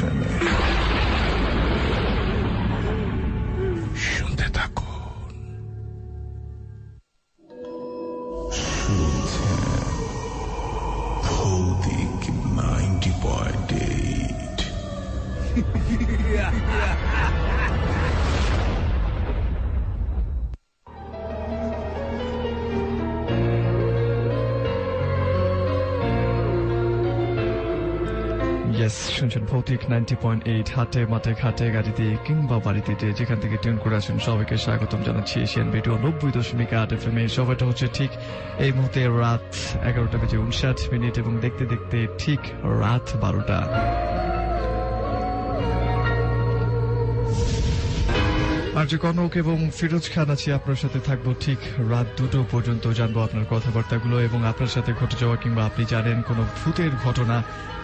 FM এ শুনতে থাকুন। শুনছেন ভৌতিক 90.8। শুনছেন ভৌতিক 90.8। হাটে মাঠে ঘাটে গাড়িতে কিংবা বাড়িতে যেখান থেকে টিউন করে আসেন সবাইকে স্বাগতম জানাচ্ছি এশিয়ান রেডিও 90.8 FM এ। সময়টা হচ্ছে ঠিক এই মুহূর্তে রাত 11:59 এবং দেখতে দেখতে ঠিক রাত 12টা। আরজে কনক এবং ফিরোজ খান আছি আপনার সাথে, থাকবো ঠিক রাত 2টো পর্যন্ত। জানবো আপনার কথাবার্তাগুলো এবং আপনার সাথে ঘটে যাওয়া কিংবা আপনি জানেন কোনো ভূতের ঘটনা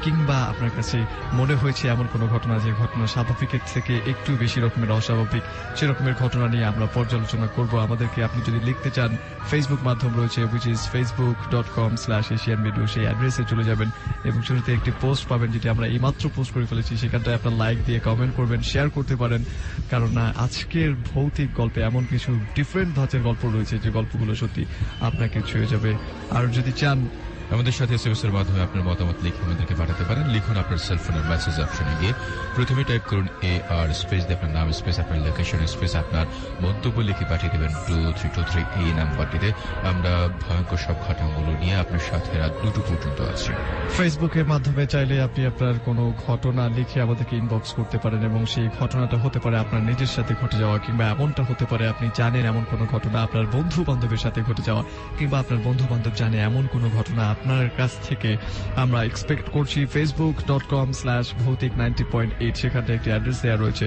কিংবা আপনার কাছে মনে হয়েছে এমন কোনো ঘটনা যে ঘটনা স্বাভাবিকের থেকে একটু বেশি রকমের অস্বাভাবিক, সেরকমের ঘটনা নিয়ে আমরা পর্যালোচনা করব। আমাদেরকে আপনি যদি লিখতে চান, ফেসবুক মাধ্যম রয়েছে which is facebook.com/asianradio, সেই অ্যাড্রেসে চলে যাবেন এবং শুরুতে একটি পোস্ট পাবেন যেটি আমরা এইমাত্র পোস্ট করে ফেলেছি। সেখানটায় আপনার লাইক দিয়ে কমেন্ট করবেন, শেয়ার করতে পারেন, কারণ আজকের ভৌতিক গল্পে এমন কিছু ডিফারেন্ট ধাঁচের গল্প রয়েছে যে গল্পগুলো সত্যি আপনাকে ছুঁয়ে যাবে। আর যদি চান আমাদের সাথে এসএমএস এর মাধ্যমে আপনার মতামত লিখে আমাদেরকে পাঠাতে পারেন। লিখুন আপনার সেলফোনের মেসেজ অপশনে গিয়ে প্রথমে টাইপ করুন AR স্পেস দিয়ে আপনার নাম স্পেস আপনার লোকেশন স্পেস আপনার মন্তব্য লিখে পাঠিয়ে দেবেন 2323 এই নাম্বারটিতে। আমরা ভয়ঙ্কর সব ঘটনাগুলো নিয়ে আপনার সাথে রাত 2টো পর্যন্ত আছি। ফেসবুকের মাধ্যমে চাইলে আপনি আপনার কোনো ঘটনা লিখে আমাদেরকে ইনবক্স করতে পারেন এবং সেই ঘটনাটা হতে পারে আপনার নিজের সাথে ঘটে যাওয়া, কিংবা এমনটা হতে পারে আপনি জানেন এমন কোনো ঘটনা আপনার বন্ধু বান্ধবের সাথে ঘটে যাওয়া, কিংবা আপনার বন্ধু বান্ধব জানে এমন কোনো ঘটনা আপনার কাছ থেকে আমরা এক্সপেক্ট করছি। facebook.com/ভৌতিক 90.8 সেখানে একটি অ্যাড্রেস দেওয়া রয়েছে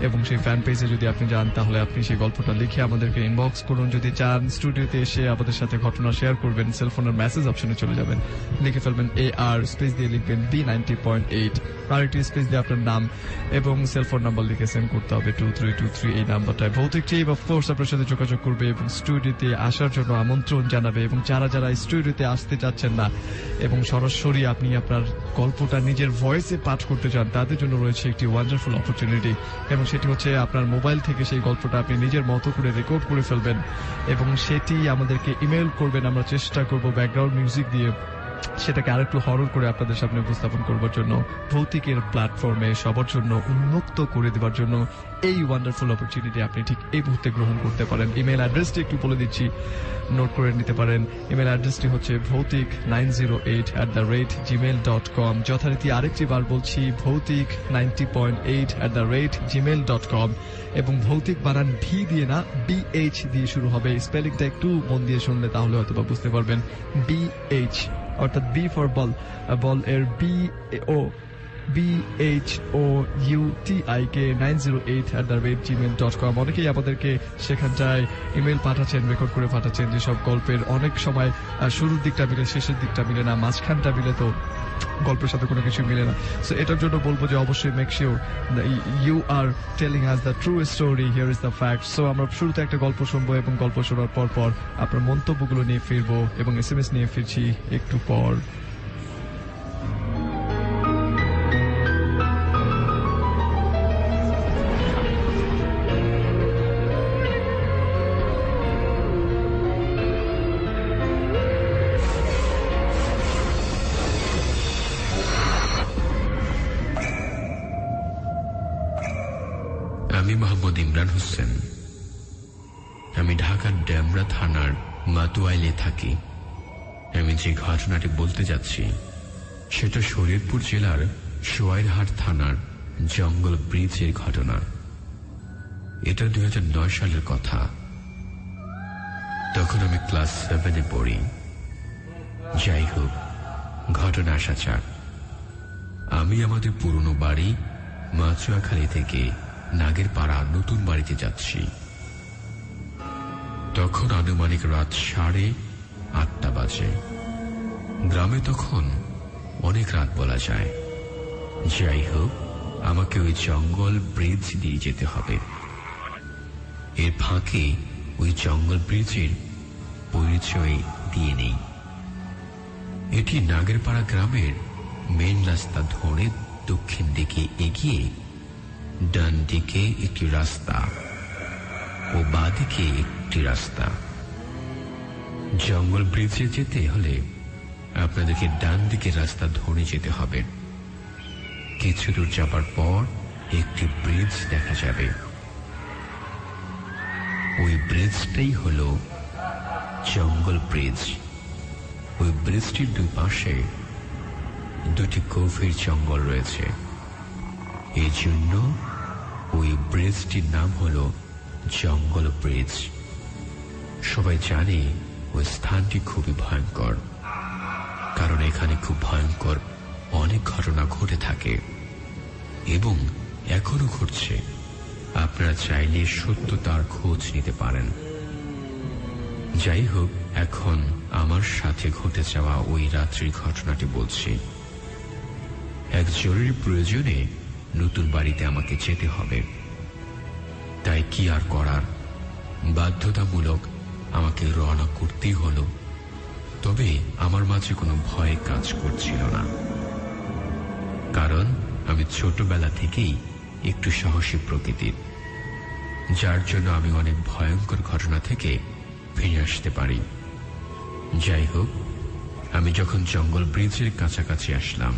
এবং সেই ফ্যান পেজে যদি আপনি যান তাহলে আপনি সেই গল্পটা লিখে আমাদেরকে ইনবক্স করুন। যদি চান স্টুডিওতে এসে আমাদের সাথে ঘটনা শেয়ার করবেন, সেলফোনের মেসেজ অপশনে চলে যাবেন, লিখে ফেলবেন AR স্পেস দিয়ে লিখবেন B90.8, আরেকটি স্পেস দিয়ে আপনার নাম এবং সেলফোন নাম্বার লিখে সেন্ড করতে হবে 2323 এই নাম্বারটায়। ভৌতিক টিম অফকোর্স আপনার সাথে যোগাযোগ করবে এবং স্টুডিওতে আসার জন্য আমন্ত্রণ জানাবে। এবং যারা স্টুডিওতে আসতে চাচ্ছেন না এবং সরাসরি আপনি আপনার গল্পটা নিজের ভয়েসে পাঠ করতে চান, তাদের জন্য রয়েছে একটি ওয়ান্ডারফুল অপরচুনিটি এবং সেটি হচ্ছে আপনার মোবাইল থেকে সেই গল্পটা আপনি নিজের মতো করে রেকর্ড করে ফেলবেন এবং সেটি আমাদেরকে ইমেল করবেন। আমরা চেষ্টা করব ব্যাকগ্রাউন্ড মিউজিক দিয়ে সেটাকে আরেকটু হরর করে আপনাদের সামনে উপস্থাপন করবার জন্য, ভৌতিকের প্ল্যাটফর্মে সবার জন্য উন্মুক্ত করে দেওয়ার জন্য এই ওয়ান্ডারফুল অপরচুনিটি আপনি ঠিক এই মুহূর্তে গ্রহণ করতে পারেন। ইমেল অ্যাড্রেসটি একটু বলে দিচ্ছি, নোট করে নিতে পারেন। ইমেল অ্যাড্রেসটি হচ্ছে ভৌতিক908@gmail.com। যথারীতি আরেকটি বার বলছি, ভৌতিক90.8@gmail.com এবং ভৌতিক বানান ভি দিয়ে না, BH দিয়ে শুরু হবে। স্পেলিংটা একটু মন দিয়ে শুনলে তাহলে হয়তো বা বুঝতে পারবেন। BH অর্থাৎ বি ফর বল, বল এর BHOUTIK 908@gmail.com। অনেকেই আমাদেরকে সেখানটায় ইমেল পাঠাচ্ছেন, রেকর্ড করে পাঠাচ্ছেন যেসব গল্পের অনেক সময় শুরুর দিকটা মিলে, শেষের দিকটা মিলে না, মাঝখানটা মিলে, তো গল্পের সাথে কোনো কিছু মিলে না। সো এটার জন্য বলবো যে অবশ্যই make sure you are telling us the true story, here is the fact. So আমরা শুরুতে একটা গল্প শুনবো এবং গল্প শোনার পর আপনার মন্তব্যগুলো নিয়ে ফিরবো এবং SMS নিয়ে ফিরছি একটু পর। আমি মোহাম্মদ ইমরান হোসেন। আমি ঢাকার ডেমরা থানার মাতুয়াইলে থাকি। আমি যে ঘটনাটি বলতে যাচ্ছি সেটা শরীয়তপুর জেলার সোয়াইরহাট থানার জঙ্গল ব্রিজের ঘটনা। এটা 2009 সালের কথা। তখন আমি ক্লাস 7-এ পড়ি। যাই হোক, ঘটনা আসা যাক। আমি আমাদের পুরনো বাড়ি মাচুয়াখালী থেকে নাগের পাড়া নতুন বাড়িতে যাচ্ছি। তখন আনুমানিক রাত 8:30 বাজে। গ্রামে তখন অনেক রাত বলা যায়। যাই হোক, আমাকে ওই জঙ্গল ব্রিজ দিয়ে যেতে হবে। এর ফাঁকে ওই জঙ্গল ব্রিজের পরিচয় দিয়ে নেই। এটি নাগেরপাড়া গ্রামের মেন রাস্তা ধরে দক্ষিণ দিকে এগিয়ে ডান দিকে একটি রাস্তা ও বাঁ দিকে একটি রাস্তা। জঙ্গল ব্রিজে যেতে হলে আপনাদেরকে ডান দিকের রাস্তা ধরে যেতে হবে। কিছু দূর যাবার পর একটি ব্রিজ দেখা যাবে। ওই ব্রিজটাই হল জঙ্গল ব্রিজ। ওই ব্রিজটির দুই পাশে দুটি গভীর জঙ্গল রয়েছে। এই জন্য ওই ব্রিজটির নাম হল জঙ্গল ব্রিজ। সবাই জানে ওই স্থানটি খুবই ভয়ঙ্কর, কারণ এখানে খুব ভয়ঙ্কর অনেক ঘটনা ঘটে থাকে এবং এখনো ঘটছে। আপনারা চাইলে সত্যতার খোঁজ নিতে পারেন। যাই হোক, এখন আমার সাথে ঘটে যাওয়া ওই রাত্রির ঘটনাটি বলছি। এক জরুরি প্রয়োজনে নতুন বাড়িতে আমাকে যেতে হবে, তাই কি আর করার, বাধ্যতামূলক আমাকে রওনা করতেই হলো। তবে আমার মাঝে কোনো ভয় কাজ করছিল না, কারণ আমি ছোটবেলা থেকেই একটু সাহসী প্রকৃতির, যার জন্য আমি অনেক ভয়ঙ্কর ঘটনা থেকে ফিরে আসতে পারি। যাই হোক, আমি যখন জঙ্গল ব্রিজের কাছাকাছি আসলাম,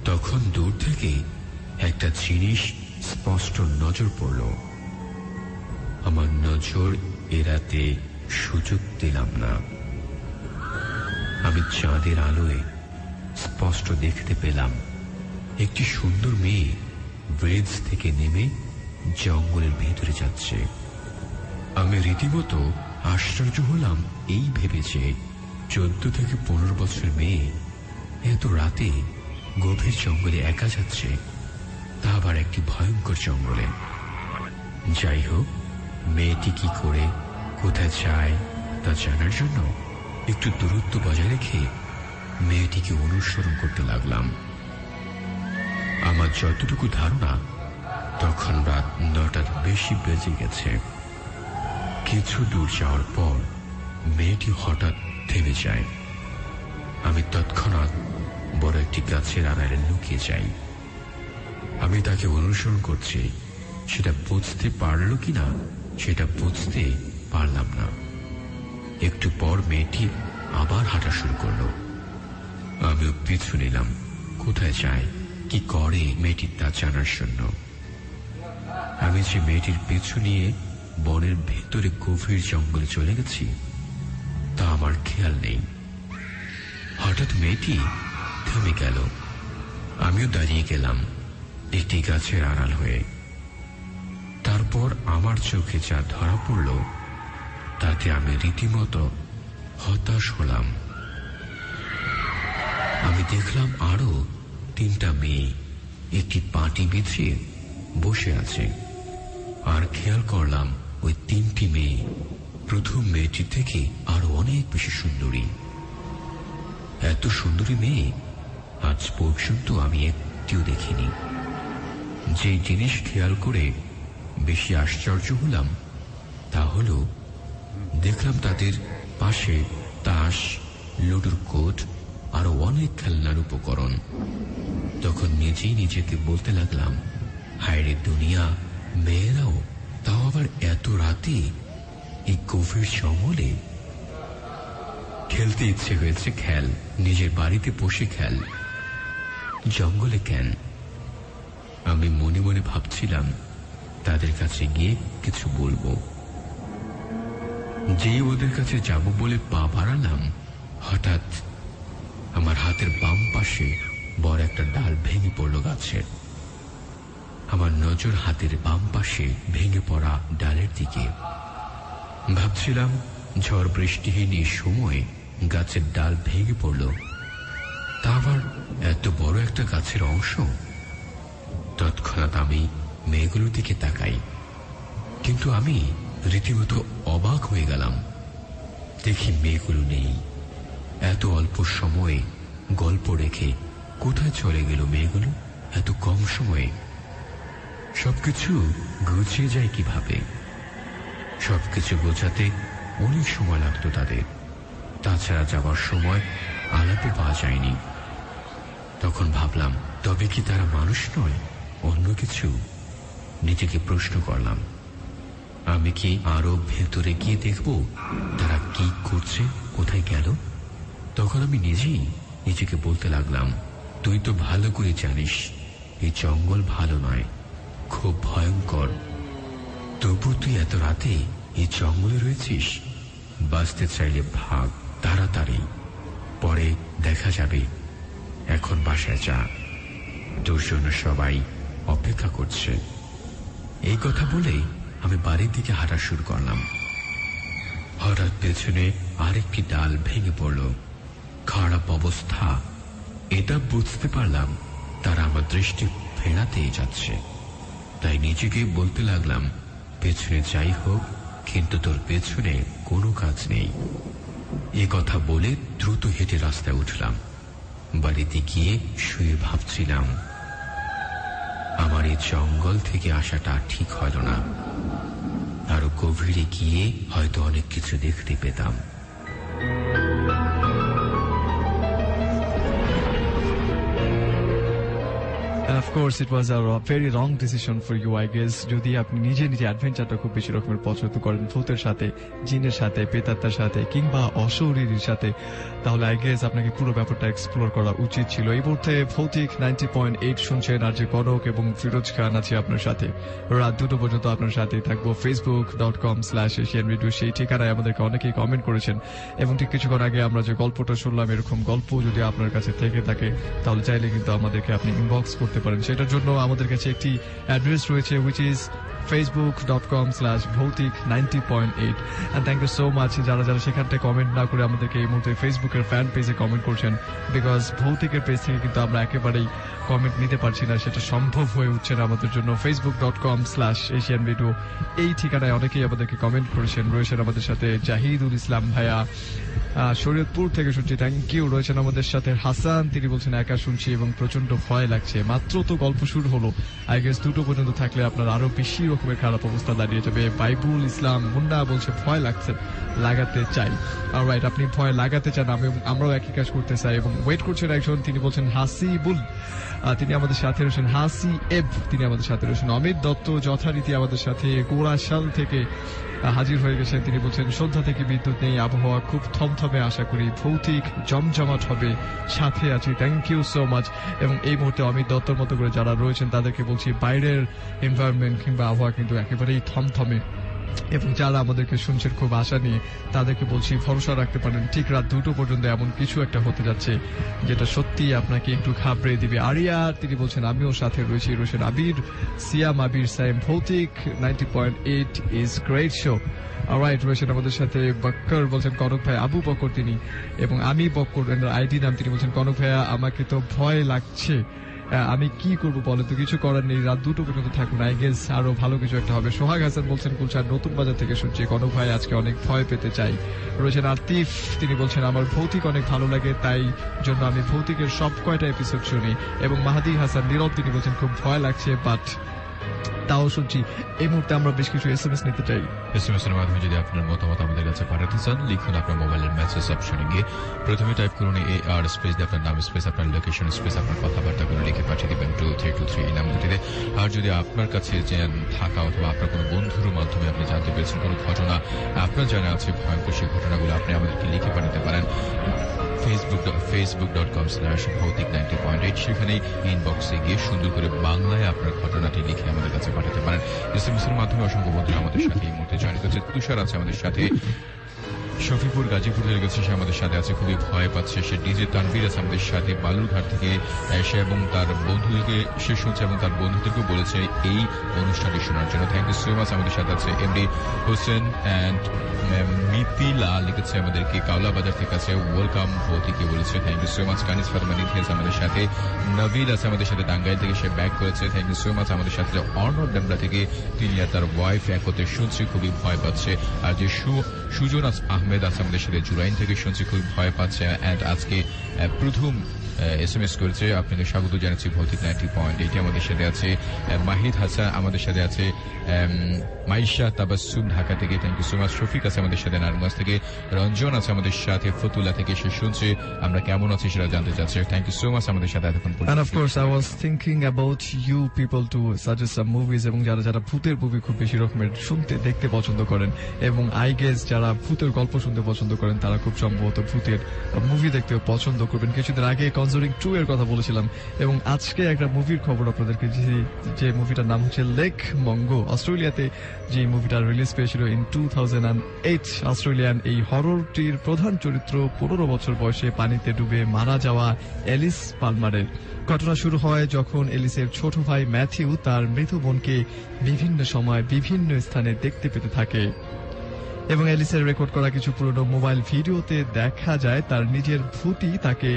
তখন দূর থেকে একটা জিনিস স্পষ্ট নজর পড়ল। আমার নজর এড়াতে সুযোগ দিলাম না। আমি চাঁদের আলোয় স্পষ্ট দেখতে পেলাম একটি সুন্দর মেয়ে ব্রিজ থেকে নেমে জঙ্গলের ভেতরে যাচ্ছে। আমি রীতিমতো আশ্চর্য হলাম এই ভেবে যে 14 থেকে 15 বছর মেয়ে এত রাতে গভীর জঙ্গলে একা যাচ্ছে, তা আবার একটি ভয়ঙ্কর জঙ্গলে। যাই হোক, মেয়েটি কি করে কোথায় যায় তা জানার জন্য একটু দূরত্ব বজায় রেখে মেয়েটিকে অনুসরণ করতে লাগলাম। আমার যতটুকু ধারণা, তখন রাত 9টার বেশি বেজে গেছে। কিছু দূর যাওয়ার পর মেয়েটি হঠাৎ থেমে যায়। আমি তৎক্ষণাৎ বড় একটি গাছের আড়ালে লুকিয়ে যাই। আমি তাকে অনুসরণ করছি, সেটা বুঝতে পারল কিনা সেটা বুঝতে পারলাম না। একটু পর মেয়েটি আবার হাঁটা শুরু করলো। আমিও পিছু নিলাম, কোথায় যায় কি করে মেয়েটি তা জানার জন্য। আমি যে মেয়েটির পিছু নিয়ে বনের ভেতরে গভীর জঙ্গলে চলে গেছি তা আমার খেয়াল নেই। হঠাৎ মেয়েটি থেমে গেল। আমিও দাঁড়িয়ে গেলাম একটি গাছের আড়াল হয়ে। তারপর আমার চোখে যা ধরা পড়ল তাতে আমি রীতিমতো হতাশ হলাম। আমি দেখলাম আরো 3টা মেয়ে একটি পাটি বিছিয়ে বসে আছে, আর খেয়াল করলাম ওই 3টি মেয়ে প্রথম মেয়েটির থেকে আরো অনেক বেশি সুন্দরী। এত সুন্দরী মেয়ে আজ পর্যন্ত আমি একটিও দেখিনি। যে জিনিস খেয়াল করে বেশি আশ্চর্য হলাম তা হল, দেখলাম তাদের পাশে তাস, লুডোর কোট, আরো অনেক খেলনার উপকরণ। তখন নিজেই নিজেকে বলতে লাগলাম, হায় রে দুনিয়া, মেয়েরাও, তাও আবার এত রাতে এই গভীর জঙ্গলে। খেলতে ইচ্ছে হয়েছে খেল, নিজের বাড়িতে বসে খেল, জঙ্গলে কেন? আমি মনে মনে ভাবছিলাম তাদের কাছে গিয়ে কিছু বলবো। যেই ওদের কাছে যাব বলে পা বাড়ালাম, হঠাৎ আমার হাতের বাম পাশে বড় একটা ডাল ভেঙে পড়ল গাছের। আমার নজর হাতের বাম পাশে ভেঙে পড়া ডালের দিকে। ভাবছিলাম ঝড় বৃষ্টিহীন এই সময় গাছের ডাল ভেঙে পড়ল, তা আবার এত বড় একটা গাছের অংশ। তৎক্ষণাৎ আমি মেয়েগুলোর দিকে তাকাই, কিন্তু আমি রীতিমতো অবাক হয়ে গেলাম। দেখি মেয়েগুলো নেই। এত অল্প সময়ে গল্প রেখে কোথায় চলে গেল মেয়েগুলো এত কম সময়ে? সবকিছু গুছিয়ে যায় কিভাবে? সবকিছু গোছাতে অনেক সময় লাগতো তাদের। তাছাড়া যাবার সময় আলাপও পাওয়া যায়নি। তখন ভাবলাম তবে কি তারা মানুষ নয়, অন্য কিছু? নিজেকে প্রশ্ন করলাম। আমি কি আরো ভেতরে গিয়ে দেখব তারা কি করছে, কোথায় গেল? তখন আমি নিজেই নিজেকে বলতে লাগলাম, তুই তো ভালো করে জানিস এই জঙ্গল ভালো নয়, খুব ভয়ঙ্কর। তবু তুই এত রাতে এই জঙ্গলে রয়েছিস। বাঁচতে চাইলে ভাগ তাড়াতাড়ি, পরে দেখা যাবে। এখন বাসায় যা, তোর জন্য সবাই অপেক্ষা করছে। এই কথা বলেই আমি বাড়ির দিকে হাঁটা শুরু করলাম। হঠাৎ পেছনে আরেকটি ডাল ভেঙে পড়ল। খারাপ অবস্থা, এটা বুঝতে পারলাম তারা আমার দৃষ্টি ফেরাতেই যাচ্ছে। তাই নিজেকে বলতে লাগলাম, পেছনে যাই হোক, কিন্তু তোর পেছনে কোনো কাজ নেই। এ কথা বলে দ্রুত হেঁটে রাস্তায় উঠলাম। বাড়িতে গিয়ে শুয়ে ভাবছিলাম, আমার এই জঙ্গল থেকে আসাটা ঠিক হল না। আরো গভীরে গিয়ে হয়তো অনেক কিছু দেখতে পেতাম। And of course it was a very wrong decision for you, I guess. যদি আপনি নিজে নিজে অ্যাডভেঞ্চারটা খুব বেশি রকমের পছন্দ করেন, ভূতের সাথে, জিনের সাথে, প্রেতাত্মার সাথে কিংবা অশরীরীর সাথে, তাহলে আই গেস আপনাকে পুরো ব্যাপারটা এক্সপ্লোর করা উচিত ছিল। এই মুহূর্তে ভৌতিক 90.8 শুনছেন, আর যে কনক এবং ফিরোজ খান আছে আপনার সাথে। রাত 2টো পর্যন্ত আপনার সাথে থাকবো। facebook.com/Asian Radio সেই ঠিকানায় আমাদেরকে অনেকেই কমেন্ট করেছেন, এবং ঠিক কিছুক্ষণ আগে আমরা যে গল্পটা শুনলাম, এরকম গল্প যদি আপনার কাছে থেকে থাকে তাহলে চাইলে কিন্তু আমাদেরকে আপনি ইনবক্স করতে পারেন। সেটার জন্য আমাদের কাছে একটি অ্যাড্রেস রয়েছে, which is facebook.com/bhautik90.8 and thank you so much যারা যারা সেখানটায় কমেন্ট না করে আমাদেরকে এই মুহূর্তে ফেসবুকের ফ্যান পেজে কমেন্ট করছেন, বিকজ ভৌতিকের পেজ থেকে কিন্তু আমরা একেবারেই কমেন্ট নিতে পারছি না, সেটা সম্ভব হয়ে উঠছে না আমাদের জন্য। facebook.com/Asian Radio এই ঠিকানায় অনেকেই আমাদেরকে কমেন্ট করেছেন। রয়েছেন আমাদের সাথে জাহিদুল ইসলাম ভাইয়া, শরীয়তপুর থেকে শুনছি, থ্যাংক ইউ। রয়েছেন আমাদের সাথে হাসান, তিনি বলছেন একা শুনছি এবং প্রচন্ড ভয় লাগছে, মাত্র তো গল্প শুরু হলো, আই গেস 2টো পর্যন্ত থাকলে আপনার আরো বেশি রকমের খারাপ অবস্থা দাঁড়িয়ে যাবে। বাইবুল ইসলাম মুন্না বলছে ভয় লাগছে, লাগাতে চাই। অলরাইট, আপনি ভয় লাগাতে চান, আমরাও একই কাজ করতে চাই। এবং ওয়েট করছেন একজন, তিনি বলছেন হাসিবুল, তিনি আমাদের সাথে রয়েছেন। হাসি এব, তিনি আমাদের সাথে রয়েছেন। অমিত দত্ত যথারীতি আমাদের সাথে গোড়াশাল থেকে হাজির হয়ে গেছেন, তিনি বলছেন সন্ধ্যা থেকে বিদ্যুৎ নেই, আবহাওয়া খুব থমথমে, আশা করি ভৌতিক জমজমাট হবে, সাথে আছি, থ্যাংক ইউ সো মাচ। এবং এই মুহূর্তে অমিত দত্তর মতো করে যারা রয়েছেন তাদেরকে বলছি বাইরের এনভায়রনমেন্ট কিংবা আবহাওয়া কিন্তু একেবারেই থমথমে, এবং যারা আমাদেরকে শুনছেন খুব আশা নিয়ে তাদেরকে বলছি ভরসা রাখতে পারেন, ঠিক রাত 2টো পর্যন্ত এমন কিছু একটা হতে যাচ্ছে যেটা সত্যি আপনাকে একটু ঘাবড়ে দিবে। আরিয়া, তিনি বলছেন আমিও সাথে রয়েছি। রয়েছেন আবির, সিয়াম, আবির সাইম, ভৌতিক 90.8 ইজ গ্রেট শো। অলরাইট, রয়েছেন আমাদের সাথে বক্কর, বলছেন কনক ভাই, আবু বকর তিনি, এবং আমি বক্কর আইডি নাম, তিনি বলছেন কনক ভাইয়া আমাকে তো ভয় লাগছে, আমি কি করবো বলে, তো কিছু করার নেই, রাত 2টো পর্যন্ত থাকুন, আই গেস আরো ভালো কিছু একটা হবে। সোহাগ হাসান বলছেন কুলচার নতুন বাজার থেকে শুনছি, কনক ভাই আজকে অনেক ভয় পেতে চাই। রয়েছেন আতিফ, তিনি বলছেন আমার ভৌতিক অনেক ভালো লাগে, তাই জন্য আমি ভৌতিকের সব কয়টা এপিসোড শুনি। এবং মাহাদি হাসান নীরব, তিনি বলছেন খুব ভয় লাগছে বাট তাও শুনছি। এই মুহূর্তে আমরা বেশ কিছু এসএমএস নিতে চাই। এসএমএস এর মাধ্যমে যদি আপনার মতামত আমাদের কাছে পাঠাতে চান, লিখুন আপনার মোবাইলের মেসেজ অপশনে গিয়ে, প্রথমে টাইপ করুন AR স্পেস দিয়ে আপনার নাম স্পেস আপনার লোকেশন স্পেস আপনার কথাবার্তা করে লিখে পাঠিয়ে দিবেন 2323 এই নাম্বারটিতে। আর যদি আপনার কাছে থাকা অথবা আপনার কোনো বন্ধুর মাধ্যমে আপনি জানতে পেরেছেন কোনো ঘটনা আপনার জানা আছে ভয়ঙ্কর, সেই ঘটনাগুলো আপনি আমাদেরকে লিখে পাঠাতে পারেন facebook.com/bhautik90.8, সেখানে ইনবক্সে গিয়ে সুন্দর করে বাংলায় আপনার ঘটনাটি লিখে আমাদের কাছে পাঠাতে পারেন। এসএমএস এর মাধ্যমে অসংখ্য বন্ধুরা আমাদের সাথে এই মুহূর্তে জয়েন করছে। তুষার আছে আমাদের সাথে, শফিপুর গাজীপুর থেকে গেছে, সে আমাদের সাথে আছে, খুবই ভয় পাচ্ছে সে। ডিজে তানভীর আছে আমাদের সাথে বালুরঘাট থেকে, সে এবং তার বন্ধুদেরকে সে শুনছে এবং তার বন্ধুদেরকেও বলেছে এই অনুষ্ঠানটি শোনার জন্য। Thank you so much. আমাদের সাথে আছে এমডি হোসেন অ্যান্ড মিথিলা, লিখেছে আমাদেরকে কাওলা বাজার থেকে আছে, ওয়েলকাম ভৌতিকে বলেছে, thank you so much. Kanis Fatema Nidhi আছে আমাদের সাথে, নবীর আছে আমাদের সাথে টাঙ্গাইল থেকে, সে ব্যাক করেছে, থ্যাংক ইউ সো মাচ। আমাদের সাথে অর্ণব ডেমরা থেকে, তিনি আর তার ওয়াইফ একতে শুনছে, খুবই ভয় পাচ্ছে। আর যে সুজন আহমেদ আহমেদ আছে আমাদের সাথে, জুরাইন থেকে শুনছি খুব ভয় পাচ্ছে, অ্যান্ড আজকে প্রথম SMS করেছে। আপনাকে স্বাগত জানাচ্ছি ভৌতিক 90.8 আমাদের সাথে আছে। মাহিদ হাসান আমাদের সাথে আছে, মাইশা তাবাসসুম ঢাকা থেকে, thank you so much. Shafiq আছে আমাদের সাথে নারায়ণগঞ্জ থেকে, রঞ্জন আছে আমাদের সাথে ফতুল্লা থেকে, সে শুনছে আমরা কেমন আছি সেটা জানতে চাচ্ছে। থ্যাংক ইউ সো মাচ আমাদের সাথে এতক্ষণ And পর্যন্ত। of course, I was thinking about you people to suggest some movies, এবং যারা যারা ভূতের মুভি খুব বেশি রকমের শুনতে দেখতে পছন্দ করেন, এবং আই গেস যারা ভূতের গল্প শুনতে পছন্দ করেন তারা খুব সম্ভবত ভূতের মুভি দেখতে পছন্দ করবেন। কিছুদিন আগে কনজারিং 2 এর কথা বলেছিলাম, এবং আজকে একটা মুভির খবর আপনাদেরকে, যে মুভিটার নাম হচ্ছে লেক মঙ্গো। অস্ট্রেলিয়াতে যে মুভিটা রিলিজ পেয়েছিল ইন 2008, অস্ট্রেলিয়ান এই হররটির প্রধান চরিত্র 15 বছর বয়সে পানিতে ডুবে মারা যাওয়া এলিস পালমারের। ঘটনা শুরু হয় যখন এলিসের ছোট ভাই ম্যাথিউ তার মৃত বোনকে বিভিন্ন সময় বিভিন্ন স্থানে দেখতে পেতে থাকে, এবং এলিসের রেকর্ড করা কিছু পুরনো মোবাইল ভিডিওতে দেখা যায় তার নিজের ভূতই তাকে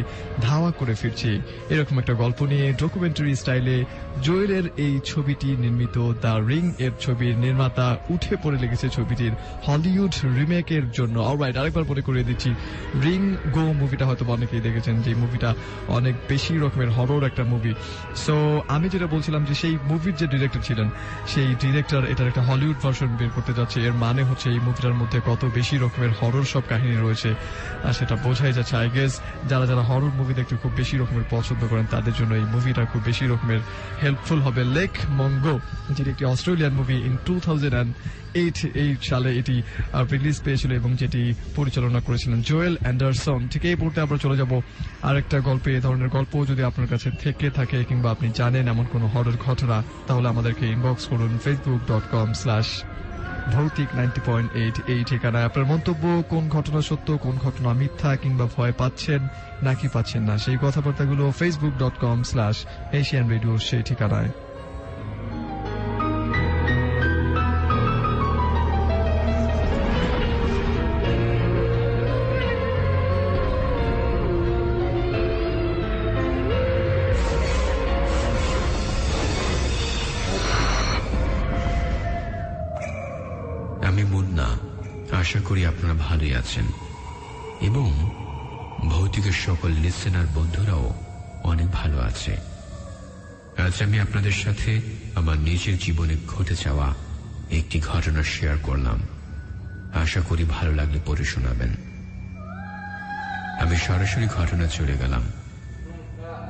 ধাওয়া করে ফিরছে। এরকম একটা গল্প নিয়ে ডকুমেন্টারি স্টাইলে জোয়েলের এই ছবিটি নির্মিত। দ্য রিং এর ছবির নির্মাতা উঠে পড়ে লেগেছে ছবিটির হলিউড রিমেকের জন্য। অলরাইট, আরেকবার মনে করিয়ে দিচ্ছি, রিং গো মুভিটা হয়তো অনেকেই দেখেছেন, যে মুভিটা অনেক বেশি রকমের হরর একটা মুভি। সো আমি যেটা বলছিলাম যে সেই মুভির যে ডিরেক্টর ছিলেন, সেই ডিরেক্টর এটার একটা হলিউড ভার্সন বের করতে যাচ্ছে। এর মানে হচ্ছে এই মুভিটার মধ্যে কত বেশি রকমের হরর সব কাহিনী রয়েছে আর সেটা বোঝাই যাচ্ছে। আই গেস যারা যারা হরর মুভি দেখতে খুব বেশি রকমের পছন্দ করেন তাদের জন্য এই মুভিটা খুব বেশি রকমের হেল্পফুল হবে। লেক মঙ্গো, যেটি একটি অস্ট্রেলিয়ান মুভি, ইন 2008 সালে এটি রিলিজ পেয়েছিল, এবং যেটি পরিচালনা করেছিলেন জোয়েল অ্যান্ডারসন। ঠিক এই মুহূর্তে আমরা চলে যাব আরেকটা গল্পে। এই ধরনের গল্প যদি আপনার কাছে থেকে থাকে কিংবা আপনি জানেন এমন কোনো হরর ঘটনা, তাহলে আমাদেরকে ইনবক্স করুন facebook.com/ভৌতিক 90.8 এই ঠিকানায়। আপনার মন্তব্য, কোন ঘটনা সত্য, কোন ঘটনা মিথ্যা, কিংবা ভয় পাচ্ছেন নাকি পাচ্ছেন না, সেই কথাবার্তাগুলো facebook.com/AsianRadio সেই ঠিকানায়। আমি মুন্না, আশা করি আপনারা ভালোই আছেন, এবং ভৌতিকের সকল লিসেনার বন্ধুরাও অনেক ভালো আছে। আজ আমি আপনাদের সাথে আমার নিজের জীবনে ঘটে যাওয়া একটি ঘটনা শেয়ার করলাম। আশা করি ভালো লাগলে পড়ে শোনাবেন। আমি সরাসরি ঘটনা চলে গেলাম।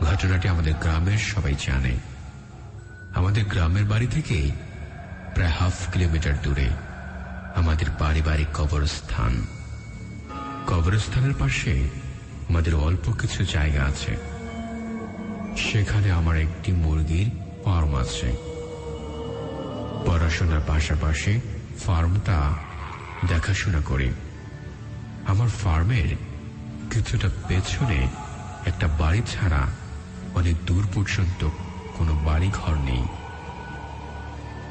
ঘটনাটি আমাদের গ্রামের সবাই জানে। আমাদের গ্রামের বাড়ি থেকে প্রায় 1/2 কিলোমিটার দূরে আমাদের পারিবারিক কবরস্থান। কবরস্থানের পাশে আমাদের অল্প কিছু জায়গা আছে। সেখানে আমার একটি মুরগির ফার্ম আছে। পড়াশোনার পাশাপাশি ফার্মটা দেখাশোনা করি। আমার ফার্মের কিছুটা পেছনে একটা বাড়ি ছাড়া অনেক দূর পর্যন্ত কোনো বাড়ি ঘর নেই।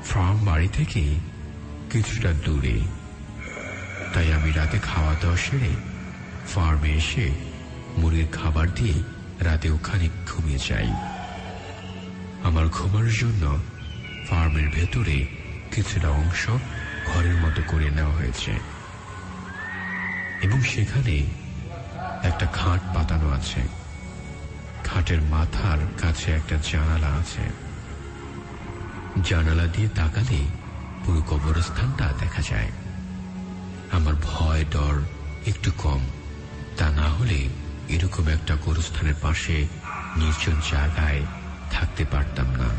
ফার্ম বাড়ি থেকে কিছুটা দূরে, তাই আমি রাতে খাওয়া দাওয়া সেরে ফার্মে এসে মুরগির খাবার দিয়ে রাতে ওখানে ঘুমিয়ে যাই। আমার ঘুমানোর জন্য ফার্মের ভেতরে কিছুটা অংশ ঘরের মতো করে নেওয়া হয়েছে, এবং সেখানে একটা খাট পাতানো আছে। খাটের মাথার কাছে একটা জানালা আছে। জানালা দিয়ে তাকালে পুরো কবরস্থানটা দেখা যায়। আমার ভয় ডর একটু কম, তা না হলে এরকম একটা কবরস্থানের পাশে নির্জন জায়গায় থাকতে পারতাম না।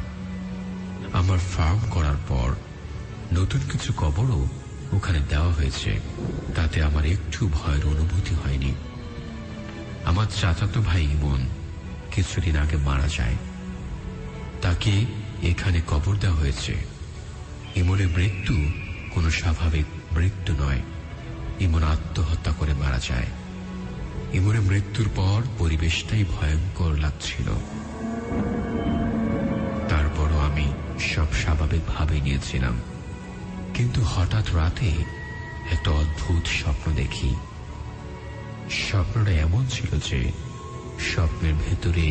আমার ফার্ম করার পর নতুন কিছু কবরও ওখানে দেওয়া হয়েছে, তাতে আমার একটু ভয়ের অনুভূতি হয়নি। আমার চাচাতো ভাই ইমন কিছুদিন আগে মারা যায়। তাকে এখানে কবর দেওয়া হয়েছে। ইমনের মৃত্যু কোনো স্বাভাবিক মৃত্যু নয়। ইমন আত্মহত্যা করে মারা যায়। ইমনের মৃত্যুর পর পরিবেশটাই ভয়ঙ্কর লাগছিল। তারপরও আমি সব স্বাভাবিকভাবে নিয়েছিলাম, কিন্তু হঠাৎ রাতে একটা অদ্ভুত স্বপ্ন দেখি। স্বপ্নটা এমন ছিল যে স্বপ্নের ভেতরে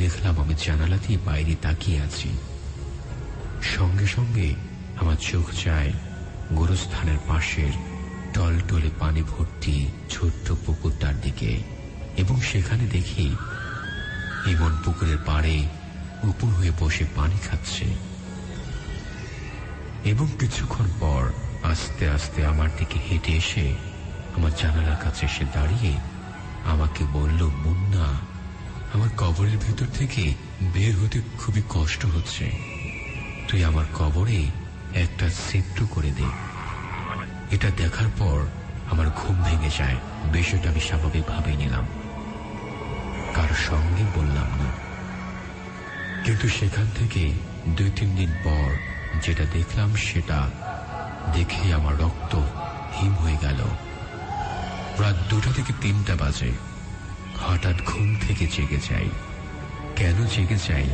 দেখলাম আমি জানালা দিয়ে বাইরে তাকিয়ে আছি। সঙ্গে সঙ্গে আমার চোখ যায় গোরস্থানের পাশের টলটলে পানি ভর্তি ছোট্ট পুকুরটার দিকে, এবং সেখানে দেখি ইমন পুকুরের পাড়ে উপর হয়ে বসে পানি খাচ্ছে। এবং কিছুক্ষণ পর আস্তে আস্তে আমার দিকে হেঁটে এসে আমার জানালার কাছে এসে দাঁড়িয়ে আমাকে বলল, মুন্না, আমার কবরের ভেতর থেকে বের হতে খুবই কষ্ট হচ্ছে, তুই আমার কবরে একটা ছিদ্র করে দে। এটা দেখার পর আমার ঘুম ভেঙে যায়। বিষয়টা আমি স্বাভাবিকভাবেই নিলাম, কারোর সঙ্গে বললাম না। কিন্তু সেখান থেকে 2-3 দিন পর যেটা দেখলাম সেটা দেখে আমার রক্ত হিম হয়ে গেল। রাত 2টা থেকে 3টা বাজে হঠাৎ ঘুম থেকে জেগে যাই। কেন জেগে যাই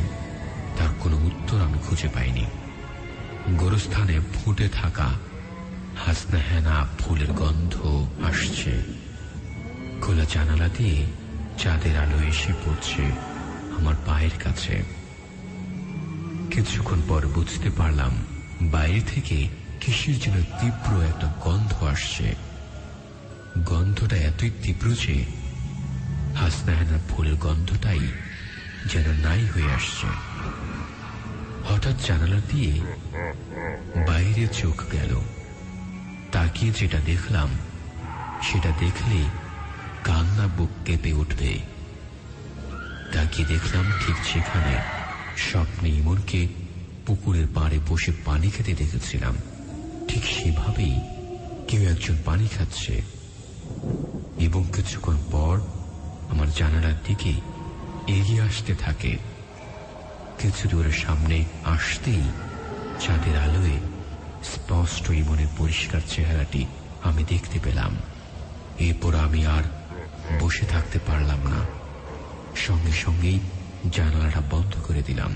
তার কোনো উত্তর আমি খুঁজে পাইনি। গোরস্থানে ফুটে থাকা হাসনাহেনা ফুলের গন্ধ আসছে। খোলা জানালা দিয়ে চাঁদের আলো এসে পড়ছে আমার পায়ের কাছে। কিছুক্ষণ পর বুঝতে পারলাম বাইরে থেকে কিসের যেন তীব্র একটা গন্ধ আসছে। গন্ধটা এতই তীব্র যে হাসনাহেনা ফুলের গন্ধটাই যেন নাই হয়ে আসছে। হঠাৎ জানালা দিয়ে বাইরে চোখ গেল। তাকিয়ে যেটা দেখলাম সেটা দেখলে কান্না বুক কেঁপে উঠবে। তাকিয়ে দেখলাম ঠিক সেখানে স্বপ্নে ইমনকে পুকুরের পাড়ে বসে পানি খেতে দেখেছিলাম, ঠিক সেভাবেই কেউ একজন পানি খাচ্ছে। এবং কিছুক্ষণ পর আমার জানালার দিকে এগিয়ে আসতে থাকে। কিছু দূরের সামনে আসতেই চাঁদের আলোয় স্পষ্ট ইমনের পরিষ্কার চেহারাটি আমি দেখতে পেলাম। এরপর আমি আর বসে থাকতে পারলাম না, সঙ্গে সঙ্গেই জানালাটা বন্ধ করে দিলাম।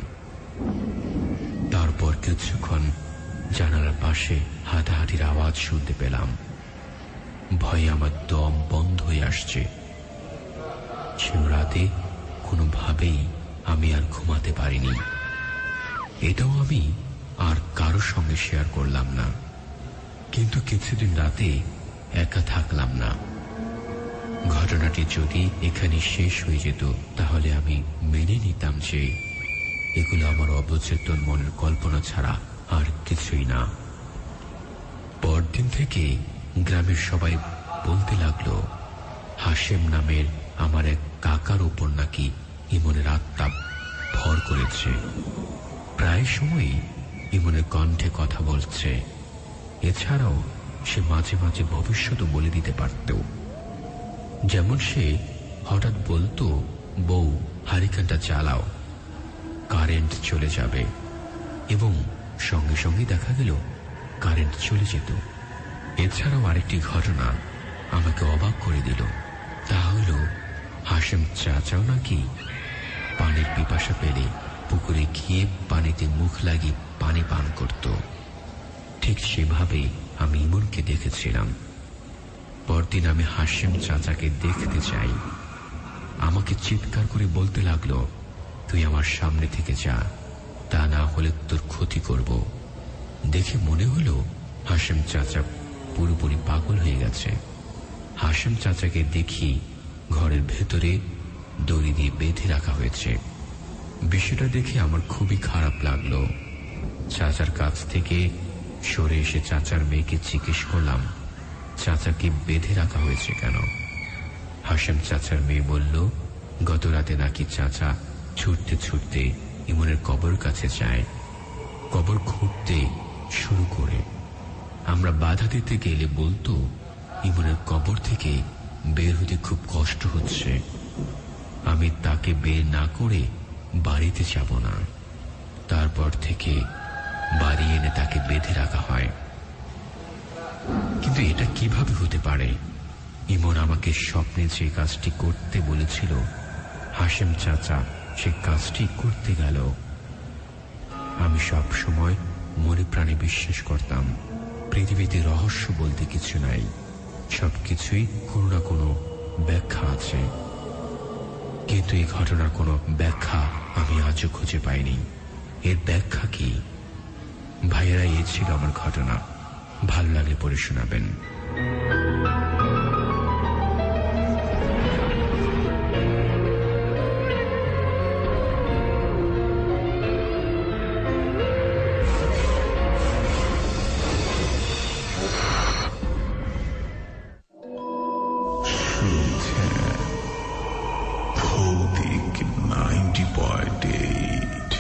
তারপর কিছুক্ষণ জানালার পাশে হাঁটাহাঁটির আওয়াজ শুনতে পেলাম। ভয়ে আমার দম বন্ধ হয়ে আসছে। সে রাতে কোনোভাবেই আমি আর ঘুমাতে পারিনি। এটাও আমি আর কারোর সঙ্গে শেয়ার করলাম না। কিন্তু কিছুদিন রাতে একা থাকলাম না। ঘটনাটি যদি এখানে শেষ হয়ে যেত তাহলে আমি মেনে নিতাম যে এগুলো আমার অবচেতন মনের কল্পনা ছাড়া আর কিছুই না। পরদিন থেকে গ্রামের সবাই বলতে লাগলো, হাশেম নামের আমার এক কাকার উপর নাকি ইমনের আত্মা ভর করেছে। প্রায় সময়ই ইমনের কণ্ঠে কথা বলছে। এছাড়াও সে মাঝে মাঝে ভবিষ্যৎও বলে দিতে পারত। যেমন সে হঠাৎ বলতো, বউ হারিকেনটা জ্বালাও, কারেন্ট চলে যাবে, এবং সঙ্গে সঙ্গে দেখা গেল কারেন্ট চলে যেত। এছাড়াও আরেকটি ঘটনা আমাকে অবাক করে দিল। তা হল হাশেম চাচাও নাকি পানির পিপাসা পেলে পুকুরে গিয়ে পানিতে মুখ লাগিয়ে পানি পান করত। ঠিক সেভাবে আমি ইমনকে দেখেছিলাম। পরদিন আমি হাশেম চাচাকে দেখতে চাই। আমাকে চিৎকার করে বলতে লাগলো, তুই আমার সামনে থেকে যা, তা না হলে তোর ক্ষতি করব। দেখে মনে হলো হাশেম চাচা পুরোপুরি পাগল হয়ে গেছে। হাশেম চাচাকে দেখি ঘরের ভেতরে দড়ি দিয়ে বেঁধে রাখা হয়েছে। বিষয়টা দেখে আমার খুবই খারাপ লাগলো। চাচার কাছ থেকে সরে এসে চাচার মেয়েকে জিজ্ঞেস করলাম, চাচাকে বেঁধে রাখা হয়েছে কেন? হাশেম চাচার মেয়ে বলল, গত রাতে নাকি চাচা ছুটতে ছুটতে ইমনের কবর কাছে যায়। কবর খুঁড়তে শুরু করে আমরা বাধা দিতে গেলে বলতো, ইমনের কবর থেকে বের হতে খুব কষ্ট হচ্ছে, আমি তাকে বের না করে বাড়িতে যাব না। তারপর থেকে বাড়ি এনে তাকে বেঁধে রাখা হয়। কিন্তু এটা কিভাবে হতে পারে? ইমন আমাকে স্বপ্নে যে কাজটি করতে বলেছিল, হাশেম চাচা সে কাজটি করতে গেল। আমি সব সময় মনে প্রাণে বিশ্বাস করতাম পৃথিবীতে রহস্য বলতে কিছু নাই, সবকিছুই কোনো না কোনো ব্যাখ্যা আছে। কিন্তু এই ঘটনার কোনো ব্যাখ্যা আমি আজও খুঁজে পাইনি। এর ব্যাখ্যা কি? ভাইয়েরা, এই ছিল আমার ঘটনা। ভাল লাগলে পড়ে শোনাবেন। ভৌতিক 90.8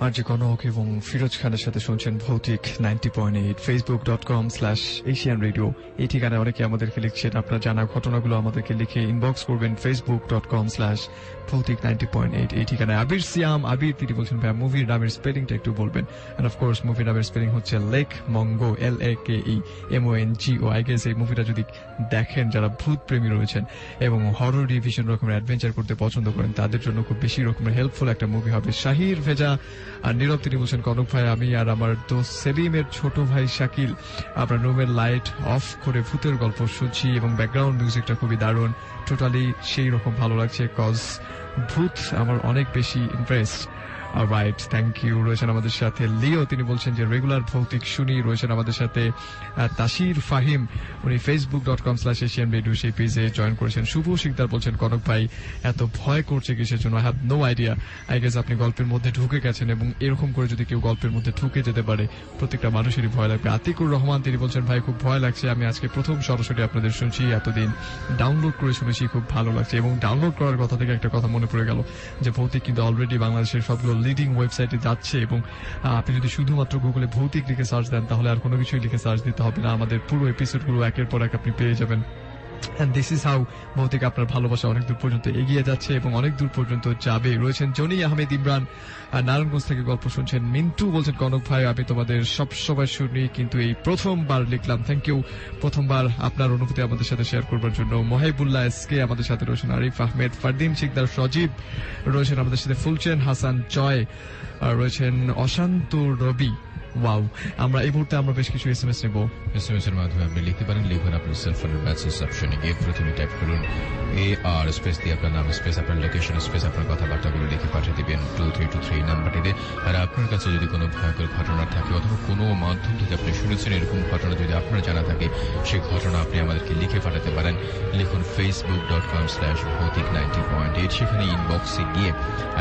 আরজি কনক এবং ফিরোজ খানের সাথে শুনছেন ভৌতিক 90.8 facebook.com/asian radio। এই ঠিকানায় অনেকে আমাদেরকে লিখছেন আপনার জানা ঘটনাগুলো আমাদেরকে লিখে ইনবক্স করবেন facebook.com/ভৌতিক 90.8। এই ঠিকানায় আবির সিয়াম আবির তিনি বলছেন ভাই মুভির নামের স্পেলিংটা একটু বলবেন। এন্ড অফ কোর্স মুভির নামের স্পেলিং হচ্ছে lake Mongo LAKEMONGO। I guess এই মুভিটা যদি দেখেন যারা ভূত প্রেমী রয়েছেন এবং হরর ডিভিশন রকমের অ্যাডভেঞ্চার করতে পছন্দ করেন তাদের জন্য খুব বেশি রকমের হেল্পফুল একটা মুভি হবে। শাহির ভেজা আর নীরব তিনি বলছেন কনক ভাই আমি আর আমার দোস্ত সেলিমের ছোট ভাই শাকিল আপনার রুমের লাইট অফ করে ভূতের গল্প শুনছি এবং ব্যাকগ্রাউন্ড মিউজিকটা খুবই দারুণ, টোটালি সেই রকম ভালো লাগছে কজ ভূত আমার অনেক বেশি ইন্টারেস্ট। Right, thank you. রয়েছেন আমাদের সাথে লিও তিনি বলছেন যে রেগুলার ভৌতিক শুনি। রয়েছেন আমাদের সাথে তাসির ফাহিম উনি facebook.com/asian radio সেই পেজে জয়েন করেছেন। শুভ শিকদার বলছেন কনক ভাই এত ভয় করছে কিসের জন্য, I have no idea. I guess আপনি গল্পের মধ্যে ঢুকে গেছেন এবং এরকম করে যদি কেউ গল্পের মধ্যে ঢুকে যেতে পারে প্রত্যেকটা মানুষেরই ভয় লাগবে। আতিকুর রহমান তিনি বলছেন ভাই খুব ভয় লাগছে, আমি আজকে প্রথম সরাসরি আপনাদের শুনছি, এতদিন ডাউনলোড করে শুনেছি, খুব ভালো লাগছে। এবং ডাউনলোড করার কথা থেকে একটা কথা মনে পড়ে গেল যে ভৌতিক কিন্তু অলরেডি বাংলাদেশের সবগুলো লিডিং ওয়েবসাইটে যাচ্ছে এবং আপনি যদি শুধুমাত্র গুগলে ভৌতিক লিখে সার্চ দেন তাহলে আর কোনো কিছুই লিখে সার্চ দিতে হবে না, আমাদের পুরো এপিসোডগুলো একের পর এক আপনি পেয়ে যাবেন। And this is how ভৌতিক আপনার ভালোবাসা অনেক দূর পর্যন্ত এগিয়ে যাচ্ছে এবং অনেক দূর পর্যন্ত যাবে। রয়েছেন জনি আহমেদ ইমরান নারায়ণগঞ্জ থেকে গল্প শুনছেন। মিন্টু বলছেন কনক ভাই আমি তোমাদের সব সময় শুনি কিন্তু এই প্রথমবার লিখলাম, থ্যাংক ইউ প্রথমবার আপনার অনুভূতি আমাদের সাথে শেয়ার করবার জন্য। মহিবুল্লাহ এসকে আমাদের সাথে রয়েছেন, আরিফ আহমেদ, ফারদিন শিকদার, সজীব রয়েছেন আমাদের সাথে, ফুলচেন হাসান জয় রয়েছেন, অশান্ত রবি। ওয়াও, আমরা এই মুহূর্তে আমরা বেশ কিছু এসএমএস নেব। এসএমএস এর মাধ্যমে আপনি লিখতে পারেন, লিখুন আপনার সেলফোনের মেসেজ অপশনে গিয়ে প্রথমে টাইপ করুন AR স্পেস দিয়ে আপনার নাম স্পেস আপনার লোকেশন স্পেস আপনার কথাবার্তাগুলো লিখে পাঠিয়ে দিবেন 2323 নাম্বারটিতে। আর আপনার কাছে যদি কোনো ভয়ঙ্কর ঘটনা থাকে অথবা কোনো মাধ্যম থেকে আপনি শুনেছেন এরকম ঘটনা যদি আপনার জানা থাকে সেই ঘটনা আপনি আমাদেরকে লিখে পাঠাতে পারেন। লিখুন facebook.com/ভৌতিক90.8, সেখানে ইনবক্সে গিয়ে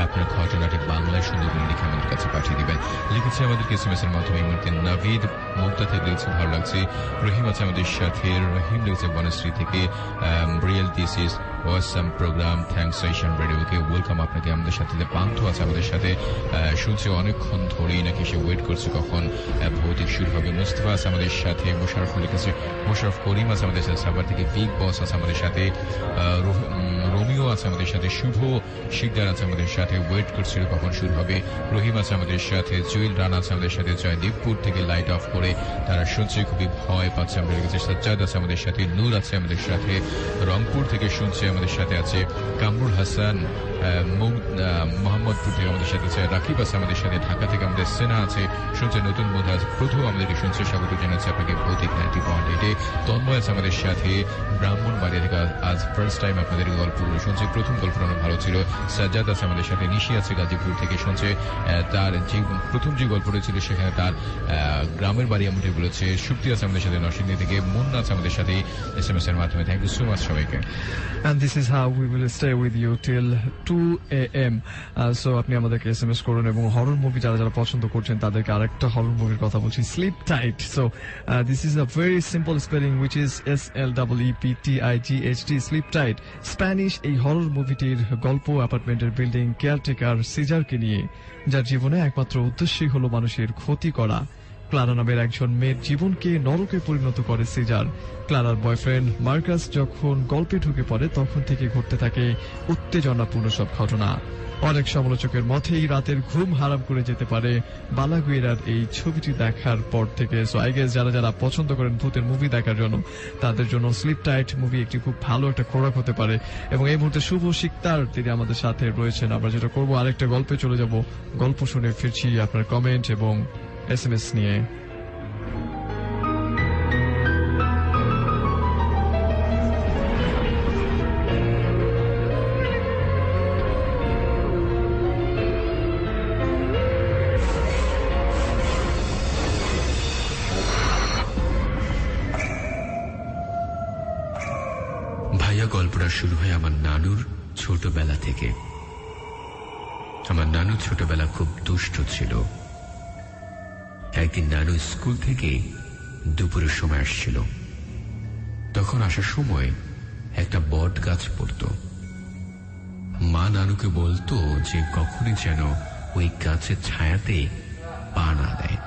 আপনার ঘটনাটি বাংলায় সুন্দর করে লিখে আমাদের কাছে পাঠিয়ে দিবেন। লিখেছে আমাদেরকে এসএমএস এর মাধ্যমে এই মুহূর্তে নাভিদ মুক্তা থেকে লিখছে ভালো লাগছে, রহিম আছে আমাদের সাথে, রহিম লিখছে বনশ্রী থেকে, real this is awesome programme, thanks Asian রেডিওকে, ওয়েলকাম আপনাকে আমাদের সাথে। পান্থ আছে আমাদের সাথে, শুনছে অনেকক্ষণ ধরেই নাকি সে ওয়েট করছে কখন ভৌতিক শুরু হবে। মুস্তফা আছে আমাদের সাথে, মোশারফ লিখেছে, মোশারফ করিম আছে আমাদের সাথে, সাভার থেকে বিগ বস আছে আমাদের সাথে, রোমিও আছে আমাদের সাথে, শুভ শিকদার আছে আমাদের সাথে, ওয়েট করছিল কখন শুরু হবে। রহিম আছে আমাদের সাথে, জুয়েল রানা আছে আমাদের সাথে, জয়দীপপুর থেকে লাইট অফ করে তারা শুনছে, খুবই ভয় পাচ্ছে আমরা লিখেছে। সাজ্জাদ আছে আমাদের সাথে, নূর আছে আমাদের সাথে, রংপুর থেকে শুনছে আমাদের সাথে আছে, কামরুল হাসান মোহাম্মদপুর থেকে আমাদের সাথে আছে, রাকিব আছে আমাদের সাথে, ঢাকা থেকে আমাদের সেনা আছে শুনছে, নতুন বোধ আছে প্রথম আমাদেরকে শুনছে, স্বাগত জানাচ্ছে আপনাকে ভৌতিক 90.8। তন্ময় আছে আমাদের সাথে, ব্রাহ্মণবাড়িয়া থেকে আজ ফার্স্ট টাইম আপনাদের গল্পগুলো শুনছে, প্রথম গল্পটা অনেক ভালো ছিল। সাজ্জাদ আছে আমাদের সাথে, নিশি আছে গাজীপুর থেকে শুনছে, তার যে প্রথম যে গল্পটা ছিল সেখানে তার গ্রামের বাড়ি এমনটাই বলেছে। শুক্তি আছে আমাদের সাথে নরসিংদী থেকে, মুন্না আছে আমাদের সাথে এসএমএস এর মাধ্যমে। থ্যাংক ইউ সো মাচ সবাইকে। And this is how we will stay with you till 2 AM. So আপনি আমাদেরকে এসএমএস করুন এবং হরর মুভি যারা যারা পছন্দ করছেন তাদেরকে আরেকটা হরর মুভির কথা বলছি, sleep tight. So this is a very simple spelling which is SLEEPTIGHT, sleep tight. Spanish এই হরর মুভিটির গল্প অ্যাপার্টমেন্টের বিল্ডিং কেয়ারটেকার সিজারকে নিয়ে, যার জীবনে একমাত্র উদ্দেশ্যই হলো মানুষের ক্ষতি করা। ক্লারা নামের একজন মেয়ের জীবনকে নরকে পরিণত করে সিজার। ক্লারার বয়ফ্রেন্ড মার্কাস যখন গল্পে ঢুকে পড়ে তখন থেকে ঘটতে থাকে উত্তেজনাপূর্ণ সব ঘটনা। অনেক সমালোচকের মতেই রাতের ঘুম হারাম করে যেতে পারে বালাগুয়েরার এই ছবিটি দেখার পর থেকে। সো আই গেস যারা যারা পছন্দ করেন ভূতের মুভি দেখার জন্য তাদের জন্য স্লিপ টাইট মুভি একটি খুব ভালো একটা খোরাক হতে পারে। এবং এই মুহূর্তে শুভ শিকদার তিনি আমাদের সাথে রয়েছেন। আমরা যেটা করবো আরেকটা গল্পে চলে যাব, গল্প শুনে ফিরছি আপনার কমেন্ট এবং এসএমএস নিয়ে। ঘটনা শুরু হয় আমার নানুর ছোটবেলা থেকে। আমার নানু ছোটবেলা খুব দুষ্ট ছিল। একদিন নানু স্কুল থেকে দুপুরের সময় আসছিল। তখন আসার সময় একটা বট গাছ পড়ত। মা নানুকে বলতো যে কখনই যেন ওই গাছের ছায়াতে পা না দেয়।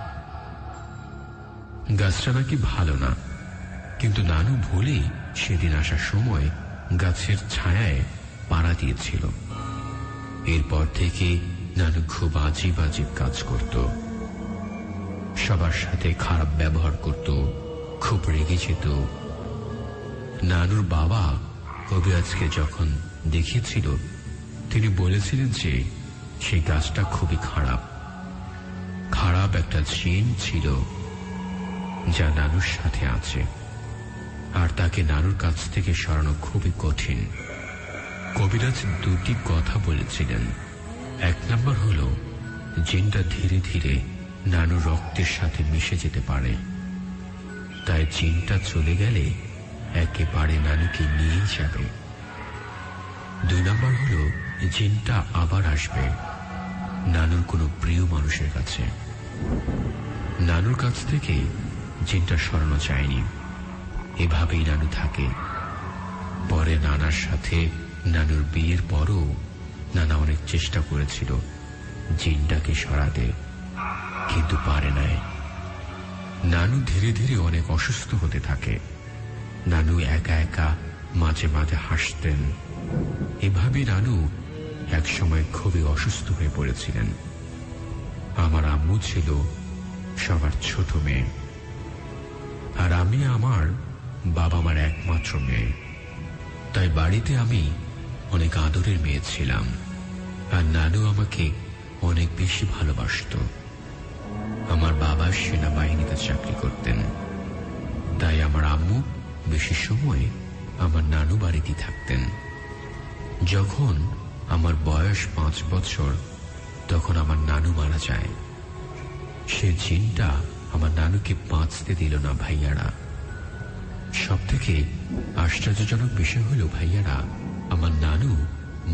গাছটা নাকি ভালো না, কিন্তু নানু ভুলেই সেদিন আসার সময় গাছের ছায়ায় পাড়া দিয়েছিল। এরপর থেকে নানু খুব আজীব আজীব কাজ করত, সবার সাথে খারাপ ব্যবহার করত, খুব রেগে যেত। নানুর বাবা কবিরাজকে যখন দেখিয়েছিল, তিনি বলেছিলেন যে সেই গাছটা খুবই খারাপ। খারাপ একটা জিন ছিল যা নানুর সাথে আছে, আর তাকে নানুর কাছ থেকে সরানো খুবই কঠিন। কবিরাজ দুটি কথা বলেছিলেন। এক নম্বর হল জিনটা ধীরে ধীরে নানুর রক্তের সাথে মিশে যেতে পারে, তাই জিনটা চলে গেলে একেবারে নানুকে নিয়ে যাবে। দুই নম্বর হল জিনটা আবার আসবে নানুর কোনো প্রিয় মানুষের কাছে। নানুর কাছ থেকে জিনটা সরানো যায়নি, এভাবেই নানু থাকে। পরে নানার সাথে নানুর বিয়ের পরও নানা অনেক চেষ্টা করেছিল জিনটাকে সরাতে, কিন্তু পারে নাই। নানু ধীরে ধীরে অনেক অসুস্থ হতে থাকে। নানু একা একা মাঝে মাঝে হাসতেন। এভাবে নানু একসময় খুবই অসুস্থ হয়ে পড়েছিলেন। আমার আম্মু ছিল সবার ছোট মেয়ে, আর আমি আমার বাবা মার একমাত্র মেয়ে। তাই বাড়িতে আমি অনেক আদরের মেয়ে ছিলাম, আর নানু আমাকে অনেক বেশি ভালোবাসত। আমার বাবা সেনাবাহিনীতে চাকরি করতেন, তাই আমার আম্মু বেশি সময় আমার নানু বাড়িতেই থাকতেন। যখন আমার বয়স 5 বছর, তখন আমার নানু মারা যায়। সে জিনটা আমার নানুকে বাঁচতে দিল না ভাইয়ারা। সব থেকে আশ্চর্যজনক বিষয় হলো ভাইয়ারা, আমার নানু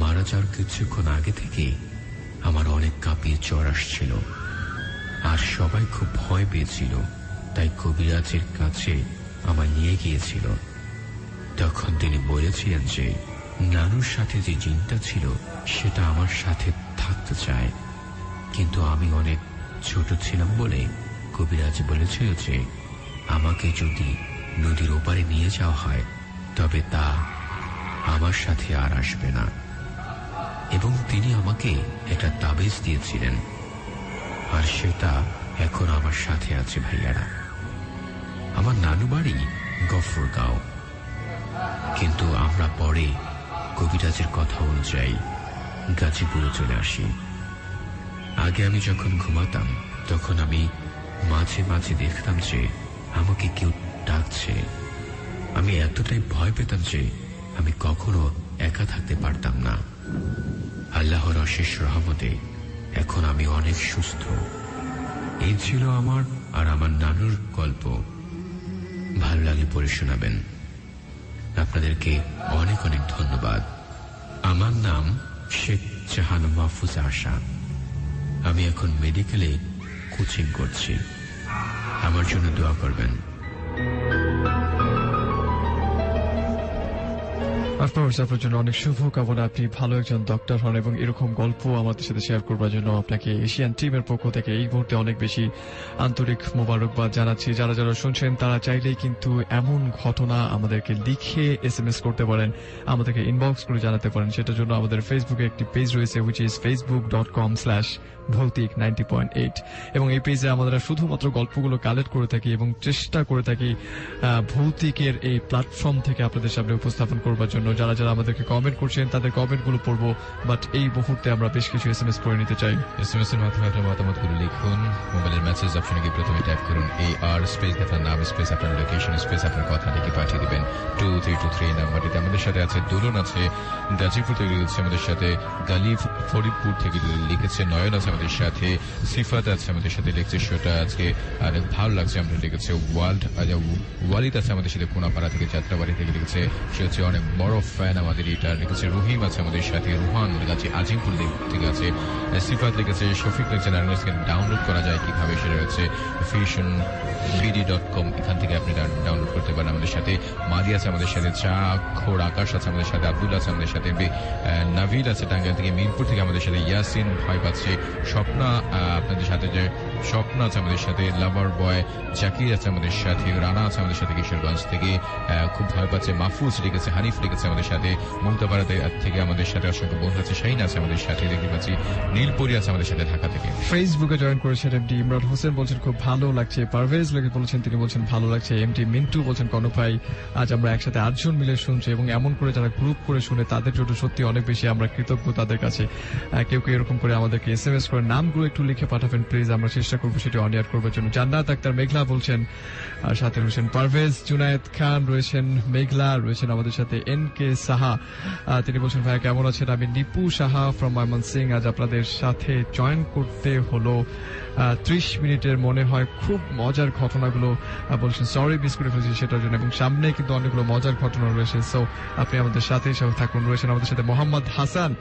মারা যাওয়ার কিছুক্ষণ আগে থেকে আমার অনেক কাঁপিয়ে জ্বর আসছিল, আর সবাই খুব ভয় পেয়েছিল। তাই কবিরাজের কাছে আমার নিয়ে গিয়েছিল। তখন তিনি বলেছিলেন যে নানুর সাথে যে জিনটা ছিল সেটা আমার সাথে থাকতে চায়, কিন্তু আমি অনেক ছোট ছিলাম বলে কবিরাজ বলেছিল যে আমাকে যদি নদীর ওপারে নিয়ে যাওয়া হয় তবে তা আমার সাথে আর আসবে না। এবং তিনি আমাকে একটা তাবিজ দিয়েছিলেন, আর সেটা এখন আমার সাথে আছে ভাইয়ারা। আমার নানু বাড়ি গফরগাঁও, কিন্তু আমরা পরে কবিরাজের কথা অনুযায়ী গাজীপুরে চলে আসি। আগে আমি যখন ঘুমাতাম তখন আমি মাঝে মাঝে দেখতাম যে আমাকে কেউ ডাকছে। আমি এতটাই ভয় পেতাম যে আমি কখনো একা থাকতে পারতাম না। আল্লাহর অশেষ রহমতে এখন আমি অনেক সুস্থ। এই ছিল আমার আর আমার নানুর গল্প। ভালো লাগলে পড়ে শোনাবেন। আপনাদেরকে অনেক অনেক ধন্যবাদ। আমার নাম শেখ জাহান মাহফুজ আশা। আমি এখন মেডিকেলে কোচিং করছি। আমার জন্য দোয়া করবেন। আপনার জন্য অনেক শুভকামনা। আপনি ভালো একজন ডক্টর হন এবং এরকম গল্প আমাদের সাথে শেয়ার করবার জন্য আপনাকে এশিয়ান টিমের পক্ষ থেকে এই মুহূর্তে অনেক বেশি আন্তরিক মোবারকবাদ জানাচ্ছি। যারা যারা শুনছেন তারা চাইলেই কিন্তু এমন ঘটনা আমাদেরকে লিখে SMS করতে পারেন, আমাদেরকে ইনবক্স করে জানাতে পারেন। সেটার জন্য আমাদের ফেসবুকে একটি পেজ রয়েছে, which is facebook.com/ভৌতিক90.8, এবং এই পেজে আমরা শুধুমাত্র গল্পগুলো কালেক্ট করে থাকি এবং চেষ্টা করে থাকি ভৌতিকের এই প্ল্যাটফর্ম থেকে আপনাদের সামনে উপস্থাপন করবার জন্য। যারা যারা আমাদেরকে কমেন্ট করছেন তাদের কমেন্টগুলো পড়বো, বাট এই মুহূর্তে আমরা বেশ কিছু SMS পড়ে নিতে চাই। SMS এর মাধ্যমে আপনার মতামতগুলো লিখুন। মোবাইলের মেসেজ অপশনে গিয়ে প্রথমে টাইপ করুন AR স্পেস আপনার নাম স্পেস আপনার লোকেশন স্পেস আপনার কথা লিখে পাঠিয়ে দিবেন 2323 নাম্বারটিতে। আমাদের সাথে আছে দুলন, আছে গাজীপুর তৈরি হচ্ছে, আমাদের সাথে গালিব ফরিদপুর থেকে লিখেছে, নয়ন আছে আমাদের সাথে, সিফাত আছে আমাদের সাথে, লিখছে শোটা আজকে অনেক ভালো লাগছে আমরা, লিখেছে ওয়ালিদ আছে আমাদের সাথে কোনাপাড়া থেকে, যাত্রাবাড়ি থেকে লিখেছে, সে হচ্ছে অনেক বড় ফ্যান আমাদের এটা, লিখেছে রহিম আছে আমাদের সাথে, রুহান লিখেছে আজিমপুর থেকে আছে, সিফাত লিখেছে, শফিক লিখছে নারায়ণগঞ্জকে ডাউনলোড করা যায় কিভাবে সেটা হচ্ছে fusionbd.com, এখান থেকে আপনি ডাউনলোড করতে পারেন আমাদের সাথে। মাদি আছে আমাদের সাথে, খোর আকাশ আছে আমাদের সাথে, আব্দুল আছে আমাদের সাথে, নাভিদ আছে টাঙ্গাইল থেকে, মিরপুর থেকে আমাদের সাথে, ইয়াসিন ভয় পাচ্ছে, স্বপ্না আপনাদের সাথে, যে স্বপ্ন আছে আমাদের সাথে, লাভার বয় জাকির আছে আমাদের সাথে, রানা আছে আমাদের সাথে কিশোরগঞ্জ থেকে, খুব ভয় পাচ্ছে, মাহফুজ লিখেছে, হানিফ লিখেছে আমাদের সাথে, মুক্তাপাড়া থেকে আমাদের সাথে অসংখ্য বন্ধু আছে, শাহিন আছে আমাদের সাথে দেখতে পাচ্ছি, নীলপরি আছে আমাদের সাথে ঢাকা থেকে। ফেসবুকে জয়েন করেছেন এমডি ইমরান হোসেন, বলছেন খুব ভালো লাগছে। পারভেজ লেগে বলছেন, তিনি বলছেন ভালো লাগছে। এমডি মিন্টু বলছেন, কনক ভাই আজ আমরা একসাথে 8 জন মিলে শুনছি, এবং এমন করে যারা গ্রুপ করে শুনে তাদের জন্য সত্যি অনেক বেশি আমরা কৃতজ্ঞ তাদের কাছে। কেউ কেউ এরকম করে আমাদেরকে SMS করে নামগুলো একটু লিখে পাঠাবেন প্লিজ, আমরা চেষ্টা করবো সেটি অন এয়ার করবার জন্য। জান্নাত আক্তার মেঘলা বলছেন, আর সাথে রয়েছেন পারভেজ, জুনায়েদ খান রয়েছেন, মেঘলা রয়েছেন আমাদের সাথে, NK সাহা, তিনি বলছেন ভাইয়া কেমন আছেন, আমি নিপু সাহা ফ্রম ময়মনসিংহ, আজ আপনাদের সাথে জয়েন করতে হলো 30 মিনিটের, মনে হয় খুব মজার ঘটনাগুলো বলছেন, সরি মিস করে ফেলেছি সেটার জন্য, এবং সামনে কিন্তু অনেকগুলো মজার ঘটনা রয়েছে, সো আপনি আমাদের সাথে থাকুন। রয়েছেন আমাদের সাথে মোহাম্মদ হাসান,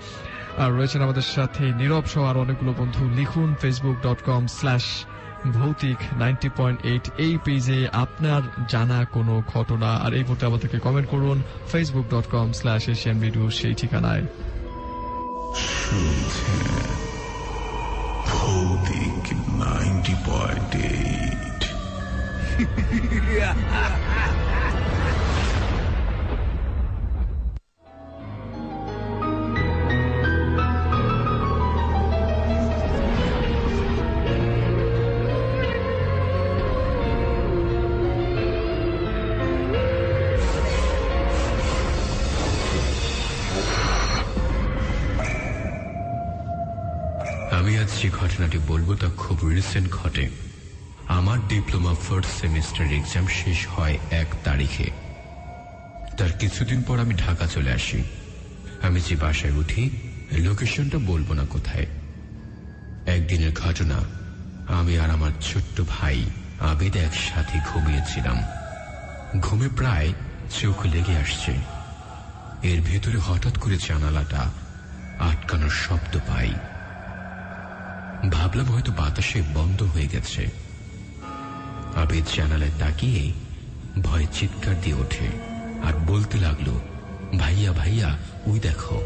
আর রয়েছেন আমাদের সাথে নীরব সহ আর অনেকগুলো বন্ধু। লিখুন facebook.com/ভৌতিক 90.8 এই পেজে আপনার জানা কোনো ঘটনা, আর এই মুহূর্তে আমাদেরকে কমেন্ট করুন facebook.com/asianvideo সেই ঠিকানায়। ভৌতিক 90.8 আমি আজ যে ঘটনাটি বলবো তা খুব রিসেন্ট ঘটে। আমার ডিপ্লোমা 4th সেমিস্টার এক্সাম শেষ হয় 1 তারিখে। তার কিছুদিন পর আমি ঢাকা চলে আসি। আমি যে বাসায় উঠি, লোকেশনটা বলবো না কোথায়। একদিনের ঘটনা, আমি আর আমার ছোট্ট ভাই আবেদ একসাথে ঘুমিয়েছিলাম। ঘুমে প্রায় চোখ লেগে আসছে, এর ভেতরে হঠাৎ করে জানালাটা আটকানোর শব্দ পাই। ভাবলাম হয়তো বাতাসে বন্ধ হয়ে গেছে। আবেদ জানালায় তাকিয়ে ভয়ে চিৎকার দিয়ে ওঠে আর বলতে লাগলো, ভাইয়া ভাইয়া ওই দেখো।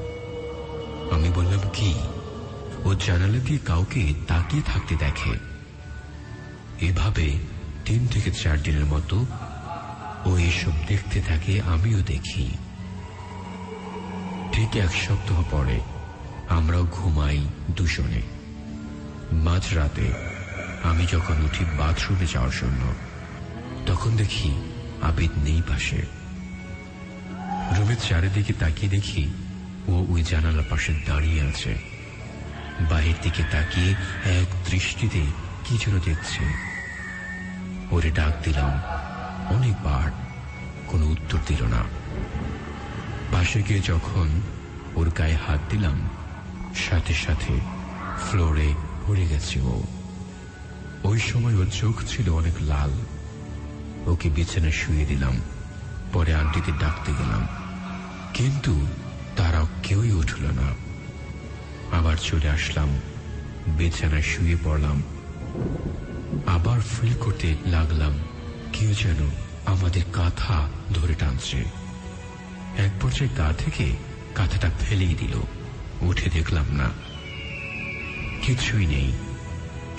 আমি বললাম কি? ও জানালা দিয়ে কাউকে তাকিয়ে থাকতে দেখে। এভাবে 3 থেকে 4 দিনের মতো ও এসব দেখতে থাকে, আমিও দেখি। ঠিক 1 সপ্তাহ পরে আমরাও ঘুমাই দুজনে। মাঝরাতে আমি যখন উঠি বাথরুমে যাওয়ার জন্য, তখন দেখি আবেদ নেই পাশে। রুমের চারিদিকে তাকিয়ে দেখি ও ওই জানালার পাশে দাঁড়িয়ে আছে, বাহির দিকে তাকিয়ে এক দৃষ্টিতে কি যেন দেখছে। ওরে ডাক দিলাম অনেকবার, কোনো উত্তর দিল না। পাশে গিয়ে যখন ওর গায়ে হাত দিলাম, সাথে সাথে ফ্লোরে পড়ে গেছে ও। ওই সময় ওর চোখ ছিল অনেক লাল। ওকে বিছানায় শুয়ে দিলাম, পরে আন্টিকে ডাকতে গেলাম, কিন্তু তারাও কেউই উঠল না। আবার চলে আসলাম, বিছানায় শুয়ে পড়লাম। আবার ফিল করতে লাগলাম কেউ যেন আমাদের কাঁথা ধরে টানছে। এক পর্যায়ে গা থেকে কাঁথাটা ফেলেই দিল। উঠে দেখলাম না, কিছুই নেই।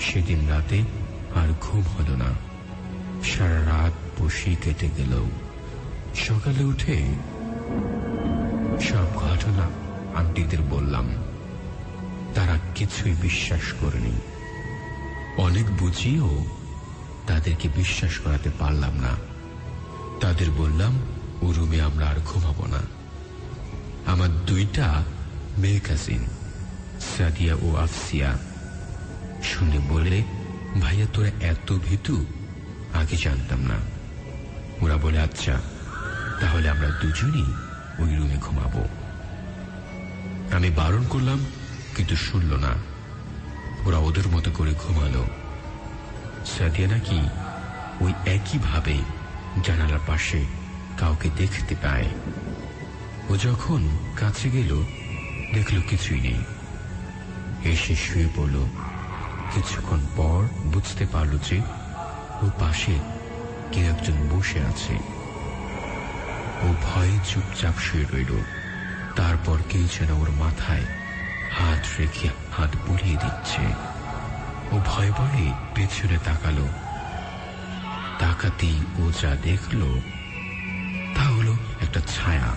সেদিন রাতে আর ঘুম হলো না। সারা রাত বসেই কেটে গেল। সকালে উঠে সব ঘটনা আন্টিদের বললাম, তারা কিছুই বিশ্বাস করেনি। অনেক বুঝিয়েও তাদেরকে বিশ্বাস করাতে পারলাম না। তাদের বললাম ও রুমে আমরা আর ঘুমাবো না। আমার 2টা মেয়ে কাজিন সাদিয়া ও আফসিয়া শুনে বলে, ভাইয়া তোরা এত ভীতু, আগে জানতাম না। ওরা বলে আচ্ছা তাহলে আমরা দুজনই ওই রুমে ঘুমাবো। আমি বারণ করলাম কিন্তু শুনল না। ওরা ওদের মতো করে ঘুমালো। সাদিয়া নাকি ওই একইভাবে জানালার পাশে কাউকে দেখতে পায়। ও যখন কাছে গেল দেখল কিছুই নেই। এসে শুয়ে পড়ল। কিছুক্ষণ পর বুঝতে পারল যে ওর পাশে কেউ একজন বসে আছে। ও ভয়ে চুপচাপ শুয়ে রইল। তারপর কেউ যেন ওর মাথায় হাত রেখে হাত বুলিয়ে দিচ্ছে। ও ভয়ে ভয়ে পেছনে তাকালো। তাকাতেই ও যা দেখল তা হলো একটা ছায়া।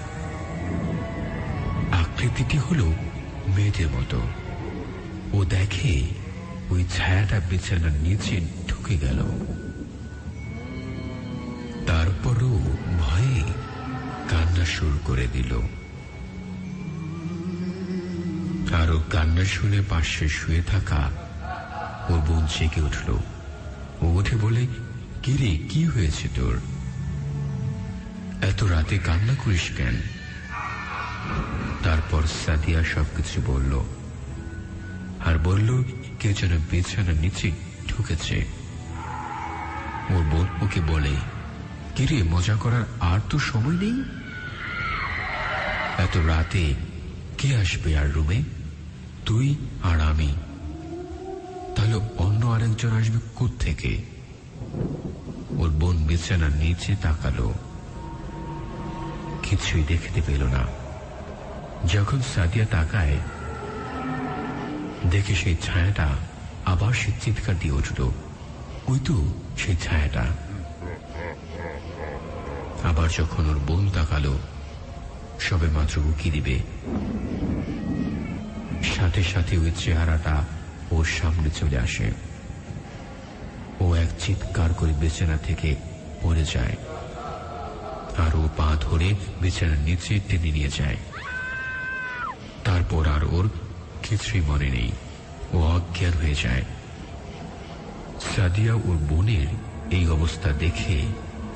আকৃতিটি হলো মেয়েদের মতো। ও দেখে ওই ছায়াটা বিছানার নিচে ঢুকে গেল। তারপরও ভয়ে কান্না শুরু করে দিল। আর ও কান্না শুনে পাশে শুয়ে থাকা ওর বোন জেগে উঠল। ও উঠে বলে, কিরে, কি হয়েছে তোর? এত রাতে কান্না করিস কেন? তারপর সাদিয়া সবকিছু বলল আর বলল কে যেন বিছানার নিচে ঢুকেছে। ওর বোন ওকে বলে, কিরে, মজা করার আর তো সময় নেই। এত রাতে কে আসবে আর রুমে? তুই আর আমি, তাহলে অন্য আরেকজন আসবে কোত্থেকে? ওর বোন বিছানার নিচে তাকালো, কিছুই দেখতে পেল না। যখন সাদিয়া তাকায় দেখে সেই ছায়াটা, আবার সে চিৎকার দিয়ে উঠল, ওই তো সেই ছায়াটা। আবার যখন ওর বোন তাকালো সবে মাত্র উকি দিবে, সাথে সাথে ওই চেহারাটা ওর সামনে চলে আসে। ও এক চিৎকার করে বিছানা থেকে পড়ে যায় আর ও পা ধরে বিছানার নিচে টেনে নিয়ে যায়। তারপর আর ওর কিছুই মনে নেই, ও অজ্ঞান হয়ে যায়। সাদিয়া ওর বোনের এই অবস্থা দেখে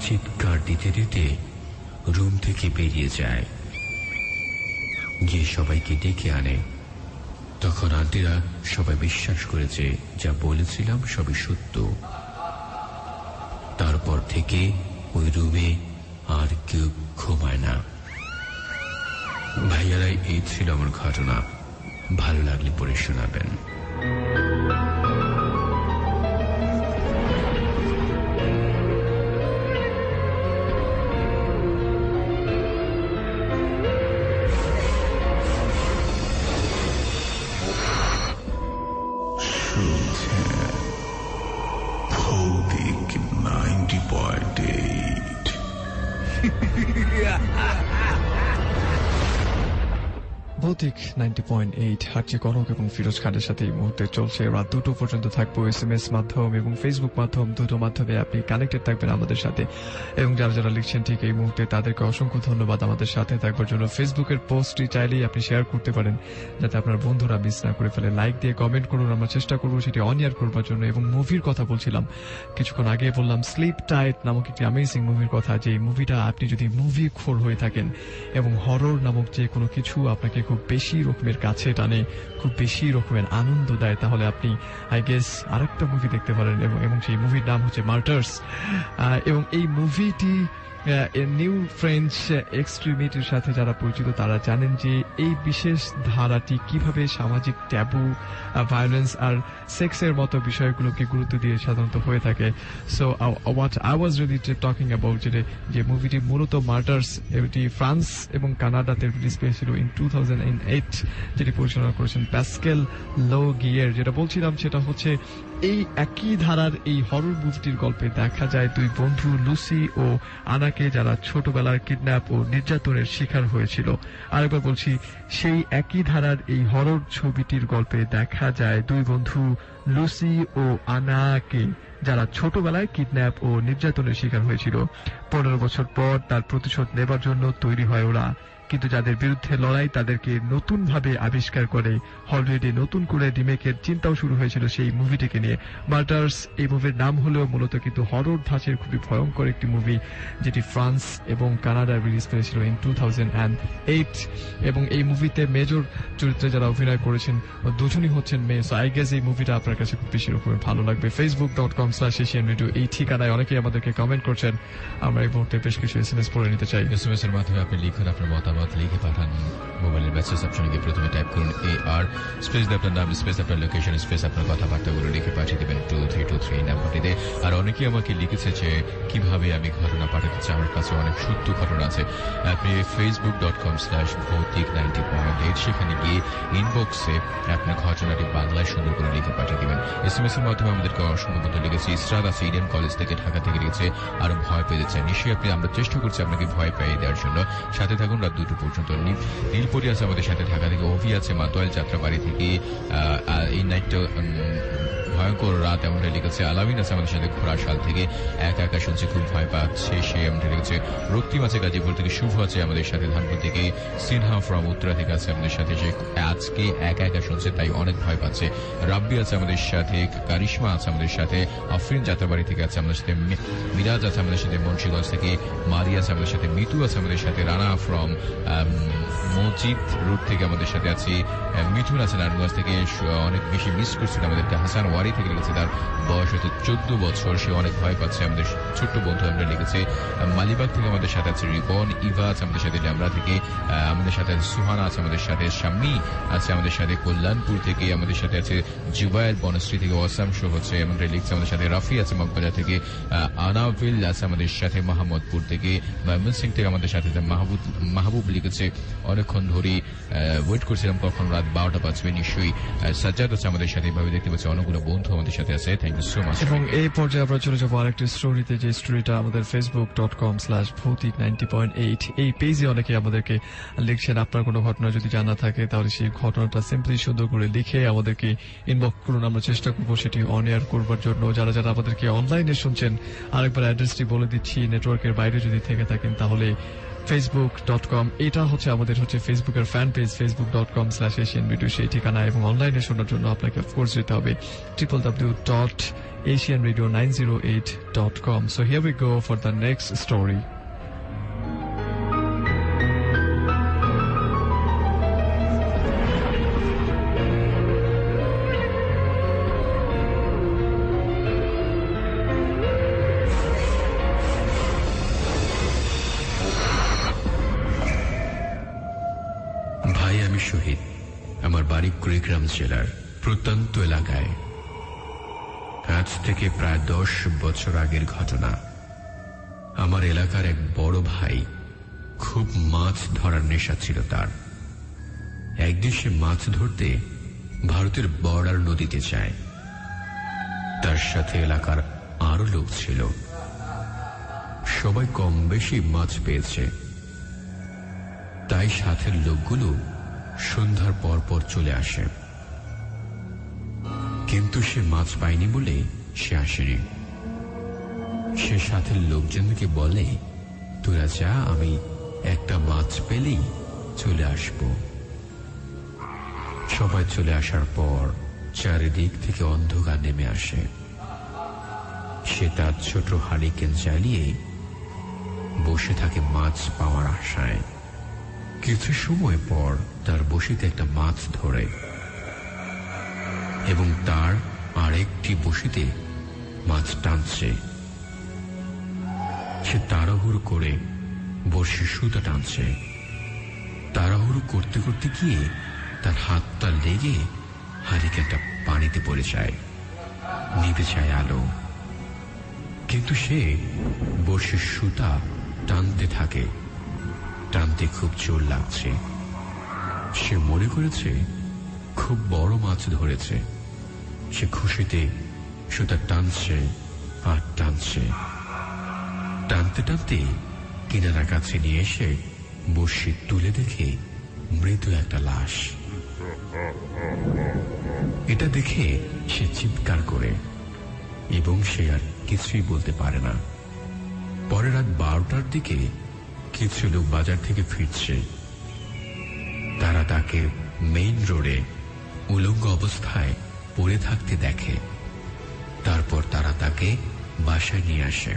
চিৎকার দিতে দিতে রুম থেকে বেরিয়ে যায়, গিয়ে সবাইকে ডেকে আনে। তখন আন্টিরা সবাই বিশ্বাস করেছে যা বলেছিলাম সবই সত্য। তারপর থেকে ওই রুমে আর কেউ ঘুমায় না। ভাইয়ারাই এই ছিল আমার ঘটনা। ভালো লাগলে পড়ে শোনাবেন। Podic 90.8 ভৌতিক 90.8 হার্জি কনক এবং ফিরোজ খানের সাথে এই মুহূর্তে চলছে। রাত 2টো পর্যন্ত থাকবো SMS মাধ্যম এবং ফেসবুক মাধ্যম, দুটো মাধ্যমে আপনি কানেক্টেড থাকবেন আমাদের সাথে। এবং যারা যারা লিখছেন ঠিক এই মুহূর্তে তাদেরকে অসংখ্য ধন্যবাদ আমাদের সাথে থাকবার জন্য। ফেসবুকের পোস্টটি চাইলেই আপনি শেয়ার করতে পারেন যাতে আপনার বন্ধুরা মিস না করে ফেলে। লাইক দিয়ে কমেন্ট করুন, আমরা চেষ্টা করবো সেটি অন এয়ার করবার জন্য। এবং মুভির কথা বলছিলাম কিছুক্ষণ আগে, বললাম স্লিপ টাইট নামক একটি অ্যামেজিং মুভির কথা। যে মুভিটা আপনি যদি মুভি খোর হয়ে থাকেন এবং হরর নামক যে কোনো কিছু আপনাকে খুব বেশি রকমের কাছে টানে, খুব বেশি রকমের আনন্দ দেয়, তাহলে আপনি আই গেস আরেকটা মুভি দেখতে পারেন। এবং সেই মুভির নাম হচ্ছে মার্টার্স। এবং এই মুভিটি নিউ ফ্রেঞ্চ এক্সট্রিমিটির সাথে যারা পরিচিত তারা জানেন যে এই বিশেষ ধারাটি কিভাবে সামাজিক ট্যাবু, ভায়োলেন্স আর সেক্সের মতো বিষয়গুলোকে গুরুত্ব দিয়ে সাধারণত হয়ে থাকে। So what I was really talking about, যে মুভিটি মূলত মার্টার্স, এটি ফ্রান্স এবং কানাডাতে রিলিজ পেয়েছিল ইন 2008, যেটি পরিচালনা করেছেন প্যাসকেল লো গিয়ের। যেটা বলছিলাম সেটা হচ্ছে এই একই ধারার এই হরর মুভিটির গল্পে দেখা যায় দুই বন্ধু লুসি ও আনাকে যারা ছোটবেলার কিডন্যাপ ও নির্যাতনের শিকার হয়েছিল। আরেকবার বলছি, সেই একই ধারার এই হরর ছবিটির গল্পে দেখা যায় দুই বন্ধু লুসি ও আনাকে যারা ছোটবেলায় কিডন্যাপ ও নির্যাতনের শিকার হয়েছিল। 15 বছর পর তার প্রতিশোধ নেবার জন্য তৈরি হয় ওরা। কিন্তু যাদের বিরুদ্ধে লড়াই তাদেরকে নতুন ভাবে আবিষ্কার করে অলরেডি নতুন করে রিমেকের চিন্তাও শুরু হয়েছিল সেই মুভিটিকে নিয়ে। মার্টার্স এই মুভির নাম হলেও মূলত কিন্তু হরর ধাঁচের খুবই ভয়ঙ্কর একটি মুভি, যেটি ফ্রান্স এবং কানাডায় রিলিজ পেয়েছিল ইন 2008। এবং এই মুভিতে মেজর চরিত্রে যারা অভিনয় করেছেন দুজনই হচ্ছেন মেয়ে। সো আই গেস এই মুভিটা আপনার কাছে খুব বেশি রকমের ভালো লাগবে। facebook.com/asianradio এই ঠিকানায় অনেকেই আমাদেরকে কমেন্ট করছেন। আমরা এই মুহূর্তে বেশ কিছু SMS পড়ে নিতে চাই। এসএমএস এর মাধ্যমে আপনি লিখুন আপনার মতামত, লিখে পাঠান। মোবাইলের মেসেজ অপশনে গিয়ে প্রথমে টাইপ করুন AR স্পেস দিয়ে আপনার নাম স্পেস আপনার লোকেশন স্পেস আপনার কথাবার্তাগুলো লিখে পাঠিয়ে দেবেন 2323 নাম্বারটিতে। আর অনেকেই আমাকে লিখেছে যে কিভাবে আমি ঘটনা পাঠাতে চাই। আমার কাছে অনেক সত্য ঘটনা আছে। আপনি facebook.com/ভৌতিক90.8 সেখানে গিয়ে ইনবক্সে আপনার ঘটনাটি বাংলায় সুন্দর করে লিখে পাঠিয়ে দেবেন। এসএমএস এর মাধ্যমে আমাদেরকে অসংখ্য বন্ধু লিখেছে। ইসরাত আছে ইডেন কলেজ থেকে, ঢাকা থেকে লিখেছে আরো ভয় পেয়ে যাচ্ছে। নিশ্চয়ই আমরা চেষ্টা করছি আপনাকে ভয় পাইয়ে দেওয়ার জন্য। সাথে থাকুন রাত 2টো পর্যন্ত। নীলপরি আছে আমাদের সাথে ঢাকা থেকে, অভি আছে মাতোয়াল যাত্রাবাড়ি থেকে। এই নাইটটা ভয়ঙ্কর রাত এমনটা লিখেছে। আলামিন আছে আমাদের সাথে ঘোড়াশাল থেকে, একা একা শুনছে খুব ভয় পাচ্ছে সে এমনটা লিখেছে। রক্তিম আছে গাজীপুর থেকে, শুভ আছে আমাদের সাথে ধানপুর থেকে, সিনহা ফ্রম উত্তরা থেকে আছে আমাদের সাথে, যে আজকে একা একা শুনছে তাই অনেক ভয় পাচ্ছে। রাব্বি আছে আমাদের সাথে, কারিশমা আছে আমাদের সাথে, আফরিন যাত্রাবাড়ি থেকে আছে আমাদের সাথে, মিরাজ আছে আমাদের সাথে মুন্সিগঞ্জ থেকে, মারিয়া আছে আমাদের সাথে, মিতু আছে আমাদের সাথে, রানা ফ্রম মসজিদ রোড থেকে আমাদের সাথে আছে, মিঠুন আছে নারায়ণগঞ্জ থেকে, অনেক বেশি মিস করছিল আমাদেরকে। হাসান ওয়ারি থেকে লিখেছে তার বয়স হয়তো 14 বছর, সে অনেক ভয় পাচ্ছে। আমাদের ছোট্ট বন্ধু আমরা লিখেছে। মালিবাগ থেকে আমাদের সাথে আছে রিপন, ইভা আছে আমাদের সাথে ডেমরা থেকে, আমাদের সাথে সুহানা আছে আমাদের সাথে, শাম্মী আছে আমাদের সাথে কল্যাণপুর থেকে, আমাদের সাথে আছে জুবায়ের বনশ্রী থেকে, ওয়াসাম শো হচ্ছে এমনটা লিখছে আমাদের সাথে, রাফি আছে মগবাজার থেকে, আনাভিল আছে আমাদের সাথে মোহাম্মদপুর থেকে, ময়মন সিং থেকে আমাদের সাথে মাহবুব লিখেছে অনেকক্ষণ ধরে ওয়েট করছিলাম কখন রাত 12টা বাজবে। নিশ্চয়ই সাজ্জাদ আছে আমাদের সাথে, এভাবে দেখতে পাচ্ছি অনেকগুলো বন্ধু আমাদের সাথে আছে। Thank you so much. এবং এই পর্যায়ে আমরা চলে যাবো আরেকটি স্টোরিতে, যে স্টোরিটা আমাদের facebook.com/ভৌতিক90.8 এই পেজে অনেকে আমাদেরকে লিখছেন। আপনার কোনো ঘটনা যদি জানা থাকে তাহলে সেই ঘটনাটা সিম্পলি সুন্দর করে লিখে আমাদেরকে ইনবক্স করুন। আমরা চেষ্টা করবো সেটি অন এয়ার করবার জন্য। যারা যারা আমাদেরকে অনলাইনে শুনছেন আরেকবার অ্যাড্রেসটি বলে দিচ্ছি, নেটওয়ার্কের বাইরে যদি থেকে থাকেন তাহলে facebook.com এটা হচ্ছে আমাদের ফেসবুকের ফ্যান পেজ, facebook.com/asianradio সেই ঠিকানা। এবং অনলাইনে শোনার জন্য আপনাকে অফকোর্স যেতে হবে www.asianradio908.com. So here we go for the next story. শহীদ, আমার বাড়ি কুড়িগ্রাম জেলার প্রত্যন্ত এলাকায়। আজ থেকে প্রায় 10 বছর আগের ঘটনা। আমার এলাকার এক বড় ভাই খুব মাছ ধরার নেশা ছিল তার। একদিন সে মাছ ধরতে ভারতের বর্ডার নদীতে যায়। তার সাথে এলাকার আরো লোক ছিল। সবাই কম বেশি মাছ পেয়েছে, তাই সাথের লোকগুলো সন্ধ্যার পর পর চলে আসে। কিন্তু সে মাছ পায়নি বলে সে আসেনি। সে সাথের লোকজনকে বলে, তোরা যা, আমি একটা মাছ পেলেই চলে আসব। সবাই চলে আসার পর চারিদিক থেকে অন্ধকার নেমে আসে। সে তার ছোট হারিকেন জ্বালিয়ে বসে থাকে মাছ পাওয়ার আশায়। কিছু সময় পর তার বসিতে একটা মাছ ধরে এবং তার আরেকটি বসিতে মাছ টানছে। সে তাড়াহুড়ো করে বড়শির সুতা টানছে। তাড়াহুড়ো করতে করতে গিয়ে তার হাতটা লেগে হারিকেনটা পানিতে পড়ে যায়, নিভে যায় আলো। কিন্তু সে বড়শির সুতা টানতে থাকে। টানতে খুব জোর লাগছে। সে মনে করেছে খুব বড় মাছ ধরেছে। সে খুশিতে সুতা টানছে আর টানছে। টানতে টানতে কিনারার কাছে নিয়ে এসে বড়শি তুলে দেখে মৃদু একটা লাশ। এটা দেখে সে চিৎকার করে এবং সে আর কিছুই বলতে পারে না। পরে রাত 12টার দিকে কিছু লোক বাজার থেকে ফিরছে। তারা তাকে মেইন রোডে উলঙ্গ অবস্থায় পড়ে থাকতে দেখে। তারপর তারা তাকে বাসায় নিয়ে আসে।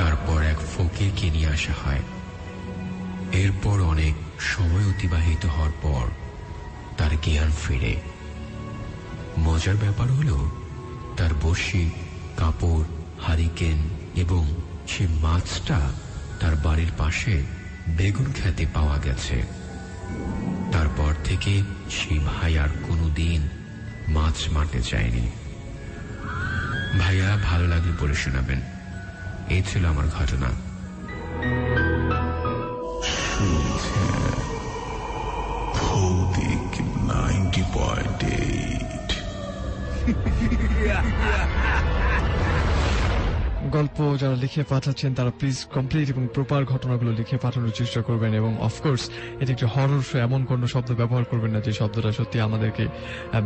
তারপর এক ফকিরকে নিয়ে আসা হয়। এরপর অনেক সময় অতিবাহিত হওয়ার পর তার জ্ঞান ফিরে। মজার ব্যাপার হলো তার বড়শি, কাপড়, হারিকেন এবং সে মাছটা তার বাড়ির পাশে বেগুন খেতে পাওয়া গেছে। তারপর থেকে সেই ভাই আর কোনোদিন মাছ মারতে চায়নি। ভাইয়া, ভালো লাগলে পড়ে শোনাবেন। এই ছিল আমার ঘটনা। শুনছেন ভৌতিক 90.8। গল্প যারা লিখে পাঠাচ্ছেন তারা প্লিজ কমপ্লিট এবং প্রপার ঘটনাগুলো লিখে পাঠানোর চেষ্টা করবেন, এবং অফকোর্স এটি একটি হরর শো, এমন কোনো শব্দ ব্যবহার করবেন না যে শব্দটা সত্যি আমাদেরকে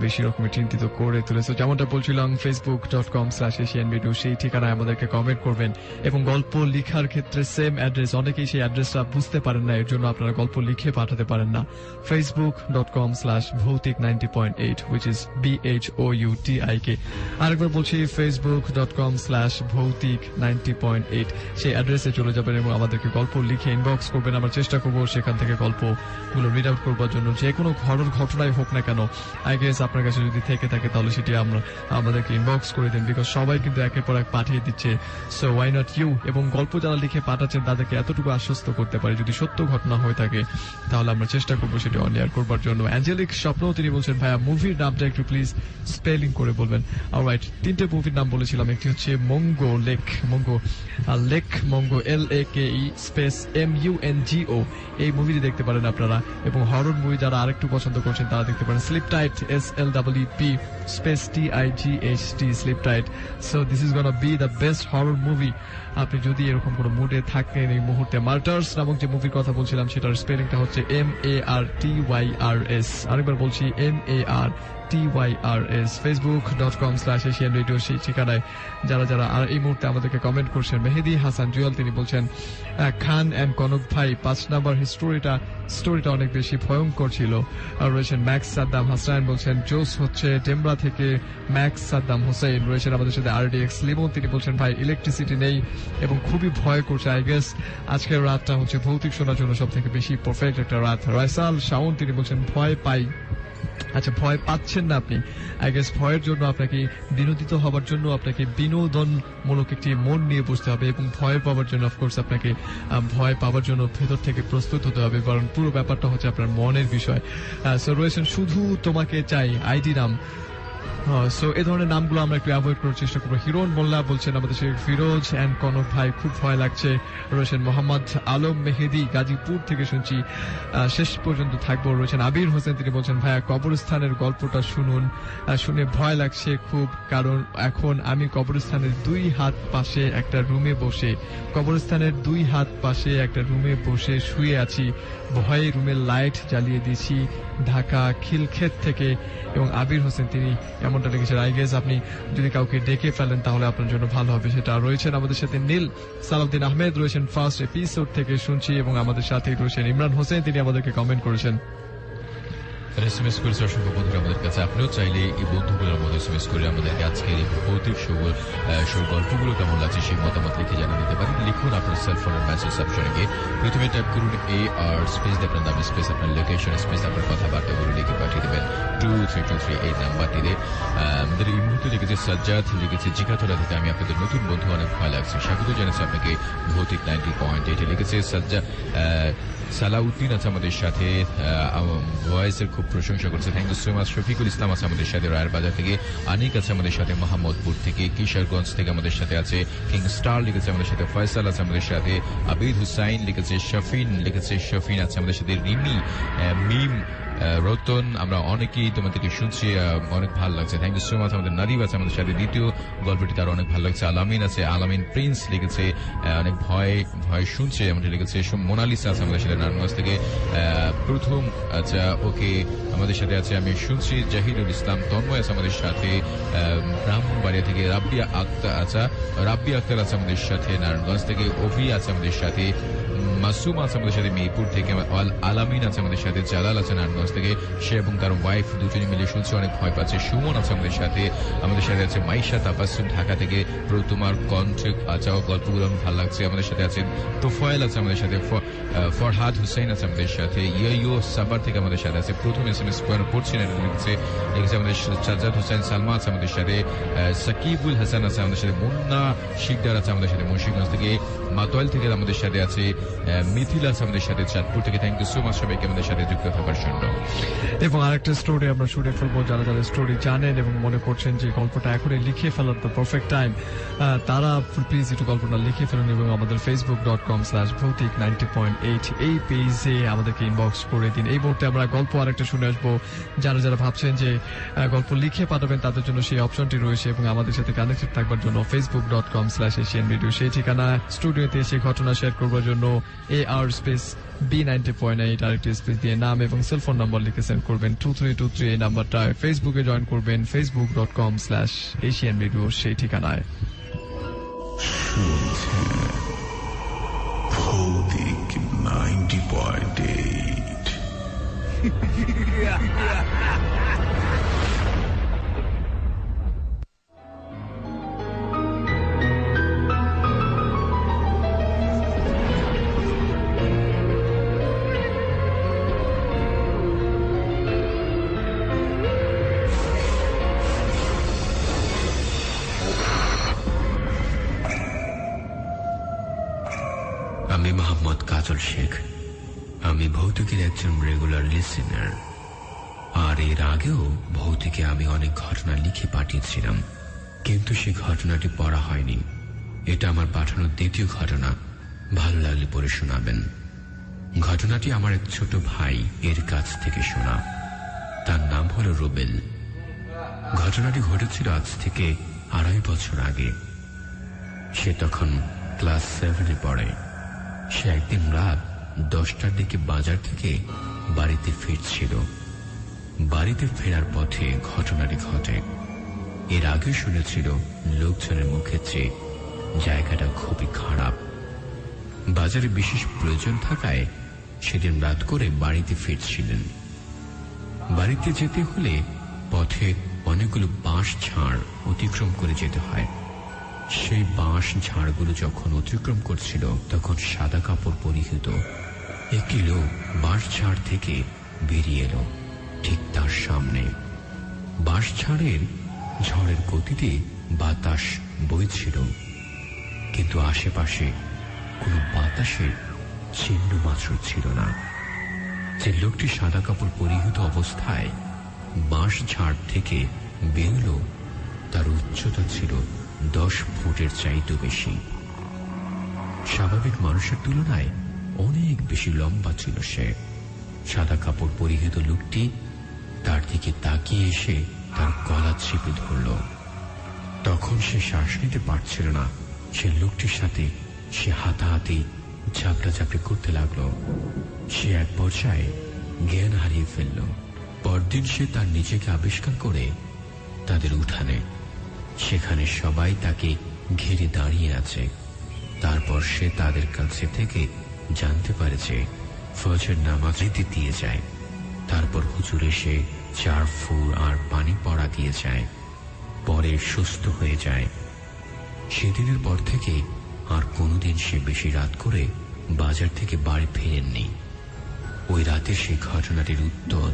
বেশি রকমের চিন্তিত করে তুলেছে। যেমনটা বলছিলাম, facebook.com/asianvideo সেই ঠিকানায় আমাদেরকে কমেন্ট করবেন, এবং গল্প লিখার ক্ষেত্রে সেম অ্যাড্রেস। অনেকেই সেই অ্যাড্রেসটা বুঝতে পারেন না, এর জন্য আপনারা গল্প লিখে পাঠাতে পারেন না। facebook.com/bhautik90.8 which is BHOUTIK। আরেকবার বলছি, facebook.com/bhautik90.8 সেই অ্যাড্রেসে চলে যাবেন এবং আমাদেরকে গল্প লিখে ইনবক্স করবেন। আমরা চেষ্টা করবো সেখান থেকে গল্পগুলো রিড আউট করবার জন্য, যে কোনো হরর ঘটনাই হোক না কেন। আই গেস আপনার কাছে যদি থেকে থাকে তাহলে সেটি আমাদেরকে ইনবক্স করে দিন, বিকজ সবাই কিন্তু একের পর এক পাঠিয়ে দিচ্ছে। So why not you? এবং গল্প যারা লিখে পাঠাচ্ছেন তাদেরকে এতটুকু আশ্বস্ত করতে পারি, যদি সত্য ঘটনা হয়ে থাকে তাহলে আমরা চেষ্টা করবো সেটি অন এয়ার করবার জন্য। অ্যাঞ্জেলিক স্বপ্ন তিনি বলছেন, ভাইয়া মুভির নামটা একটু প্লিজ স্পেলিং করে বলবেন। অলরাইট, তিনটে মুভির নাম বলেছিলাম। একটি হচ্ছে Mongo lake, Mongo LAKE space MUNGO। এই মুভিটি দেখতে পারেন আপনারা। এবং হরর মুভি যারা আরেকটু পছন্দ করছেন তারা দেখতে পারেন sleep tight, SLEEP space TIGHT, sleep tight. So this is gonna be the best horror movie. আপনি যদি এরকম কোনো মুডে থাকেন এই মুহূর্তে। মার্টার্স নামক যে মুভির কথা বলছিলাম সেটার স্পেলিংটা হচ্ছে MARTYRS। আরেকবার বলছি, MARTYRS। facebook.com/asianradio সেই ঠিকানায় যারা যারা আর এই মুহূর্তে আমাদেরকে কমেন্ট করছেন। মেহেদি হাসান জুয়েল তিনি বলছেন, খান এন্ড কনক ভাই 5 নাম্বার স্টোরিটা অনেক বেশি ভয়ঙ্কর ছিল। আর রয়েছেন ম্যাক্স সাদ্দাম হাসান বলছেন, জোস হচ্ছে ডেমরা থেকে ম্যাক্স সাদ্দাম হোসেন। রয়েছেন আমাদের সাথে RDX লিমন, তিনি বলছেন, ভাই ইলেকট্রিসিটি নেই এবং খুবই ভয় করছে। আই গেস আজকের রাতটা হচ্ছে ভৌতিক শোনার জন্য সব থেকে বেশি পারফেক্ট একটা রাত। রাইসাল শাওন তিনি বলছেন, ভয় পাই। আচ্ছা, ভয় পাচ্ছেন না আপনি। আই গেস ভয়ের জন্য আপনাকে বিনোদিত হবার জন্য আপনাকে বিনোদনমূলক একটি মন নিয়ে বসতে হবে, এবং ভয় পাওয়ার জন্য অফকোর্স আপনাকে ভয় পাওয়ার জন্য ভেতর থেকে প্রস্তুত হতে হবে, কারণ পুরো ব্যাপারটা হচ্ছে আপনার মনের বিষয়। সো রয়েছেন শুধু তোমাকে চাই আইডি নাম। সো এই ধরনের নামগুলো আমরা একটু অ্যাভয়েড করার চেষ্টা করবো। হিরোন মোল্লা বলছেন, আমাদের শেখ ফিরোজ অ্যান্ড কনক ভাই খুব ভয় লাগছে। রয়েছেন মোহাম্মদ আলম মেহেদি গাজীপুর থেকে, শুনছি শেষ পর্যন্ত থাকবো। রয়েছেন আবির হোসেন, তিনি বলছেন, ভাইয়া কবরস্থানের গল্পটা শুনুন, শুনে ভয় লাগছে খুব, কারণ এখন আমি কবরস্থানের দুই হাত পাশে একটা রুমে বসে শুয়ে আছি। ভয়ে রুমের লাইট জ্বালিয়ে দিয়েছি ঢাকা খিলক্ষেত থেকে। এবং আবির হোসেন তিনি এমনটা লিখেছেন। আই গেস আপনি যদি কাউকে ডেকে ফেলেন তাহলে আপনার জন্য ভালো হবে সেটা। রয়েছেন আমাদের সাথে নীল সালাউদ্দিন আহমেদ, রয়েছেন ফার্স্ট এপিসোড থেকে শুনছি, এবং আমাদের সাথে রয়েছেন ইমরান হোসেন, তিনি আমাদেরকে কমেন্ট করেছেন। SMS করেছে অসংখ্য বন্ধুরা আমাদের কাছে। আপনিও চাইলে এই বন্ধুগুলোর মধ্যে SMS করে আমাদেরকে আজকের এই ভৌতিক শো গল্পগুলো কেমন লাগছে সেই মতামত লিখে জানিয়ে দিতে পারেন। লিখুন আপনার সেলফোনের মেসেজ অপশনে গিয়ে প্রথমে টাইপ করুন AR স্পেস আপনার নাম স্পেস আপনার লোকেশন স্পেস আপনার কথাবার্তাগুলো লিখে পাঠিয়ে দেবেন 2323 এই নাম্বারটিতে। আমাদের এই মুহূর্তে লিখেছে সাজ্জাদ, লিখেছে জিকাতলা থেকে, আমি আপনাদের নতুন বন্ধু, অনেক ভয় লাগছে। স্বাগত জানাচ্ছি আপনাকে ভৌতিক 90.8। লিখেছে সাজ্জাদ। সালাউদ্দিন আছে আমাদের সাথে, ভয়েসের খুব প্রশংসা করছে, thank you so much. Shafiqul Islam আছে আমাদের সাথে রায়ের বাজার থেকে, আনিক আছে আমাদের সাথে মোহাম্মদপুর থেকে, কিশোরগঞ্জ থেকে আমাদের সাথে আছে কিং স্টার, লিখেছে আমাদের সাথে ফয়সাল আছে আমাদের সাথে, আবিদ হুসাইন লিখেছে, শফিন আছে আমাদের সাথে, রিমি, মিম, রতন, আমরা অনেকেই তোমাদেরকে শুনছি, অনেক ভালো লাগছে, থ্যাংক ইউ সো মাচ। আমাদের নাদিব আছে আমাদের সাথে, দ্বিতীয় গল্পটি তার অনেক ভালো লাগছে। আলামিন আছে, আলামিন প্রিন্স লিখেছে, অনেক ভয় শুনছে আমাদের লিখেছে। মোনালিসা আছে আমাদের সাথে নারায়ণগঞ্জ থেকে, প্রথম আচ্ছা ওকে আমাদের সাথে আছে, আমি শুনছি। জাহিদুল ইসলাম তন্ময় আছে আমাদের সাথে ব্রাহ্মণবাড়িয়া থেকে, রাব্বিয়া আক্তার আছে আমাদের সাথে নারায়ণগঞ্জ থেকে, অভি আছে আমাদের সাথে, মাসুম আছে আমাদের সাথে মেহেরপুর থেকে, আলামিন আছে আমাদের সাথে, জালাল আছে নারায়ণগঞ্জ থেকে, সে এবং তার ওয়াইফ দুজনে মিলে শুনছে, অনেক ভয় পাচ্ছে। সুমন আছে আমাদের সাথে আছে মাইশা তাবাসসুম ঢাকা থেকে, তোমার কণ্ঠ চাওয়া গল্পগুলো আমার ভালো লাগছে। আমাদের সাথে আছে তোফায়েল আছে আমাদের সাথে, ফরহাদ হুসেন আছে আমাদের সাথে, ইয়ো সাবার থেকে আমাদের সাথে আছে। প্রথম SMS পড়ছেন লিখেছে আমাদের সাজ্জাদ হোসেন সালমা আছে আমাদের সাথে, সাকিবুল হাসান আছে আমাদের সাথে, মুন্না শিকদার আছে আমাদের সাথে মুন্সিগঞ্জ থেকে, মাতোয়াল থেকে আমাদের সাথে আছে, মিথিল আছে আমাদের সাথে চাঁদপুর থেকে। থ্যাংক ইউ সো মাচ সবাইকে আমাদের সাথে যুক্ত থাকার জন্য। এবং আরেকটা স্টোরি আমরা শুনে ফেলবো। যারা যারা স্টোরি জানেন এবং মনে করছেন যে গল্পটা এখনই লিখে ফেলার দ্য পারফেক্ট টাইম, তারা প্লিজ একটু গল্পটা লিখে ফেলুন এবং আমাদের facebook.com/bhautik90.8 এই পেজে আমাদেরকে ইনবক্স করে দিন। এই মুহূর্তে আমরা গল্প আরেকটা শুনে আসবো। যারা যারা ভাবছেন যে গল্প লিখে পাঠাবেন তাদের জন্য সেই অপশনটি রয়েছে এবং আমাদের সাথে কানেক্টেড থাকবার জন্য facebook.com/asianradio সেই ঠিকানা। স্টুডিওতে এসে ঘটনা শেয়ার করবার জন্য AR স্পেস B90.8 আরেকটি স্পেস দিয়ে নাম এবং সেলফোন নাম্বার লিখে সেন্ড করবেন 2323 এই নাম্বারটায়। ফেসবুকে জয়েন করবেন facebook.com/asianradio সেই ঠিকানায়। শুনছেন ভৌতিক 90.8। আমি মোহাম্মদ কাজল শেখ। আমি ভৌতিকের একজন রেগুলার লিসেনার, আর এর আগেও ভৌতিকে আমি অনেক ঘটনা লিখে পাঠিয়েছিলাম, কিন্তু সেই ঘটনাটি পড়া হয়নি। এটা আমার পাঠানোর দ্বিতীয় ঘটনা, ভালো লাগলে পড়ে শোনাবেন। ঘটনাটি আমার এক ছোট ভাই এর কাছ থেকে শোনা। তার নাম হলো রুবেল। ঘটনাটি ঘটেছিল আজ থেকে 2.5 বছর আগে। সে তখন ক্লাস 7-এ পড়ে। সে একদিন রাত 10টার দিকে বাজার থেকে বাড়িতে ফিরছিল। বাড়িতে ফেরার পথে ঘটনাটি ঘটে। এর আগে শুনেছিল লোকজনের মুখে যে জায়গাটা খুবই খারাপ। বাজারে বিশেষ প্রয়োজন থাকায় সেদিন রাত করে বাড়িতে ফিরছিলেন। বাড়িতে যেতে হলে পথে অনেকগুলো বাঁশ ঝাড় অতিক্রম করে যেতে হয়। সেই বাঁশ ঝাড়গুলো যখন অতিক্রম করছিল তখন সাদা কাপড় পরিহিত একটি লোক বাঁশ ঝাড় থেকে বেরিয়ে এলো। ঠিক তার সামনে বাঁশ ঝাড়ের ঝড়ের গতিতে বাতাস বইছিল, কিন্তু আশেপাশে কোনো বাতাসের চিহ্ন মাত্র ছিল না। যে লোকটি সাদা কাপড় পরিহিত অবস্থায় বাঁশ ঝাড় থেকে বেরোল তার উচ্চতা ছিল 10 ফুটের চাইতে বেশি। স্বাভাবিক মানুষের তুলনায় অনেক বেশি লম্বা ছিল সে। সাদা কাপড় পরিহিত লোকটি তার দিকে তাকিয়ে এসে তার গলা চেপে ধরল। তখন সে শ্বাস নিতে পারছিল না। সে লোকটির সাথে সে হাতাহাতি ঝাপটাঝাপটি করতে লাগলো। সে এক পর্যায়ে জ্ঞান হারিয়ে ফেলল। পরদিন সে তার নিজেকে আবিষ্কার করে তাদের উঠানে। সেখানে সবাই তাকে ঘিরে দাঁড়িয়ে আছে। তারপর সে তাদের কাছে থেকে জানতে পারে যে ফজর নামাজ দিতে দিয়ে যায়। তারপর হুজুর এসে 4 ফুল আর পানি পড়া দিয়ে যায়। পরে সুস্থ হয়ে যায়। সেদিনের পর থেকে আর কোনোদিন সে বেশি রাত করে বাজার থেকে বাড়ি ফেরেননি। ওই রাতে সেই ঘটনাটির উত্তর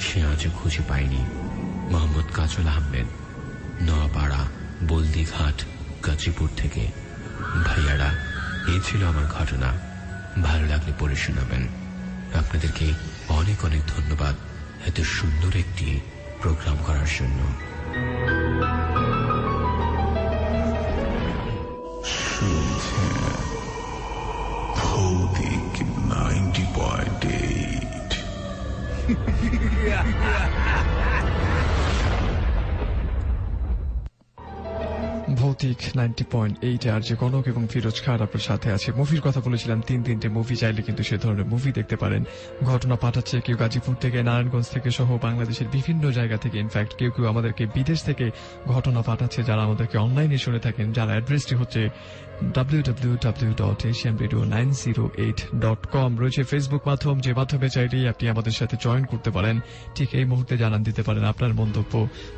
সে আজও খুঁজে পায়নি। মোহাম্মদ কাজল আহমেদ, নোয়াপাড়া, বলদিঘাট, গাজীপুর থেকে। ভাইয়ারা, এই ছিল আমার ঘটনা। ভালো লাগলে পড়ে শোনাবেন। আপনাদেরকে অনেক অনেক ধন্যবাদ এত সুন্দর একটি প্রোগ্রাম করার জন্য। শুনছেন ভৌতিক 90.8। ভৌতিক ভৌতিক 90.8 আর যে কনক এবং ফিরোজ খান আপনার সাথে আছে। মুভির কথা বলেছিলাম, তিনটে মুভি চাইলে কিন্তু সে ধরনের মুভি দেখতে পারেন। ঘটনা পাঠাচ্ছে কেউ গাজীপুর থেকে, নারায়ণগঞ্জ থেকে সহ বাংলাদেশের বিভিন্ন জায়গা থেকে। ইনফ্যাক্ট কেউ কেউ আমাদেরকে বিদেশ থেকে ঘটনা পাঠাচ্ছে, যারা আমাদেরকে অনলাইনে শুনে থাকেন, যার অ্যাড্রেসটি হচ্ছে www.asianradio908.com। রয়েছে ফেসবুক মাধ্যম, যে মাধ্যমে চাইলেই আপনি আমাদের সাথে জয়েন করতে পারেন। ঠিক এই মুহূর্তে জানান দিতে পারেন আপনার মন্তব্য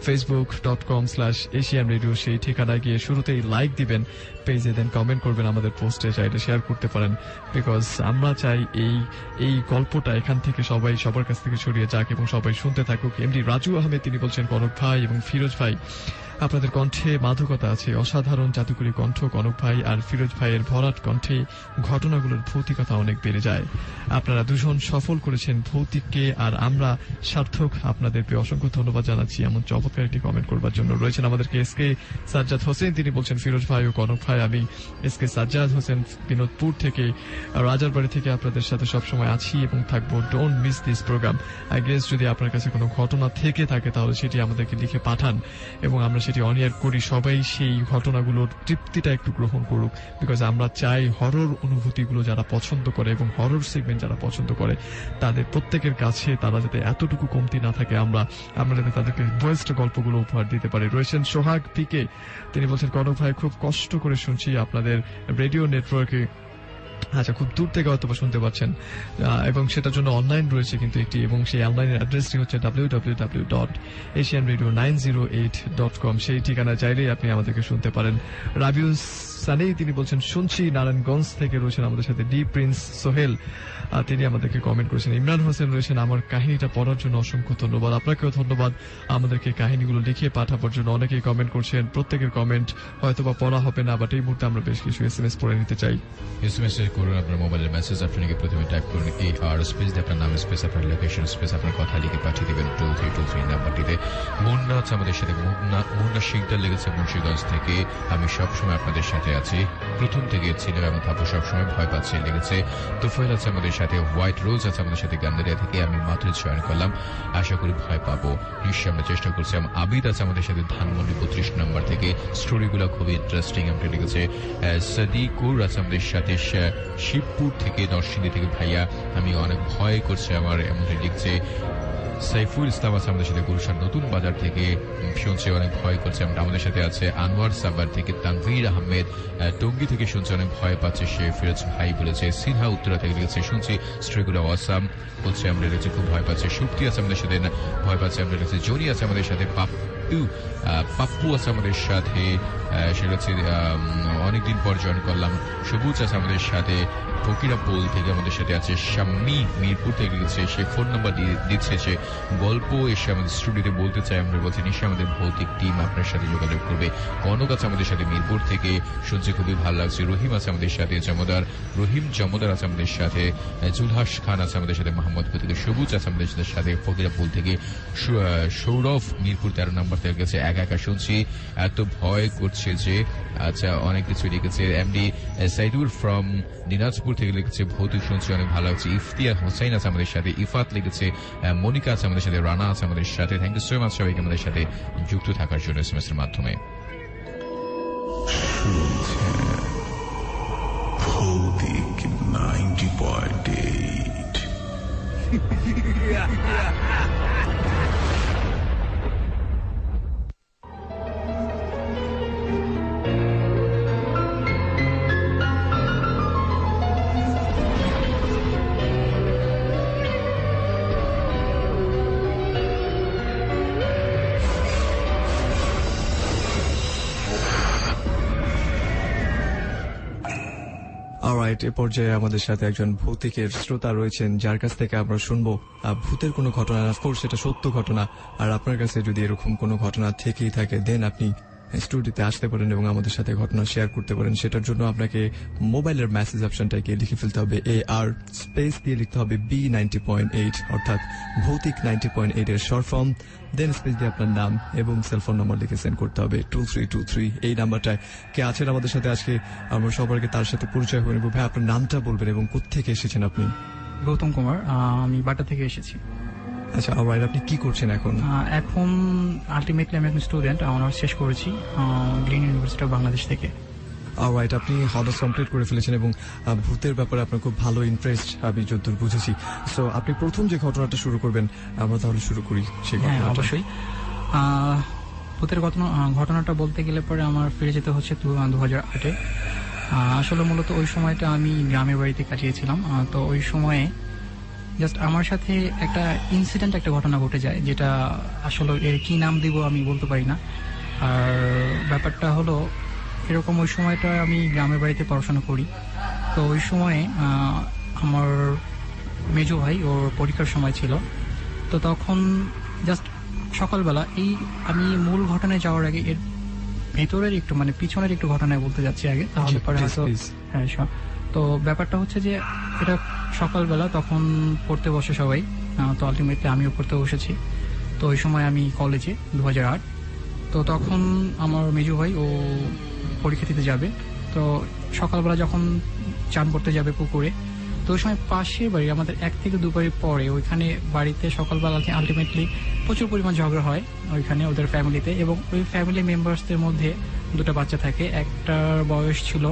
facebook.com/asianradio, সেই ঠিকানায় গিয়ে শুরুতেই লাইক দিবেন পেজে, দেন কমেন্ট করবেন আমাদের পোস্টে, চাইলে শেয়ার করতে পারেন। বিকজ আমরা চাই এই গল্পটা এখান থেকে সবাই সবার কাছ থেকে ছড়িয়ে যাক এবং সবাই শুনতে থাকুক। এমডি রাজু আহমেদ তিনি বলছেন, কনক ভাই এবং ফিরোজ ভাই আপনাদের কণ্ঠে মাদকতা আছে, অসাধারণ জাদুকরী কণ্ঠ কনক ভাই আর ফিরোজ ভাইয়ের ভরাট কণ্ঠে ঘটনাগুলোর ভৌতিকতা অনেক বেড়ে যায়। আপনারা দুজন সফল করেছেন ভৌতিককে, আর আমরা সার্থক। আপনাদেরকে অসংখ্য ধন্যবাদ জানাচ্ছি এমন চমৎকার একটি কমেন্ট করবার জন্য। রয়েছেন আমাদেরকে এসকে সাজ্জাদ হোসেন, তিনি বলছেন, ফিরোজ ভাই ও কনক ভাই, আমি এসকে সাজ্জাদ হোসেন বিনোদপুর থেকে, রাজারবাড়ি থেকে আপনাদের সাথে সবসময় আছি এবং থাকবো। Don't miss this programme. I guess যদি আপনার কাছে কোনো ঘটনা থেকে থাকে তাহলে সেটি আমাদেরকে লিখে পাঠান এবং আমরা সেটি অন এয়ার করি। সবাই সেই ঘটনাগুলোর তৃপ্তিটা একটু গ্রহণ করুক, বিকজ আমরা চাই হরর অনুভূতিগুলো যারা পছন্দ করে এবং হরর সেগমেন্ট যারা পছন্দ করে তাদের প্রত্যেকের কাছে তারা যাতে এতটুকু কমতি না থাকে, আমরা যাতে তাদেরকে বেস্ট গল্পগুলো উপহার দিতে পারি। রয়েছেন সোহাগ পিকে, তিনি বলছেন, কনক ভাই খুব কষ্ট করে শুনছি আপনাদের রেডিও নেটওয়ার্কে। আচ্ছা, খুব দূর থেকে হয়তো শুনতে পাচ্ছেন এবং সেটার জন্য অনলাইন রয়েছে কিন্তু একটি, এবং সেই অনলাইনের অ্যাড্রেসটি হচ্ছে www.asianradio908.com। সেই ঠিকানা চাইলেই আপনি আমাদেরকে শুনতে পারেন। রাবিউস সানি তিনি বলছেন, শুনছি নারায়ণগঞ্জ থেকে। রয়েছেন আমাদের সাথে ডি প্রিন্স সোহেল, তিনি আমাদেরকে কমেন্ট করেছেন। ইমরান হোসেন রয়েছেন, আমার কাহিনীটা পড়ার জন্য অসংখ্য ধন্যবাদ। আপনাকেও ধন্যবাদ আমাদেরকে কাহিনীগুলো লিখে পাঠাবার জন্য। অনেকেই কমেন্ট করছেন, প্রত্যেকের কমেন্ট হয়তোবা পড়া হবে না, বাট এই মুহূর্তে আমরা বেশ কিছু SMS পড়ে নিতে চাই। SMS করুন আপনার মোবাইলের মেসেজ অপশনে, প্রথমে টাইপ করুন AR স্পেস দিয়ে আপনার নাম স্পেস আপনার লোকেশন স্পেস আপনার কথা লিখে পাঠিয়ে দিবেন 2323 নাম্বারটিতে। মুন্না আছে আমাদের সাথে, মুন্না শিকদার লেগেছে মুন্সিগঞ্জ থেকে। আমি সবসময় আপনাদের সাথে আছি, প্রথম থেকে ছিল এবং থাকবো সবসময়, ভয় পাচ্ছে লেগেছে। তোফাইল আছে আমাদের সাথে, হোয়াইট রোজ আছে আমাদের সাথে গান্ধারিয়া থেকে। আমি মাত্র জয়েন করলাম, আশা করি ভয় পাবো, নিশ্চয়ই আমরা চেষ্টা করছি। আবিদ আছে আমাদের সাথে ধানমন্ডি 32 নম্বর থেকে। স্টোরিগুলো খুবই ইন্টারেস্টিং আমাকে লিখেছে। সাদিকুর আছে আমাদের সাথে শিবপুর থেকে, নরসিংদী থেকে। ভাইয়া আমি অনেক ভয় করছে আমার, এমনটি লিখছে। সাইফুল ইসলাম আছে আমাদের সাথে গুলশান নতুন বাজার থেকে, শুনছে অনেক ভয় করছে। আমাদের সাথে আছে আনোয়ার সাবার থেকে। তানভীর আহমেদ টঙ্গী থেকে শুনছে অনেক ভয় পাচ্ছে সে, ফিরোজ ভাই বলেছে। সিনহা উত্তরা থেকে লিখেছে, শুনছি স্টোরিগুলো অসাম বলছে, আমরা লিখেছি খুব ভয় পাচ্ছে। শক্তি আছে আমাদের সাথে, ভয় পাচ্ছে আমরা লিখেছি। জনি আছে আমাদের সাথে, পাপ্পু আছে আমাদের সাথে, সেটা হচ্ছে অনেকদিন পর জয়েন করলাম। সবুজ আছে আমাদের সাথে, ফকিরাপুল থেকে আমাদের সাথে আছে। শাম্মী মিরপুর থেকে লিখেছে, সে ফোন নাম্বার দিচ্ছে, সে গল্প এসে আমাদের স্টুডিওতে বলতে চাই। আমরা বলছি নিশ্চয়ই আমাদের ভৌতিক টিম আপনার সাথে যোগাযোগ করবে। কনক আছে আমাদের সাথে মিরপুর থেকে, শুনছে খুবই ভালো লাগছে। রহিম আছে আমাদের সাথে, রহিম জমদার আছে আমাদের সাথে। জুলহাস খান আছে আমাদের সাথে মোহাম্মদপুর থেকে। সবুজ আছে আমাদের সাথে ফকিরাপুল থেকে। সৌরভ মিরপুর 13 নম্বর থেকে গেছে, একা একা শুনছি, এত ভয় করছে যে। আচ্ছা, অনেক কিছু লিখেছে। এমডি সাইদুর ফ্রম দিনাজপুর থেকে লিখেছে, ভৌতিক শুনছি অনেক ভালো লাগছে। ইফতিয়ার হোসেন আছে আমাদের সাথে। ইফাত লিখেছে, মনিকা আছে আমাদের সাথে, রানা আছে আমাদের সাথে। থ্যাংক ইউ সো মাচ সবাইকে আমাদের সাথে যুক্ত থাকার জন্য SMS এর মাধ্যমে। ভৌতিক 90.8। অলরাইট, এ পর্যায়ে আমাদের সাথে একজন ভৌতিকের শ্রোতা রয়েছেন, যার কাছ থেকে আমরা শুনবো ভূতের কোনো ঘটনা। অফকোর্স সেটা সত্য ঘটনা, আর আপনার কাছে যদি এরকম কোনো ঘটনা থেকেই থাকে দেন আপনি স্টুডিওতে আসতে পারেন এবং আমাদের সাথে ঘটনা শেয়ার করতে পারেন। সেটার জন্য আপনাকে মোবাইলের মেসেজ অপশনটাকে লিখে ফেলতে হবে, AR স্পেস দিয়ে লিখতে হবে B90.8, অর্থাৎ ভৌতিক 90.8 এর শর্ট ফর্ম, দেন স্পেস দিয়ে আপনার নাম এবং সেলফোন নম্বর লিখে সেন্ড করতে হবে 2323 এই নাম্বারটায়। কে আছেন আমাদের সাথে আজকে, আমরা সবাইকে তার সাথে পরিচয় করে নেব। ভাই, আপনার নামটা বলবেন এবং কোত্থেকে এসেছেন আপনি? গৌতম কুমার, আমি বাটা থেকে এসেছি। আচ্ছা, অলরাইট, আপনি কি করছেন এখন? এখন আলটিমেটলি আমি এখন স্টুডেন্ট, অনার্স শেষ করেছি গ্রিন ইউনিভার্সিটি অফ বাংলাদেশ থেকে। অলরাইট, আপনি অনার্স কমপ্লিট করে ফেলেছেন এবং ভূতের ব্যাপারে আপনার খুব ভালো ইন্টারেস্ট, আমি যতদূর বুঝেছি। সো আপনি প্রথম যে ঘটনাটা শুরু করবেন, আমরা তাহলে শুরু করি সেই হ্যাঁ, ঘটনাটা। অবশ্যই। ভূতের ঘটনাটা বলতে গেলে পরে আমার ফিরে যেতে হচ্ছে 2008-এ। আসলে মূলত ওই সময়টা আমি গ্রামের বাড়িতে কাটিয়েছিলাম। তো ওই সময়ে জাস্ট আমার সাথে একটা ঘটনা ঘটে যায়, যেটা আসলে এর কি নাম দিব আমি বলতে পারি না। আর ব্যাপারটা হলো এরকম, ওই সময়টা আমি গ্রামের বাড়িতে পড়াশোনা করি। তো ওই সময়ে আমার মেজো ভাই, ওর পরীক্ষার সময় ছিল। তো তখন জাস্ট সকালবেলা, আমি মূল ঘটনায় যাওয়ার আগে এর ভেতরের একটু মানে পিছনের একটু ঘটনায় বলতে যাচ্ছি আগে, তাহলে পরে হয়তো। হ্যাঁ, তো ব্যাপারটা হচ্ছে যে এটা সকালবেলা, তখন পড়তে বসে সবাই। তো আলটিমেটলি আমিও পড়তে বসেছি। তো ওই সময় আমি কলেজে 2008। তো তখন আমার মেজো ভাই ও পরীক্ষা দিতে যাবে। তো সকালবেলা যখন চান করতে যাবে পুকুরে, তো ওই সময় পাশের বাড়ি, আমাদের 1 থেকে 2 বাড়ি পরে, ওইখানে বাড়িতে সকালবেলা আলটিমেটলি প্রচুর পরিমাণ ঝগড়া হয় ওইখানে ওদের ফ্যামিলিতে। এবং ওই ফ্যামিলি মেম্বার্সদের মধ্যে 2টা বাচ্চা থাকে। একটার বয়স ছিল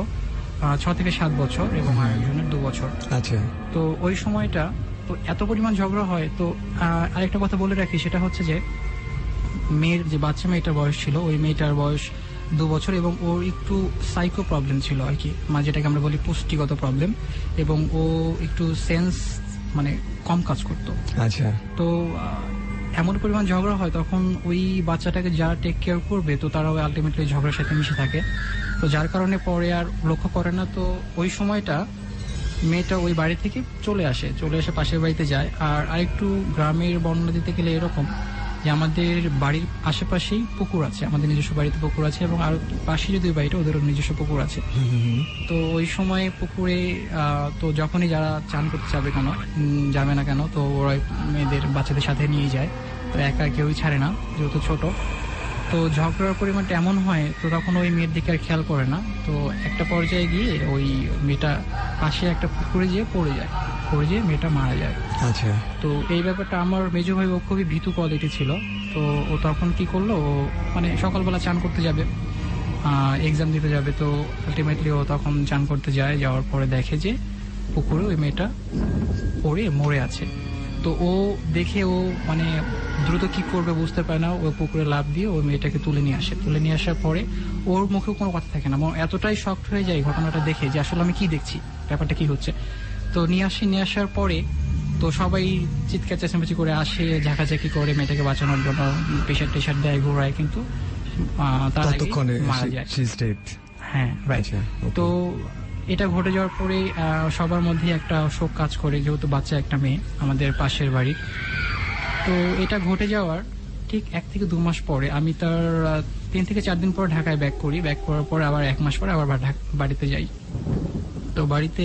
6 থেকে 7 বছর এবং আরেকজনের 2 বছর। আচ্ছা। তো ওই সময়টা তো এত পরিমাণ ঝগড়া হয়। তো আরেকটা কথা বলে রাখি, সেটা হচ্ছে যে মেয়ের যে বাচ্চা মেয়েটার বয়স ছিল, ওই মেয়েটার বয়স 2 বছর এবং ওর একটু সাইকো প্রবলেম ছিল আর কি, যেটাকে আমরা বলি পুষ্টিগত প্রবলেম। এবং ও একটু সেন্স মানে কম কাজ করতো। আচ্ছা। তো এমন পরিমাণ ঝগড়া হয়, তখন ওই বাচ্চাটাকে যা টেক কেয়ার করবে, তো তারাও আলটিমেটলি ঝগড়ার সাথে মিশে থাকে। তো যার কারণে পরে আর লক্ষ্য করে না। তো ওই সময়টা মেয়েটা ওই বাড়ি থেকে চলে আসে পাশের বাড়িতে যায়। আর আরেকটু গ্রামের বর্ণনা দিতে গেলে এরকম যে আমাদের বাড়ির আশেপাশেই পুকুর আছে, আমাদের নিজস্ব বাড়িতে পুকুর আছে, এবং আর পাশে যদি বাড়িটা, ওদেরও নিজস্ব পুকুর আছে। তো ওই সময় পুকুরে তো যখনই যারা চান করতে যাবে না কেন, তো ওরা মেয়েদের বাচ্চাদের সাথে নিয়ে যায়। তো একা কেউই ছাড়ে না, যেহেতু ছোট। তো ঝগড়ার পরিমাণটা এমন হয়, তো তখন ওই মেয়ের দিকে আর খেয়াল করে না। তো একটা পর্যায়ে গিয়ে ওই মেয়েটা পাশে একটা পুকুরে গিয়ে পড়ে যেয়ে মেয়েটা মারা যায়। আচ্ছা। তো এই ব্যাপারটা আমার মেজো ভাই, ও খুবই ভীতু কোয়ালিটি ছিল। তো ও তখন কি করলো, ও মানে সকালবেলা চান করতে যাবে, এক্সাম দিতে যাবে। তো আলটিমেটলি ও তখন চান করতে যাওয়ার পরে দেখে যে পুকুরে ওই মেয়েটা পড়ে মরে আছে। তো ও দেখে ও মানে দ্রুত কি করবে বুঝতে পারে না, ও পুকুরে লাফ দিয়ে ওই মেয়েটাকে তুলে নিয়ে আসার পরে ওর মুখে কোনো কথা থাকে না। এতটাই শকড হয়ে যায় ঘটনাটা দেখে যে আসলে আমি কি দেখছি, ব্যাপারটা কি হচ্ছে। তো নিয়ে আসার পরে তো সবাই চিৎকার চেঁচামেচি করে আসে, ঝাঁকাঝাঁকি করে মেয়েটাকে বাঁচানোর জন্য, প্রেশার টেশার দেয়, ঘোরায়, কিন্তু তার আগে মারা যায়। হ্যাঁ, রাইট। তো এটা ঘটে যাওয়ার পরে সবার মধ্যে একটা শোক কাজ করে, যেহেতু বাচ্চা একটা মেয়ে আমাদের পাশের বাড়ির। তো এটা ঘটে যাওয়ার ঠিক 1 থেকে 2 মাস পরে আমি তার 3 থেকে 4 দিন পর ঢাকায় ব্যাক করার পর আবার 1 মাস পরে আবার বাড়িতে যাই। তো বাড়িতে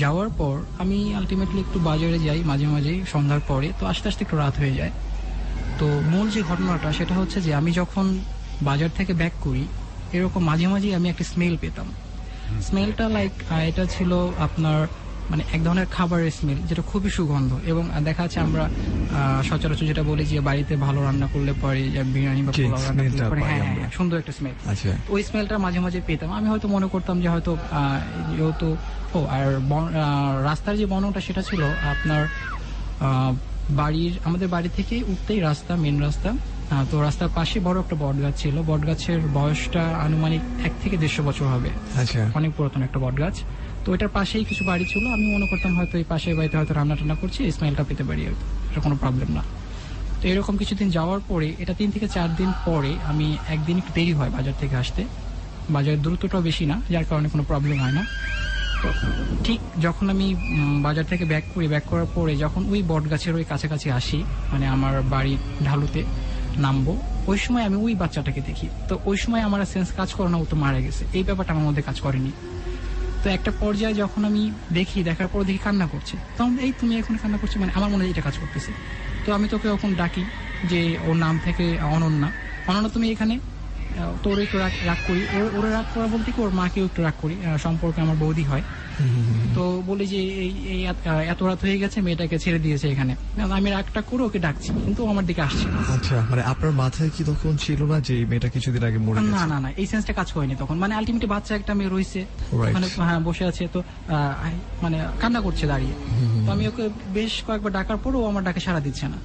যাওয়ার পর আমি আলটিমেটলি একটু বাজারে যাই মাঝে মাঝেই সন্ধ্যার পরে। তো আস্তে আস্তে একটু রাত হয়ে যায়। তো মূল যে ঘটনাটা সেটা হচ্ছে যে আমি যখন বাজার থেকে ব্যাক করি, এরকম মাঝে মাঝেই আমি একটা স্মেল পেতাম। স্মেলটা এটা ছিল আপনার মানে এক ধরনের খাবারের স্মেল, যেটা খুবই সুগন্ধ। এবং দেখা যাচ্ছে আমরা সচরাচর যেটা বলি যে বাড়িতে ভালো রান্না করলে পরে, বিরিয়ানি বা পোলাও রান্না করলে পরে, হ্যাঁ, সুন্দর একটা স্মেল। ওই স্মেলটা মাঝে মাঝে পেতাম। আমি হয়তো মনে করতাম যে হয়তো যেহেতু আর রাস্তার যে বর্ণটা সেটা ছিল আপনার আমাদের বাড়ি থেকে উঠতেই রাস্তা, মেন রাস্তা। তো রাস্তার পাশে বড় একটা বট গাছ ছিল। বট গাছের বয়সটা আনুমানিক 1 থেকে 150 বছর হবে। আচ্ছা। অনেক পুরাতন একটা বট গাছ। তো এটার পাশেই কিছু বাড়ি ছিল। আমি মনে করতাম হয়তো এই পাশের বাড়িতে হয়তো রান্না টান্না করছি, স্মেলটা পেতে পারি, এটা কোনো প্রবলেম না। তো এরকম কিছুদিন যাওয়ার পরে, এটা 3 থেকে 4 দিন পরে, আমি একদিন একটু দেরি হয় বাজার থেকে আসতে। বাজারের দূরত্বটাও বেশি না, যার কারণে কোনো প্রবলেম হয় না। তো ঠিক যখন আমি বাজার থেকে ব্যাক করার পরে যখন ওই বট গাছের ওই কাছাকাছি আসি, মানে আমার বাড়ির ঢালুতে নামবো, ওই সময় আমি ওই বাচ্চাটাকে দেখি। তো ওই সময় আমার সেন্স কাজ করে না, ও তো মারা গেছে, এই ব্যাপারটা আমার মধ্যে কাজ করেনি। তো একটা পর্যায়ে যখন আমি দেখার পর দেখি কান্না করছে, তখন এই তুমি এখন কান্না করছো, মানে আমার মনে হয় এটা কাজ করতেছে। তো আমি তোকে এখন ডাকি যে ওর নাম থেকে অনন্যা, তুমি এখানে, তোর একটু রাগ করি, ওরা রাগ করা বলতে কি ওর মাকেও একটু রাগ করি, সম্পর্কে আমার বৌদি হয়। তো বলি যে এই এত রাত হয়ে গেছে, মেয়েটাকে ছেড়ে দিয়েছে এখানে। আমি রাগটা করে ওকে ডাকছি, কিন্তু ও আমার দিকে আসছে না। আচ্ছা, মানে আপনার মাথায় কি তখন ছিল না যে এই মেয়েটা কিছুদিন আগে মরে না গেছে? না না, এই সেন্সটা কাজ করেনি তখন। মানে আলটিমেটলি বাচ্চা একটা মেয়ে রয়েছে Right. ওখানে, হ্যাঁ বসে আছে, তো মানে কান্না করছে দাঁড়িয়ে। তো আমি ওকে বেশ কয়েকবার ডাকার পর ও আমার ডাকে সাড়া দিচ্ছে না।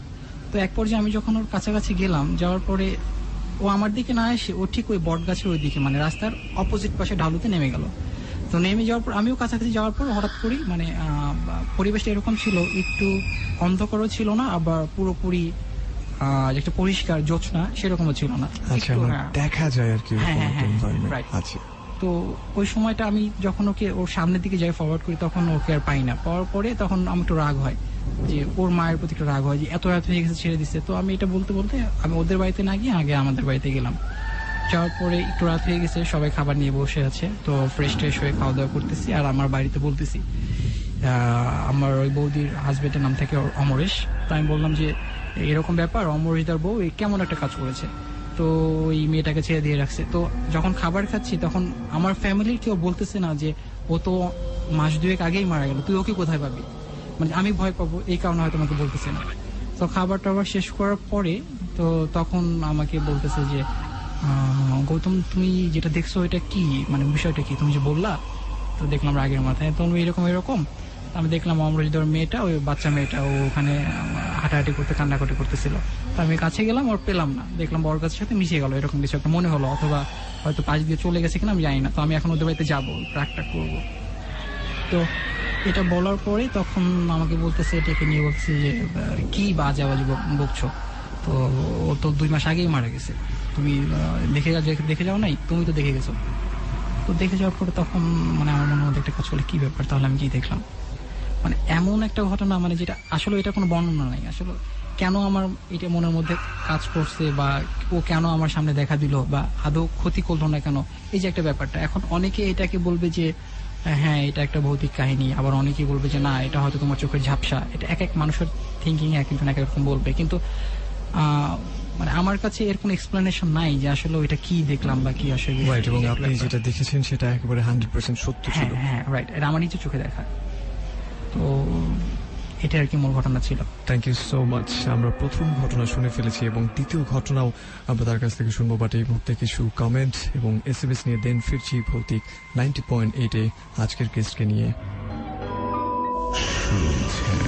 তো এক পর্যায়ে আমি যখন ওর কাছাকাছি গেলাম, যাওয়ার পরে ও আমার দিকে না এসে ও ঠিক ওই বট গাছের ওই দিকে, মানে রাস্তার অপোজিট পাশে ঢালুতে নেমে গেল। তো নেমে যাওয়ার পর আমিও কাছাকাছি যাওয়ার পর হঠাৎ করেই মানে পরিবেশটা এরকম ছিল, একটু অন্ধকারও ছিল না, আবার পুরোপুরি যে একটা পরিষ্কার জ্যোৎস্না সেরকমও ছিল না। আচ্ছা, একটু, মানে হ্যাঁ। দেখা যায় আর কি হ্যাঁ, এরকম হ্যাঁ, একটা হ্যাঁ, environment। right. আচ্ছা, তো ওই সময়টা আমি যখন ওকে ওর সামনের দিকে যাই ফরওয়ার্ড করি, তখন ওকে আর পাই না। পাওয়ার পরে তখন আমার একটু রাগ হয়, যে ওর মায়ের প্রতি একটু রাগ হয় যে এত রাত হয়ে গেছে, ছেড়ে দিচ্ছে। তো আমি এটা বলতে বলতে আমি ওদের বাড়িতে না গিয়ে আগে আমাদের বাড়িতে গেলাম। যাওয়ার পরে একটু রাত হয়ে গেছে, সবাই খাবার নিয়ে বসে আছে, তো ফ্রেশ ট্রেশ হয়ে খাওয়া দাওয়া করতেছি। আর আমার বাড়িতে বলতেছি, আমার ওই বৌদির হাজবেন্ডের নাম থেকে অমরেশ। তো আমি বললাম যে এরকম ব্যাপার, অমরেশদার বউ এই কেমন একটা কাজ করেছে, তো ওই মেয়েটাকে ছেড়ে দিয়ে রাখছে। তো যখন খাবার খাচ্ছি, তখন আমার ফ্যামিলির কেউ বলতেছে না যে ও তো মাস দুয়েক আগেই মারা গেল, তুই ওকে কোথায় পাবি, মানে আমি ভয় পাবো এই কারণে হয়তো আমাকে বলতেছে না। তো খাবার টাবার শেষ করার পরে তো তখন আমাকে বলতেছে যে গৌতম, তুমি যেটা দেখছো এটা কি, মানে বিষয়টা কি, তুমি যে বললা। তো দেখলাম রাগের মাথায় তো এরকম এরকম। আমি দেখলাম অমরেশদার মেয়েটা, ওই বাচ্চা মেয়েটা, ও ওখানে হাঁটাহাঁটি করতে কান্নাকাটি করতেছিল। তো আমি কাছে গেলাম, ওর পেলাম না, দেখলাম বড় গাছের সাথে মিশে গেল, এরকম কিছু একটা মনে হলো, অথবা হয়তো পাশ দিয়ে চলে গেছে কিনা আমি জানি না। তো আমি এখন ওদের বাড়িতে যাবো, ট্রাকটা করবো। তো এটা বলার পরে তখন আমাকে বলতেছে, এটাকে নিয়ে বলছে যে কি বাজে আওয়াজ বকছো, তো ও তো 2 মাস আগেই মারা গেছে, তুমি দেখে যাও নাই, তুমি তো দেখে গেছো। তো দেখে যাওয়ার পরে তখন মানে আমার মনের মধ্যে একটা কাজ করলে কি ব্যাপার, তাহলে আমি কি দেখলাম, মানে এমন একটা ঘটনা, মানে যেটা আসলে এটা কোনো বর্ণনা নাই আসলে, কেন আমার এটা মনের মধ্যে কাজ করছে, বা ও কেন আমার সামনে দেখা দিল, বা আদৌ ক্ষতি করলো না কেন, এই যে একটা ব্যাপারটা। এখন অনেকে এটাকে বলবে যে হ্যাঁ এটা একটা ভৌতিক কাহিনী, আবার অনেকেই বলবে যে না এটা হয়তো তোমার চোখের ঝাপসা। এটা এক এক মানুষের থিঙ্কিং এক একজন এক রকম বলবে, কিন্তু মানে আমার কাছে এর কোনো এক্সপ্লেনেশন নাই যে আসলে ওইটা কি দেখলাম বা কি আসলে। রাইট, এবং আপনি যেটা দেখেছেন সেটা একেবারে 100% সত্য ছিল। হ্যাঁ হ্যাঁ রাইট, এটা আমার নিজের চোখে দেখা। তো এটা আর কি মূল ঘটনা ছিল। Thank you so much. আমরা প্রথম ঘটনা শুনে ফেলেছি এবং দ্বিতীয় ঘটনাও আমরা তার কাছ থেকে শুনবো, বাট এই মুহূর্তে কিছু কমেন্ট এবং এসএমএস নিয়ে দেন ফিরছি ভৌতিক 90.8 আজকের গেস্টকে নিয়ে। শুনছেন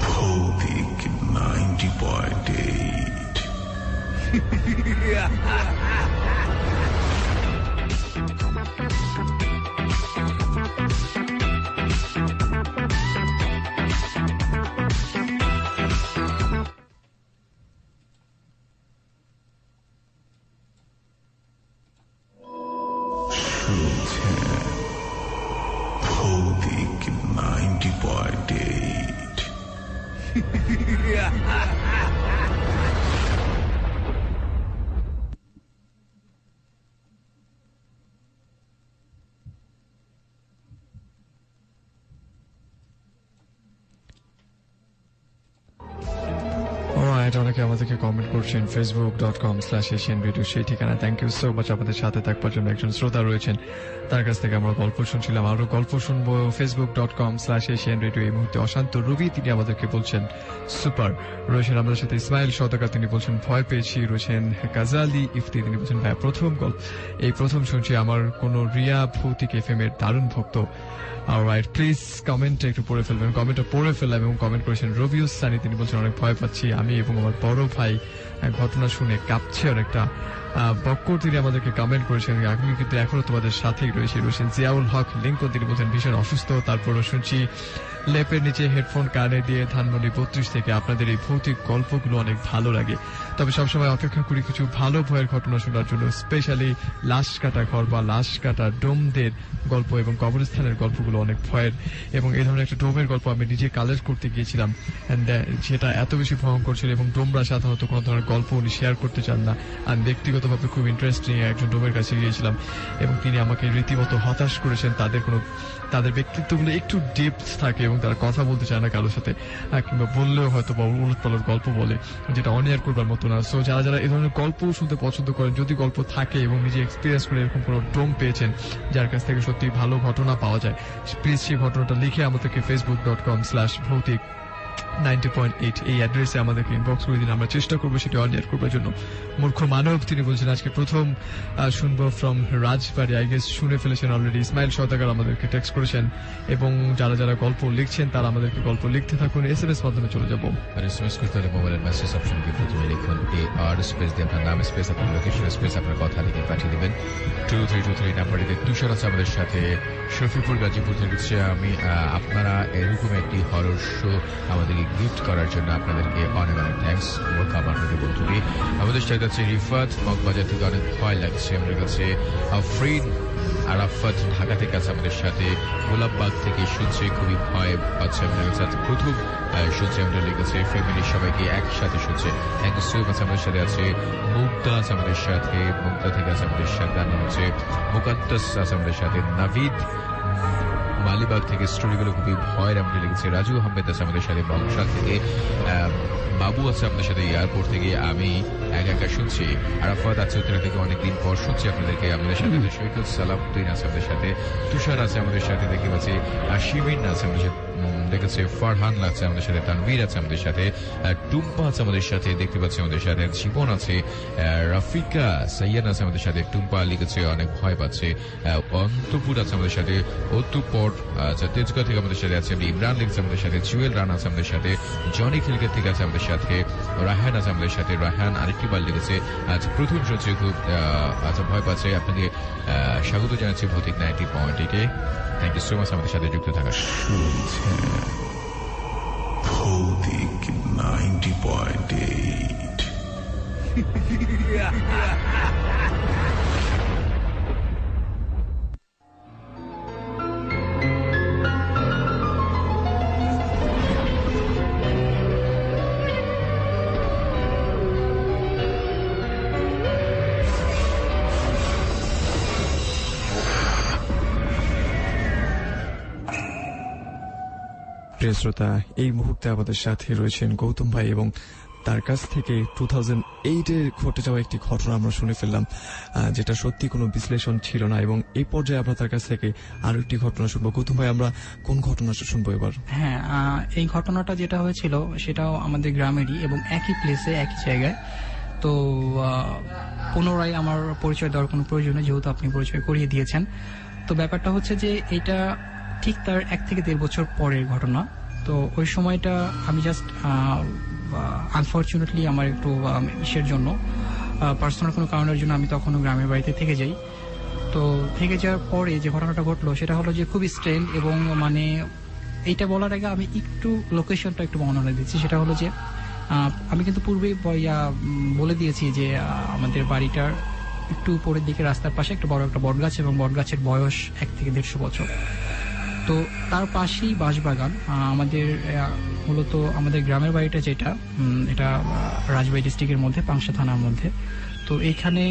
ভৌতিক 90.8। শুনছেন ভৌতিক 90.8। অলরাইট, অনেকে আমাদেরকে কমেন্ট করছেন facebook.com/asianradio সেই ঠিকানা। থ্যাংক ইউ সো মাচ আমাদের সাথে থাকবার জন্য। একজন শ্রোতা রয়েছেন, তার কাছ থেকে আমরা গল্প শুনছিলাম, আরো গল্প শুনবো facebook.com/asianradio। এই মুহূর্তে অশান্ত রবি, তিনি আমাদেরকে বলছেন সুপার। রয়েছেন আমাদের সাথে ইসমাইল সওদাগর, তিনি বলছেন ভয় পেয়েছি। রয়েছেন গাজালি ইফতি, তিনি বলছেন ভাই প্রথম শুনছি, আমার কোন রিয়া ভৌতিক এফএম এর দারুণ ভক্ত। অলরাইট, প্লিজ কমেন্ট একটু পড়ে ফেলবেন। কমেন্টটা পড়ে ফেললাম এবং কমেন্ট করেছেন রবিউস সানি, তিনি বলছেন অনেক ভয় পাচ্ছি আমি এবং আমার বড় ভাই, ঘটনা শুনে কাঁপছে অনেকটা। বক্কর তিনি আমাদেরকে কমেন্ট করেছেন, আমি কিন্তু এখনো তোমাদের সাথেই রয়েছেন জিয়াউল হক লিঙ্কন, তিনি বলছেন ভীষণ অসুস্থ, তারপরও শুনছি লেপের নিচে হেডফোন কানে দিয়ে। ধানমন্ডি 32 থেকে আপনাদের এই ভৌতিক গল্পগুলো অনেক ভালো লাগে, তবে সবসময় অপেক্ষা করি কিছু ভালো ভয়ের ঘটনা শোনার জন্য, স্পেশালি লাশ কাটা ঘর বা লাশ কাটা ডোমদের গল্প এবং কবরস্থানের গল্পগুলো অনেক ভয়ের। এবং এই ধরনের একটা ডোমের গল্প আমি নিজে কালেক্ট করতে গিয়েছিলাম, যেটা এত বেশি ভয়ঙ্কর ছিল, এবং ডোমরা সাধারণত কোনো ধরনের গল্প উনি শেয়ার করতে চান না। আমি ব্যক্তিগত ব্যক্তিগতভাবে খুব ইন্টারেস্ট নিয়ে একজন ডোমের কাছে গিয়েছিলাম এবং তিনি আমাকে রীতিমতো হতাশ করেছেন। তাদের ব্যক্তিত্বগুলো একটু ডেপথ থাকে এবং তারা কথা বলতে চায় না কারোর সাথে, কিংবা বললেও হয়তো বা উলটপালট গল্প বলে, যেটা অনিয়ার করবার মতো না। সো যারা এই ধরনের গল্প শুনতে পছন্দ করেন, যদি গল্প থাকে এবং নিজে এক্সপিরিয়েন্স করে এরকম কোনো ডোম পেয়েছেন যার কাছ থেকে সত্যি ভালো ঘটনা পাওয়া যায়, প্লিজ সেই ঘটনাটা লিখে আমাদেরকে facebook.com/ভৌতিক 90.8 এই অ্যাড্রেসে আমাদেরকে ইনবক্স করে দিন। আমরা চেষ্টা করবো সেটা অনিয়ার করবার জন্য। মূর্খ মানব তিনি বলছেন আজকে প্রথম শুনবো ফ্রম রাজবাড়ি, আই গেস শুনে ফেলেছেন অলরেডি। ইসমাইল সওদাগর আমাদেরকে টেক্সট করেছেন এবং যারা গল্প লিখছেন তারা আমাদেরকে গল্প লিখতে থাকুন। SMS মাধ্যমে চলে যাবো। আর SMS করতে হলে মোবাইলের মেসেজ অপশন গিয়ে প্রথমে লিখুন AR স্পেস দিয়ে আপনার নাম স্পেস আপনার লোকেশন স্পেস আপনার কথা লিখে পাঠিয়ে দেবেন 2323 নাম্বারটিতে। তুষার আছে আমাদের সাথে, শফিপুর গাজীপুর থেকে হচ্ছে আমি। আপনারা এরকম একটি হরর শো আমাদেরকে গিফট করার জন্য আপনাদেরকে অনেক থ্যাংকস। ওয়েলকাম আপনাদের বন্ধুকে। আমাদের সাথে আছে রিফাত মগবাজার থেকে, অনেক ভয় লাগছে আমাদের কাছে। আফরিন আরাফাত ঢাকা থেকে আছে আমাদের সাথে, গোলাপবাগ থেকে শুনছে খুবই ভয় পাচ্ছে আমাদের কাছে। প্রথম শুনছে আমাদের লিখেছে ফ্যামিলির সবাইকে একসাথে শুনছে, থ্যাংক ইউ সো মাচ। আমাদের সাথে আছে মুক্তা আছে আমাদের সাথে, মুক্তা থেকে আছে আমাদের সাথে। তার নাম হচ্ছে মুকাদ্দাস আছে আমাদের সাথে। নাভিদ মালিবাগ থেকে স্টোরিগুলো খুবই ভয়ের আমাদের লিখেছে। রাজু আহমেদ আছে আমাদের সাথে বংশাল থেকে। বাবু আছে আমাদের সাথে এয়ারপোর্ট থেকে, আমি একা শুনছি। আরাফাত আছে উত্তরা থেকে, অনেকদিন পর শুনছি আপনাদেরকে। আমাদের সাথে শহীদুল সালাউদ্দিন আছে আমাদের সাথে, তুষার আছে আমাদের সাথে দেখতে পাচ্ছি, শিবিন আছে আমাদের সাথে দেখেছে, ফারহান আছে আমাদের সাথে, তানভীর আছে আমাদের সাথে, টুম্পা আছে আমাদের সাথে দেখতে পাচ্ছি আমাদের সাথে, জীবন আছে, রাফিকা সাইয়ান আছে আমাদের সাথে। টুম্পা লিখেছে অনেক ভয় পাচ্ছে। অন্তপুর আছে আমাদের সাথে, অতুপট আচ্ছা তেজগাঁও থেকে আমাদের সাথে আছে। ইমরান লিখছে আমাদের সাথে, জুয়েল রানা আছে আমাদের সাথে, জনি খিলকের থেকে আছে আমাদের সাথে, রায়হান আছে আমাদের সাথে। রায়হান আরেকটি বার লিখেছে আচ্ছা প্রথম শুনছে খুব আচ্ছা ভয় পাচ্ছে। আপনাকে স্বাগত জানাচ্ছি ভৌতিক 90.8-এ। থ্যাংক ইউ সো মাচ আমাদের সাথে যুক্ত থাকার। শুনছেন ভৌতিক 90.8। প্রিয় শ্রোতা, এই মুহূর্তে আমাদের সাথে রয়েছেন গৌতম ভাই এবং তার কাছ থেকে 2008-এ ঘটে যাওয়া একটি ঘটনা আমরা শুনে ফেললাম, যেটা সত্যি কোনো বিশ্লেষণ ছিল না। এবং এই পর্যায়ে আমরা তার কাছ থেকে আরো একটি ঘটনা শুনবো। গৌতম ভাই, আমরা কোন ঘটনাটা শুনবো এবার? হ্যাঁ, এই ঘটনাটা যেটা হয়েছিল সেটাও আমাদের গ্রামেরই এবং একই প্লেসে একই জায়গায়। তো পুনরায় আমার পরিচয় দেওয়ার কোনো প্রয়োজন নেই, যেহেতু আপনি পরিচয় করিয়ে দিয়েছেন। তো ব্যাপারটা হচ্ছে যে এটা ঠিক তার 1 থেকে 1.5 বছর পরের ঘটনা। তো ওই সময়টা আমি জাস্ট আনফর্চুনেটলি আমার একটু ইসের জন্য পার্সোনাল কোনো কারণের জন্য আমি তখনও গ্রামের বাড়িতে থেকে যাই। তো থেকে যাওয়ার পরে যে ঘটনাটা ঘটলো সেটা হলো যে খুবই স্ট্রেঞ্জ এবং মানে এইটা বলার আগে আমি একটু লোকেশনটা একটু বর্ণনা দিচ্ছি। সেটা হলো যে আমি কিন্তু পূর্বেই বলে দিয়েছি যে আমাদের বাড়িটার একটু উপরের দিকে রাস্তার পাশে একটা বড় একটা বটগাছ এবং বটগাছের বয়স 1 থেকে 150 বছর। তো তার পাশেই বাঁশবাগান। আমাদের মূলত আমাদের গ্রামের বাড়িটা যেটা, এটা রাজবাড়ী ডিস্ট্রিক্টের মধ্যে, পাংশা থানার মধ্যে। তো এইখানে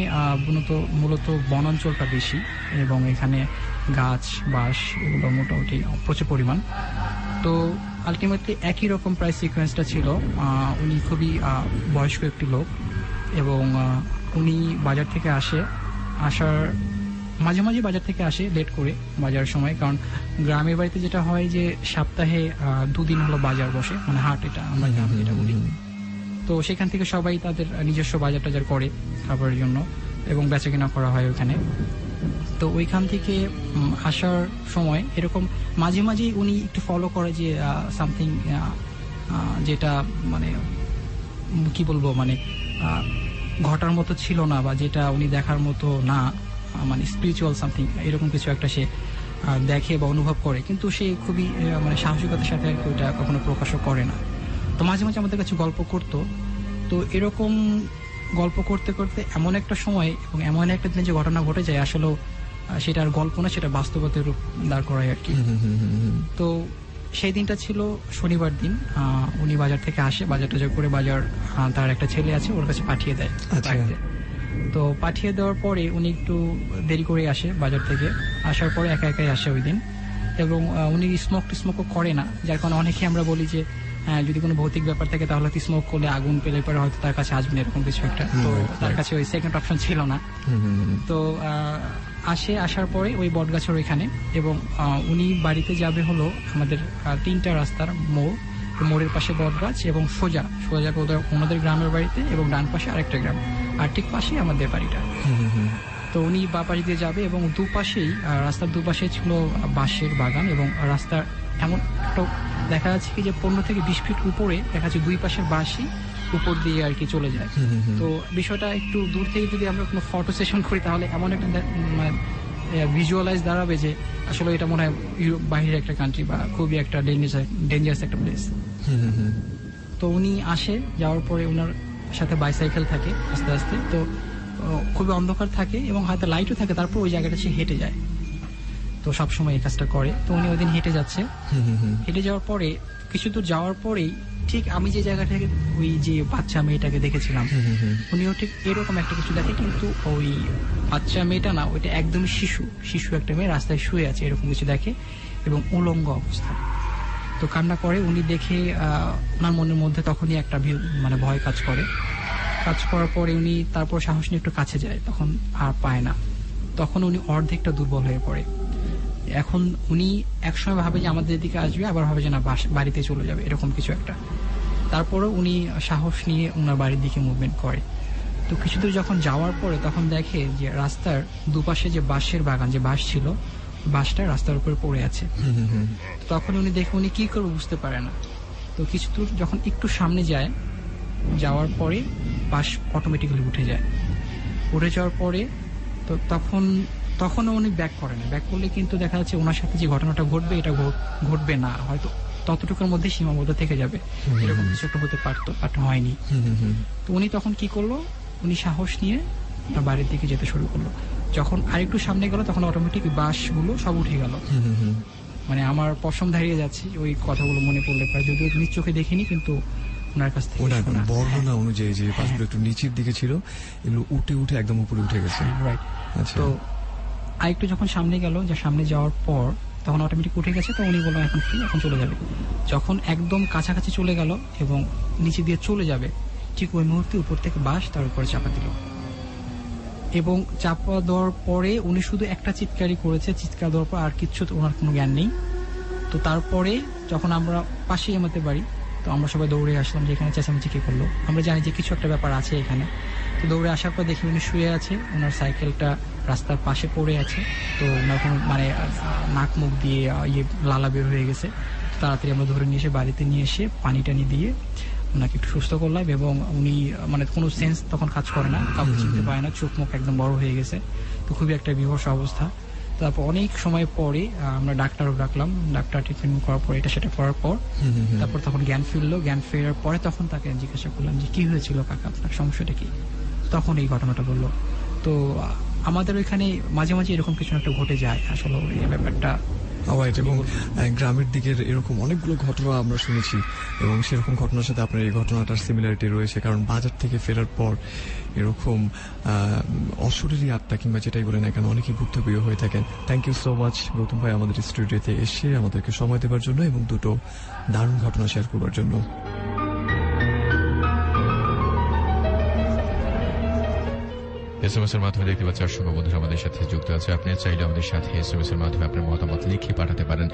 মূলত বনাঞ্চলটা বেশি এবং এখানে গাছ বাঁশ এগুলো মোটামুটি প্রচুর পরিমাণ। তো আলটিমেটলি একই রকম প্রায় সিকোয়েন্সটা ছিল। উনি খুবই বয়স্ক একটি লোক এবং উনি বাজার থেকে আসার মাঝে মাঝে বাজার থেকে আসে লেট করে বাজারের সময়, কারণ গ্রামের বাড়িতে যেটা হয় যে সপ্তাহে 2 দিন হলো বাজার বসে, মানে হাট, এটা আমরা গ্রামে যেটা বলি। তো সেখান থেকে সবাই তাদের নিজস্ব বাজার টাজার করে খাবারের জন্য এবং বেচাকেনা করা হয় ওখানে। তো ওইখান থেকে আসার সময় এরকম মাঝে মাঝেই উনি একটু ফলো করে যে সামথিং যেটা মানে কি বলবো, মানে ঘটার মতো ছিল না বা যেটা উনি দেখার মতো না, মানে স্পিরিচুয়াল সামথিং এরকম কিছু একটা সে দেখে বা অনুভব করে, কিন্তু সে খুবই মানে সাহসিকতার সাথে আর কি ওটা কখনো প্রকাশও করে না। তো মাঝে মাঝে আমাদের কাছে গল্প করতো। তো এরকম গল্প করতে করতে এমন একটা সময় এবং এমন একটা দিনে যে ঘটনা ঘটে যায়, আসলে সেটা আর গল্প না, সেটা বাস্তবতার রূপ দাঁড় করায় আর কি। তো সেই দিনটা ছিল শনিবার দিন। উনি বাজার থেকে আসে, বাজার টাজার করে বাজার তার একটা ছেলে আছে ওর কাছে পাঠিয়ে দেয়। তো পাঠিয়ে দেওয়ার পরে উনি একটু দেরি করে আসে বাজার থেকে, আসার পরে একা একাই আসে ওই দিন। এবং উনি স্মোকও করে না, যার কারণে অনেকে আমরা বলি যে যদি কোনো ভৌতিক ব্যাপার থাকে তাহলে স্মোক করলে আগুন পেলে পরে হয়তো তার কাছে আসবে না, এরকম কিছু একটা। তো তার কাছে ওই সেকেন্ড অপশন ছিল না। তো আসার পরে ওই বটগাছের ওইখানে, এবং উনি বাড়িতে যাবে হলো আমাদের 3টা রাস্তার মোড়, তো মোড়ের পাশে বটগাছ এবং সোজা ওনাদের গ্রামের বাড়িতে, এবং ডান পাশে আরেকটা গ্রাম, আর ঠিক পাশেই আমাদের বাড়িটা। তো উনি বা পাশ দিয়ে যাবে এবং দুপাশেই রাস্তার দুপাশে ছিল বাঁশের বাগান, এবং রাস্তার এমন একটা দেখা যাচ্ছে কি যে 15 থেকে 20 ফিট উপরে দেখা যাচ্ছে দুই পাশের বাঁশই উপর দিয়ে আর কি চলে যায়। তো বিষয়টা একটু দূর থেকে যদি আমরা কোনো ফটো সেশন করি তাহলে এমন একটা ভিজুয়ালাইজ দাঁড়াবে যে আসলে এটা মনে হয় বাইরের একটা কান্ট্রি বা খুবই একটা ডেঞ্জারাস একটা প্লেস। তো উনি আসে, যাওয়ার পরে ওনার সাথে বাইসাইকেল থাকে আস্তে আস্তে, তো খুবই অন্ধকার থাকে এবং হাতে লাইটও থাকে, তারপর ওই জায়গাটা সে হেঁটে যায়। তো সবসময় এই কাজটা করে। তো উনি ওই দিন হেঁটে যাচ্ছে, হেঁটে যাওয়ার পরে কিছু দূর যাওয়ার পরেই ঠিক আমি যে জায়গা থেকে ওই যে বাচ্চা মেয়েটাকে দেখেছিলাম, উনিও ঠিক এরকম একটা কিছু দেখে, কিন্তু ওই বাচ্চা মেয়েটা না, ওইটা একদমই শিশু একটা মেয়ে রাস্তায় শুয়ে আছে এরকম কিছু দেখে, এবং উলঙ্গ অবস্থা। তো কান্না করে উনি দেখে ওনার মনের মধ্যে তখনই একটা ভয় কাজ করার পরে উনি তারপর সাহস নিয়ে একটু কাছে যায়, তখন আর পায় না, তখন উনি অর্ধেকটা দুর্বল হয়ে পড়ে। এখন উনি একসময় ভাবে যে আমাদের দিকে আসবে, আবার ভাবে যে না বাড়িতে চলে যাবে, এরকম কিছু একটা। তারপরেও উনি সাহস নিয়ে ওনার বাড়ির দিকে মুভমেন্ট করে। তো কিছু দূর যখন যাওয়ার পরে তখন দেখে যে রাস্তার দুপাশে যে বাঁশের বাগান, যে বাঁশ ছিল, বাঁশটা রাস্তার উপরে পড়ে আছে। তখন উনি দেখে উনি কি করবে বুঝতে পারে না। তো কিছু দূর যখন একটু সামনে যাওয়ার পরে বাঁশ অটোমেটিক্যালি উঠে যাওয়ার পরে তো তখনও উনি ব্যাক করে না। ব্যাক করলে কিন্তু দেখা যাচ্ছে ওনার সাথে যে ঘটনাটা ঘটবে এটা ঘটবে না, হয়তো ততটুকুর মধ্যে সীমাবদ্ধ থেকে যাবে, এরকম কিছু একটা হতে পারতো, বাট হয়নি। তো উনি তখন কি করলো, উনি সাহস নিয়ে তার বাড়ির দিকে যেতে শুরু করলো। যখন আরেকটু সামনে গেল তখন অটোমেটিক বাঁশগুলো সব উঠে গেল। মানে আমার পশম দাঁড়িয়ে যাচ্ছে ওই কথাগুলো মনে পড়লে পারে, যদিও নিজ চোখে দেখিনি, কিন্তু ওনার কাছ থেকে বর্ণনা অনুযায়ী যে বাসগুলো একটু নিচের দিকে ছিল, এগুলো উঠে একদম উপরে উঠে গেছে। রাইট। তো আরেকটু যখন সামনে গেল, যে সামনে যাওয়ার পর তখন অটোমেটিক উঠে গেছে, তো উনি বললেন এখন ফ্রি, এখন চলে যাবে। যখন একদম কাছাকাছি চলে গেল এবং নিচে দিয়ে চলে যাবে, ঠিক ওই মুহূর্তে উপর থেকে বাঁশ তার উপরে চাপা দিল, এবং চাপা দেওয়ার পরে উনি শুধু একটা চিৎকারই করেছে। চিৎকার দেওয়ার পর আর কিচ্ছু ওনার কোনো জ্ঞান নেই। তো তারপরে যখন আমরা পাশেই আমাদের বাড়ি, তো আমরা সবাই দৌড়ে আসলাম যে এখানে চেঁচামেচি কে করলো, আমরা জানি যে কিছু একটা ব্যাপার আছে এখানে। তো দৌড়ে আসার পর দেখি উনি শুয়ে আছে, ওনার সাইকেলটা রাস্তার পাশে পড়ে আছে। তো ওনার কোনো নাক মুখ দিয়ে লালা বের হয়ে গেছে। তাড়াতাড়ি আমরা ধরে নিয়ে এসে বাড়িতে নিয়ে এসে পানি টানি দিয়ে ওনাকে একটু সুস্থ করলাম, এবং উনি কোনো সেন্স তখন কাজ করে না, কাউকে চিনতে পারে না, চোখ মুখ একদম বড় হয়ে গেছে। তো খুবই একটা বিভৎস অবস্থা। তারপর অনেক সময় পরে আমরা ডাক্তারও ডাকলাম, ডাক্তার ট্রিটমেন্ট করার পর এটা সেটা করার পর তারপর তখন জ্ঞান ফিরলো। জ্ঞান ফেরার পরে তখন তাকে জিজ্ঞাসা করলাম যে কি হয়েছিল কাকা, আপনার সমস্যাটা কি? তখন এই ঘটনাটা বললো। তো আমাদের ওইখানে মাঝে মাঝে এরকম কিছু একটা ঘটে যায় আসলে এই ব্যাপারটা। এবং গ্রামের দিকের এরকম অনেকগুলো ঘটনা আমরা শুনেছি, এবং সেরকম ঘটনার সাথে আপনার এই ঘটনাটার সিমিলারিটি রয়েছে, কারণ বাজার থেকে ফেরার পর এরকম অশরীরী আত্মা কিংবা যেটাই বলে না কেন অনেকেই ভুক্তভোগী হয়ে থাকেন। Thank you so much Goutam ভাই আমাদের স্টুডিওতে এসে আমাদেরকে সময় দেওয়ার জন্য এবং দুটো দারুণ ঘটনা শেয়ার করবার জন্য। এসএমএস এর মাধ্যমে দেখতে পাচ্ছি অসংখ্য বন্ধুরা আমাদের সাথে যুক্ত আছে। আপনি চাইলে আমাদের সাথে এসএমএস এর মাধ্যমে আপনার মতামত লিখে পাঠাতে পারেন।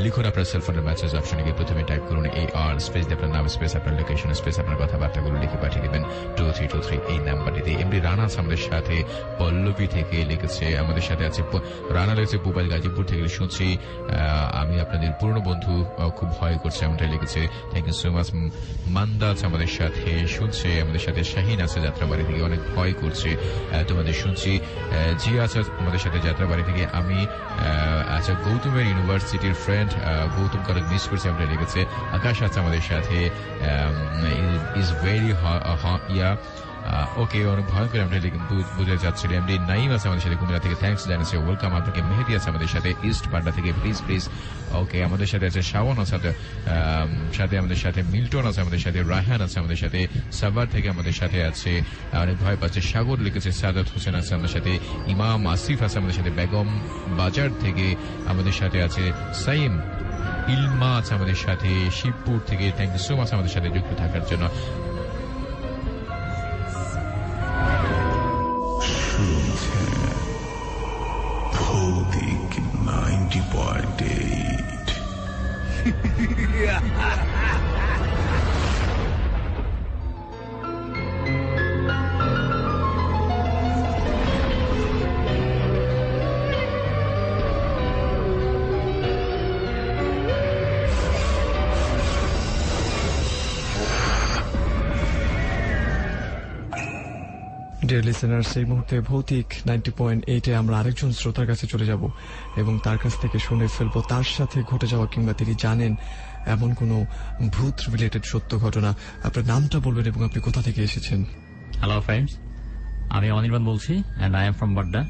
লিখুন আপনার সেলফোনের মেসেজ অপশনে গিয়ে প্রথমে টাইপ করুন AR স্পেস দিয়ে আপনার নাম স্পেস আপনার লোকেশন স্পেস আপনার কথাবার্তাগুলো লিখে পাঠিয়ে দেবেন 2323 এই নাম্বারটিতে। এমডি রানা আমাদের সাথে পল্লবী থেকে লিখেছে, আমাদের সাথে আছে রানা লিখেছে মোবাইল গাজীপুর থেকে শুনছি আমি আপনাদের পুরনো বন্ধু, খুব ভয় করছে এমনটাই লিখেছে। Thank you so much. মান্দাজ আমাদের সাথে শুনছে, আমাদের সাথে শাহিন আছে যাত্রাবাড়ি থেকে, অনেক ভয় করছে তোমাদের শুনছি। জি আছে আমাদের সাথে যাত্রাবাড়ি থেকে। আমি আচ্ছা গৌতমের ইউনিভার্সিটির ফ্রেন্ড, গৌতমকে অনেক মিস করছি আমরা লিখেছে। আকাশ আছে আমাদের সাথে, ইজ ভেরি ইয়া ওকে, অনেক ভয়ঙ্কর এমডি বুঝে যাচ্ছিল। এমডি নাইম আছে আমাদের সাথে কুমিল্লা থেকে, থ্যাংকস জানাচ্ছি, ওয়েলকাম আপনাকে। মেহেদি আছে আমাদের সাথে ইস্ট বাড্ডা থেকে, প্লিজ। ওকে, আমাদের সাথে আছে শাওন আছে সাথে আমাদের সাথে মিল্টন আছে আমাদের সাথে, রায়হান আছে আমাদের সাথে, সাভার থেকে আমাদের সাথে আছে, অনেক ভয় পাচ্ছে সাগর লিখেছে, সাদাত হোসেন আছে আমাদের সাথে, ইমাম আসিফ আছে আমাদের সাথে, বেগম বাজার থেকে আমাদের সাথে আছে, সাইম ইলমা আছে আমাদের সাথে, শিবপুর থেকে। থ্যাংক ইউ সো মাচ আমাদের সাথে যুক্ত থাকার জন্য। শুনছেন ভৌতিক 90.8। ডিয়ার লিসেনার্স, এই মুহূর্তে ভৌতিক 90.8 এ আমরা আরেকজন শ্রোতার কাছে চলে যাব এবং তার কাছ থেকে শুনে ফেলবো তার সাথে ঘটে যাওয়া কিংবা তিনি জানেন এমন কোনো ভূত রিলেটেড সত্য ঘটনা। আপনার নামটা বলবেন এবং আপনি কোথা থেকে এসেছেন। হ্যালো ফ্রেন্ডস, আমি অনির্বাণ বলছি and I am from Badda.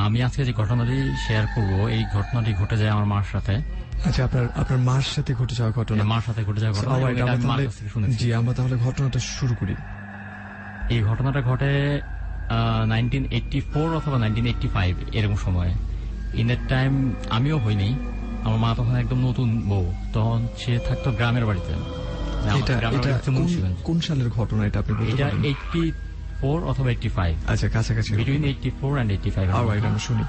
আমি আজকে যে ঘটনাটি শেয়ার করব, এই ঘটনাটি ঘটে যায় আমার মার সাথে। আচ্ছা, আপনার মার সাথে ঘটে যাওয়া ঘটনা। মার সাথে ঘটে যাওয়া ঘটনা, Alright, এটা আমি মার কাছ থেকে শুনেছি। জি, আমরা তাহলে ঘটনাটা শুরু করি। এই ঘটনাটা ঘটে 1984 অথবা 1985 এরকম সময়। ইন দ্যাট টাইম আমিও হইনি, আমার মা তখন একদম নতুন বউ, তখন সে থাকতো গ্রামের বাড়িতে। এটা কোন সালের ঘটনা এটা আপনি বলতে এটা পারেন? 84 অথবা 85, আচ্ছা, কাছাকাছি। Between 84 and 85। অলরাইট, আমরা শুনি।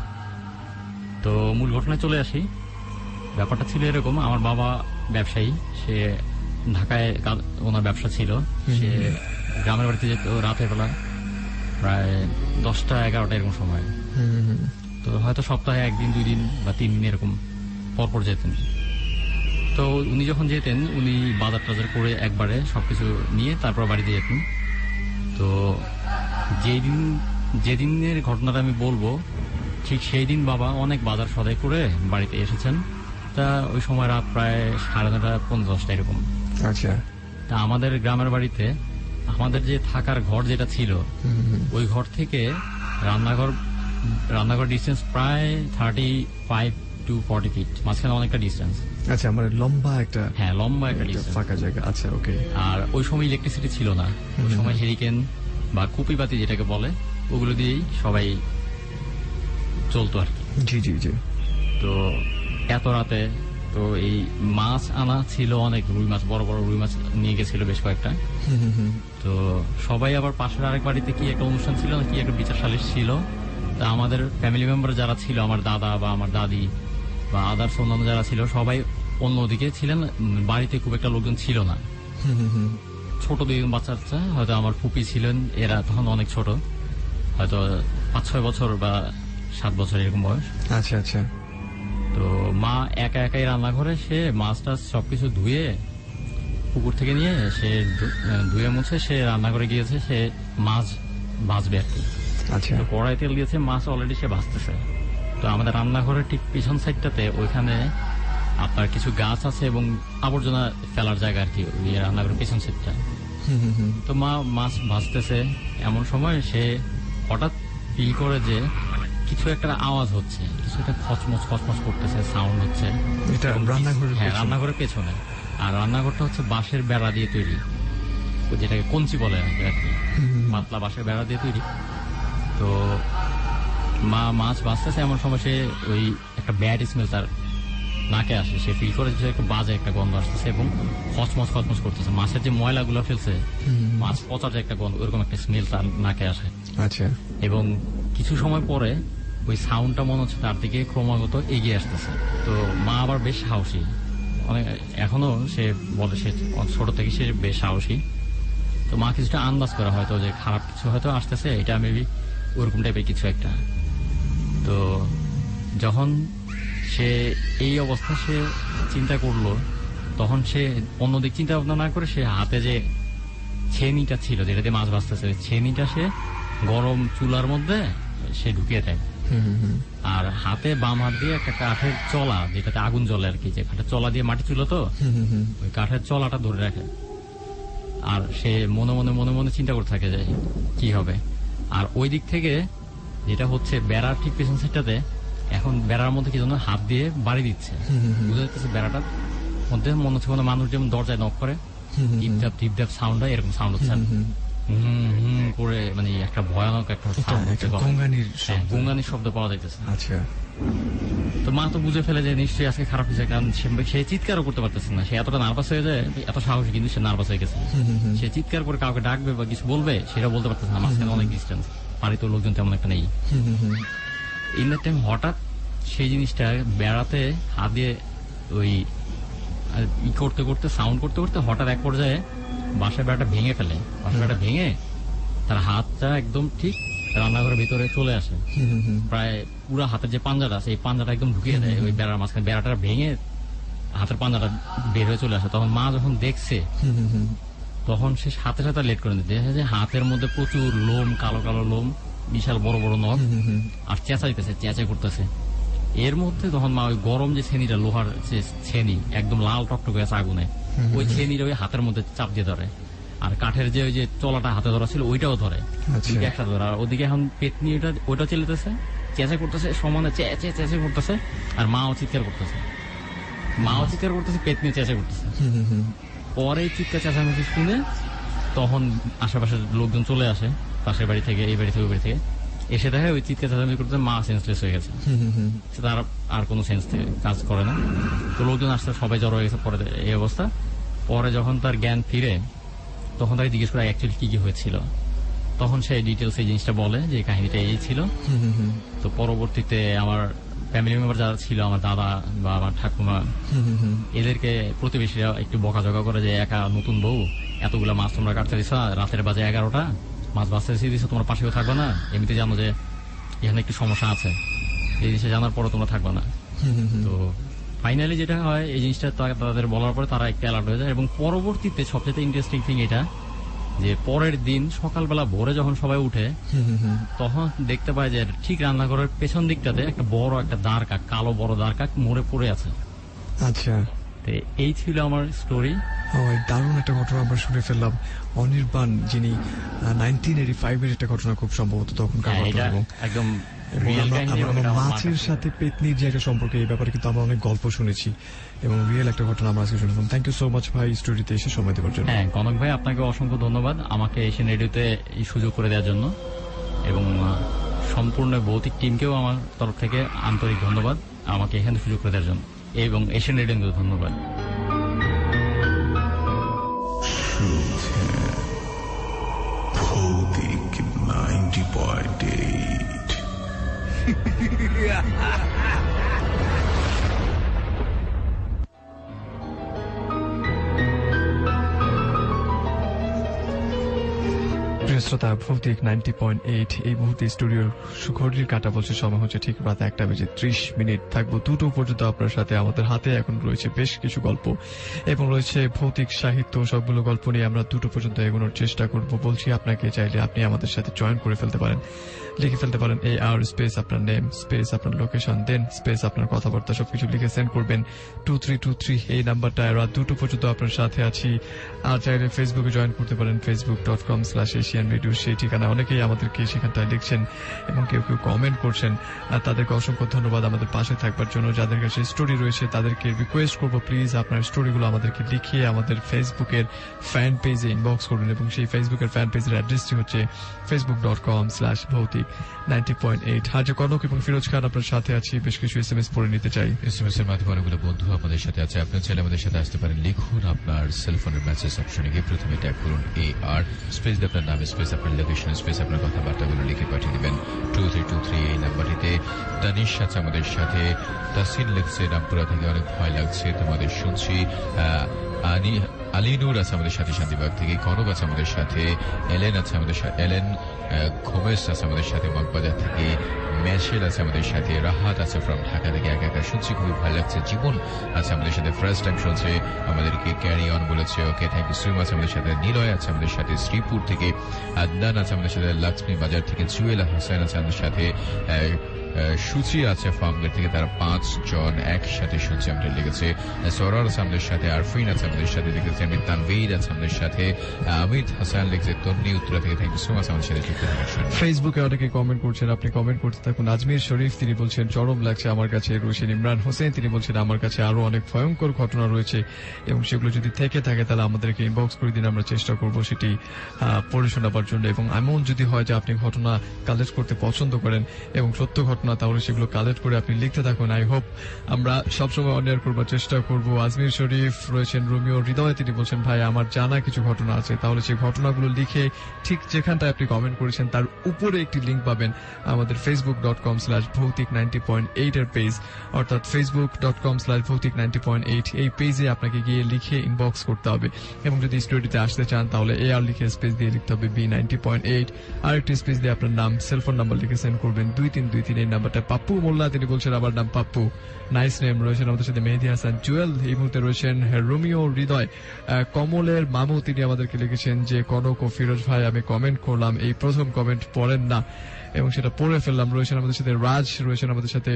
তো মূল ঘটনায় চলে আসি। ব্যাপারটা ছিল এরকম, আমার বাবা ব্যবসায়ী, সে ঢাকায় ওনার ব্যবসা ছিল। সে গ্রামের বাড়িতে যেত রাতের বেলা প্রায় 10টা-11টা এরকম সময়। তো হয়তো সপ্তাহে 1 দিন 2 দিন বা 3 দিন এরকম পরপর যেতেন। তো উনি যখন যেতেন, উনি বাজার টাজার করে একবারে সবকিছু নিয়ে তারপর বাড়িতে যেতেন। তো যেদিনের ঘটনাটা আমি বলবো, ঠিক সেই দিন বাবা অনেক বাজার সদাই করে বাড়িতে এসেছেন। তা ওই সময় রাত প্রায় 9:30-10টা এরকম। আচ্ছা। তা আমাদের গ্রামের বাড়িতে আমাদের যে থাকার ঘর যেটা ছিল, ওই ঘর থেকে রান্নাঘর ডিস্টেন্স প্রায় 35 to 40 ফিট, মাঝখানে অনেকটা ডিস্টেন্স। আচ্ছা, আমার লম্বা একটা ডিস্টেন্স, ফাঁকা জায়গা। আচ্ছা, ওকে। আর ওই সময় ইলেকট্রিসিটি ছিল না, ওই সময় হেরিকেন বা কুপিবাতি যেটাকে বলে, ওগুলো দিয়েই সবাই চলতো আর কি। জি। তো এত রাতে তো এই মাছ আনা ছিল অনেক, রুই মাছ, বড় বড় রুই মাছ নিয়ে গেছিল বেশ কয়েকটা। তো সবাই আবার পাশের আরেক বাড়িতে কি একটা অনুষ্ঠান ছিল না, কি একটা বিচার সালিশ ছিল। তা আমাদের ফ্যামিলি মেম্বার যারা ছিল, আমার দাদা বা আমার দাদি বা আদার্স অন্যান্য যারা ছিল, সবাই অন্যদিকে ছিলেন, বাড়িতে খুব একটা লোকজন ছিল না। ছোট 2 বাচ্চা, হয়তো আমার ফুপি ছিলেন, এরা তখন অনেক ছোট, হয়তো 5-6 বছর বা 7 বছর এরকম বয়স। আচ্ছা। তো মা একাই রান্নাঘরে সে মাছ টাছ সবকিছু ধুয়ে পুকুর থেকে নিয়ে সে ধুয়ে মুছে সে রান্নাঘরে গিয়েছে, সে মাছ ভাজবে আর কি। আচ্ছা। তো কড়াই তেল দিয়েছে, মাছ অলরেডি সে ভাজতেছে। তো আমাদের রান্নাঘরের ঠিক পিছন সাইডটাতে ওইখানে আপনার কিছু গাছ আছে এবং আবর্জনা ফেলার জায়গা আর কি, ওই রান্নাঘরের পিছন সাইডটা। তো মা মাছ ভাজতেছে, এমন সময় সে হঠাৎ ফিল করে যে কিছু একটা আওয়াজ হচ্ছে, কিছু একটা খচমচ করতেছে, সাউন্ড হচ্ছে। এটা রান্নাঘরের পেছনে। আর রান্নাঘরটা হচ্ছে বাঁশের বেড়া দিয়ে তৈরি, যেটাকে কঞ্চি বলে আর কি, পাতলা বাঁশের বেড়া দিয়ে তৈরি। তো মা মাছ ভাজতেছে, এমন সময় সে ওই একটা ব্যাড স্মেল তার নাকে আসে। সে ফিল করে যে একটা বাজে একটা গন্ধ আসতেছে এবং খচমচ করতেছে। মাছের যে ময়লাগুলো ফেলছে, মাছ পচার যে একটা গন্ধ, ওরকম একটা স্মেল তার নাকে আসে। আচ্ছা। এবং কিছু সময় পরে ওই সাউন্ডটা মনে হচ্ছে তার দিকে ক্রমাগত এগিয়ে আসতেছে। তো মা আবার বেশ সাহসী, এখনো সে বলে সে ছোট থেকে সে বেশ সাহসী। তো মা কিছুটা আন্দাজ করা হয়তো যে খারাপ কিছু হয়তো আসতেছে, এটা মেবি ওরকম টাইপের কিছু একটা। তো যখন সে এই অবস্থা সে চিন্তা করলো, তখন সে অন্যদিক চিন্তা ভাবনা না করে সে হাতে যে ছেনিটা ছিল যেটাতে মাছ ভাজতেছে, ছেনিটা সে গরম চুলার মধ্যে সে ঢুকিয়ে দেয়। আর হাতে বাম হাত দিয়ে একটা কাঠের চলা, যেটাতে আগুন জ্বলে আর কি, যে কাঠের চলা দিয়ে মাটি চুলো, তো ওই কাঠের চলাটা ধরে রাখে। আর সে মনে মনে মনে মনে চিন্তা করতে থাকে যে কি হবে। আর ওই দিক থেকে যেটা হচ্ছে বেড়ার ঠিক পেছন সাইডটাতে এখন বেড়ার মধ্যে কি যেন হাত দিয়ে বাড়ি দিচ্ছে, বুঝা যাচ্ছে বেড়াটার মধ্যে মনে হচ্ছে কোনো মানুষ যেমন দরজায় নক করে টিপটাপ সাউন্ড হয়, এরকম সাউন্ড হচ্ছে করে, মানে একটা ভয়ানক একটা sound হচ্ছে। গঙ্গানির হ্যাঁ, গঙ্গানির শব্দ পাওয়া যাইতেছে। আচ্ছা, তো মা তো বুঝে ফেলে যে নিশ্চয়ই আজকে খারাপ হয়েছে, কারণ সে চিৎকারও করতে পারতেছে না, সে এতটা নার্ভাস হয়ে যায়, এত সাহসী কিন্তু সে নার্ভাস হয়ে গেছে। সে চিৎকার করে কাউকে ডাকবে বা কিছু বলবে সেটা বলতে পারতেছে না, মাঝখানে অনেক ডিস্টেন্স, বাড়িতে লোকজন তেমন একটা নেই। ইন দ্যাট টাইম হঠাৎ সেই জিনিসটা বেড়াতে হাত দিয়ে ওই করতে করতে সাউন্ড করতে করতে হঠাৎ এক পর্যায়ে বাসার বেড়াটা ভেঙে ফেলে। বাসার বেড়াটা ভেঙে তার হাতটা একদম ঠিক রান্নাঘরের ভিতরে চলে আসে, প্রায় পুরো হাতের যে পাঞ্জাটা আছে এই পাঞ্জাটা একদম ঢুকিয়ে দেয় ওই বেড়ার মাঝখানে। বেড়াটা ভেঙে হাতের পাঞ্জাটা বের হয়ে চলে আসে। তখন মা যখন দেখছে তখন সে সাথে সাথে লেট করে দিতে, যে হাতের মধ্যে প্রচুর লোম, কালো কালো লোম, বিশাল বড় বড় নখ, আর চেঁচা দিতেছে, চেঁচা করতেছে। এর মধ্যে তখন মা ওই গরম যে ছেনিটা, লোহার যে ছেনি একদম লাল টকটকে আছে আগুনে, ওই ছেনিটা ওই হাতের মধ্যে চাপ দিয়ে ধরে, আর কাঠের যে ওই যে চলাটা হাতে ধরা ছিল ওইটাও ধরে, একসাথে ধরে। আর ওদিকে এখন পেতনি ওইটা চেলেতেছে, চেঁচা করতেছে, সমানে চেঁচে করতেছে, আর মাও চিৎকার করতেছে, পেতনি চেঁচা করতেছে। পরে চিৎকার চেঁচামেচি শুনে তখন আশেপাশের লোকজন চলে আসে, পাশের বাড়ি থেকে, এই বাড়ি থেকে, ওই বাড়ি থেকে এসে দেখে ওই চিৎকার চেঁচামেচি করতে মা সেন্সলেস হয়ে গেছে, তার আর কোনো সেন্স কাজ করে না। তো লোকজন আসতে সবাই জড়ো হয়ে গেছে পরে এই অবস্থা। পরে যখন তার জ্ঞান ফিরে তখন তাকে জিজ্ঞেস করা অ্যাকচুয়ালি কি কি হয়েছিল, তখন সে ডিটেলস এই জিনিসটা বলে যে কাহিনীটা এই ছিল। তো পরবর্তীতে আমার ফ্যামিলি মেম্বার যারা ছিল, আমার দাদা বা আমার ঠাকুমা, এদেরকে প্রতিবেশীরা একটু বকাঝকা করে যে একা নতুন বউ, এতগুলা মাছ তোমরা কাটতে দিচ্ছ, রাতের বাজে 11টা, মাছ বাঁচতে দিচ্ছ, তোমার পাশেও থাকবে না, এমনিতে জানো যে এখানে একটু সমস্যা আছে, এই জিনিসটা জানার পরও তোমরা থাকবে না। তো ফাইনালি যেটা হয়, এই জিনিসটা তাদের বলার পরে তারা একটু অ্যালার্ট হয়ে যায়। এবং পরবর্তীতে সবচেয়ে ইন্টারেস্টিং থিং এটা যে পরের দিন সকালবেলা ভোরে যখন সবাই উঠে তখন দেখতে পায় যে ঠিক রান্নাঘরের পেছন দিকটাতে একটা বড় একটা দাঁড় কাক, কালো বড় দাঁড় কাক মরে পড়ে আছে। আচ্ছা, তো এই ছিল আমার স্টোরি। দারুণ একটা ঘটনা আমরা শুনে ফেললাম। অনির্বাণ, যিনি 1985 এর একটা ঘটনা খুব সম্ভবত তখন একদম মাছের সাথে পেতনির যে একটা সম্পর্ক, এই ব্যাপারে কিন্তু আমরা অনেক গল্প শুনেছি এবং রিয়েল একটা ঘটনা আমরা আজকে শুনলাম। থ্যাংক ইউ সো মাচ ভাই স্টোরিতে এসে সময় দেওয়ার জন্য। হ্যাঁ কনক ভাই, আপনাকে অসংখ্য ধন্যবাদ আমাকে এশিয়ান রেডিওতে এই সুযোগ করে দেওয়ার জন্য, এবং সম্পূর্ণ ভৌতিক টিমকেও আমার তরফ থেকে আন্তরিক ধন্যবাদ আমাকে এখানে সুযোগ করে দেওয়ার জন্য, এবং এশিয়ান রেডিওকে ধন্যবাদ। ভৌতিক 90.8 প্রিয় শ্রোতা, ভৌতিক 90.8 এই মুহূর্তে স্টুডিওর ঘড়ির কাঁটা বলছে সময় হচ্ছে ঠিক রাত 1:30 থাকবো 2টো পর্যন্ত আপনার সাথে। আমাদের হাতে এখন রয়েছে বেশ কিছু গল্প এবং রয়েছে ভৌতিক সাহিত্য, সবগুলো গল্প নিয়ে আমরা 2টো পর্যন্ত এগোনোর চেষ্টা করব। বলছি আপনাকে চাইলে আপনি আমাদের সাথে জয়েন করে ফেলতে পারেন, লিখে ফেলতে পারেন AR স্পেস আপনার নেম স্পেস আপনার লোকেশন দেন স্পেস আপনার কথাবার্তা সবকিছু লিখে সেন্ড করবেন 2323 এই নাম্বারটা। রাত 2টো পর্যন্ত আপনার সাথে আছি। আর চাইলে ফেসবুকে জয়েন করতে পারেন, facebook.com/Asian Radio সেই ঠিকানা। অনেকেই আমাদেরকে সেখানটায় লিখছেন এবং কেউ কেউ কমেন্ট করছেন, আর তাদেরকে অসংখ্য ধন্যবাদ আমাদের পাশে থাকবার জন্য। যাদের কাছে স্টোরি রয়েছে তাদেরকে রিকোয়েস্ট করবো প্লিজ আপনার স্টোরিগুলো আমাদেরকে লিখিয়ে আমাদের ফেসবুকের ফ্যান পেজে ইনবক্স করুন, এবং সেই ফেসবুকের ফ্যান পেজের অ্যাড্রেসটি হচ্ছে facebook.com/ভৌতিক90.8। হাজার কনক এবং ফিরোজ খান আপনার সাথে আছি। বেশ কিছু SMS পড়ে নিতে চাই। SMS এর মাধ্যমে অনেকগুলো বন্ধু আমাদের সাথে আছে। আপনার চাইলে আমাদের সাথে আসতে পারেন, লিখুন আপনার সেলফোনের মেসেজ অপশনে গিয়ে প্রথমে ট্যাপ করুন AR স্পেস আপনার নাম স্পেস আপনার লোকেশন স্পেস আপনার কথাবার্তাগুলো লিখে পাঠিয়ে দিবেন 2323 এই নাম্বারটিতে। তানিশ আছে আমাদের সাথে, তাসিন লিখছে রামপুরা থেকে, অনেক ভয় লাগছে তোমাদের শুনছি। আলিনুর আছে আমাদের সাথে শান্তিবাগ থেকে, কনক আছে আমাদের সাথে, এলেন আছে আমাদের সাথে, এলেন ঘোমেস আছে আমাদের সাথে মগবাজার থেকে, মেশেল আছে আমাদের সাথে, রাহাত আছে ফ্রম ঢাকা থেকে, একা একা শুনছি খুবই ভালো লাগছে। জীবন আছে আমাদের সাথে, ফার্স্ট টাইম শুনছে, আমাদেরকে ক্যারি অন বলেছে, okay thank you so much. আমাদের সাথে নিলয় আছে আমাদের সাথে শ্রীপুর থেকে, আদনান আছে আমাদের সাথে লক্ষ্মী বাজার থেকে, জুয়েলা হাসান আছে আমাদের সাথে, সূচি আছে ফার্মগেট থেকে, তারা 5 জন একসাথে শুনছে আমাদের লিখেছে। সরার আছে আমাদের সাথে, আরফিন আছে আমাদের সাথে লিখেছে, তানভীর আছে আমাদের সাথে, আমিদ হাসান লিখেছে তন্নি উত্তরা থেকে। থ্যাংক ইউ সো মাচ আমাদের সাথে যুক্ত থাকার জন্য। ফেসবুকে অনেকে কমেন্ট করছেন, আপনি কমেন্ট করতে থাকুন। আজমির শরীফ তিনি বলছেন চরম লাগছে আমার কাছে। রশিদ ইমরান হোসেন তিনি বলছেন আমার কাছে আরো অনেক ভয়ঙ্কর ঘটনা রয়েছে এবং সেগুলো যদি থেকে থাকে তাহলে আমাদেরকে ইনবক্স করে দিন, আমরা চেষ্টা করব সেটি পড়ে শোনাবার জন্য। এবং এমন যদি হয় যে আপনি ঘটনা কালেক্ট করতে পছন্দ করেন এবং সত্য ঘটনা, তাহলে সেগুলো কালেক্ট করে আপনি লিখতে থাকুন। আই হোপ আমরা সবসময় অনিয়ার করবার চেষ্টা করব। আজমির শরীফ রয়েছেন রোমিও হৃদয়, তিনি বলছেন ভাই আমার জানা কিছু ঘটনা আছে, তাহলে সেই ঘটনাগুলো লিখে ঠিক যেখানটায় আপনি কমেন্ট করেছেন তার উপরে একটি লিঙ্ক পাবেন আমাদের facebook.com/ভৌতিক90.8 এর পেজ, অর্থাৎ facebook.com/ভৌতিক90.8 এই পেজে আপনাকে গিয়ে লিখে ইনবক্স করতে হবে। এবং যদি স্টুডিওতে আসতে চান তাহলে AR লিখে স্পেস দিয়ে লিখতে হবে B90.8, আরেকটি স্পেস দিয়ে আপনার নাম, সেলফোন নাম্বার লিখে সেন্ড করবেন 2323 এই নাম্বারটা। পাপ্পু মোল্লা তিনি বলছেন আমার নাম পাপ্পু, নাইস নেম। রয়েছেন আমাদের সাথে মেহেদি হাসান জুয়েল, এই মুহূর্তে রয়েছেন রোমিও হৃদয়। কমলের মামু তিনি আমাদেরকে লিখেছেন যে কনক ও ফিরোজ ভাই আমি কমেন্ট করলাম, এই প্রথম কমেন্ট পড়েন না এবং সেটা পড়ে ফেললাম। রয়েছেন আমাদের সাথে রাজ, রয়েছেন আমাদের সাথে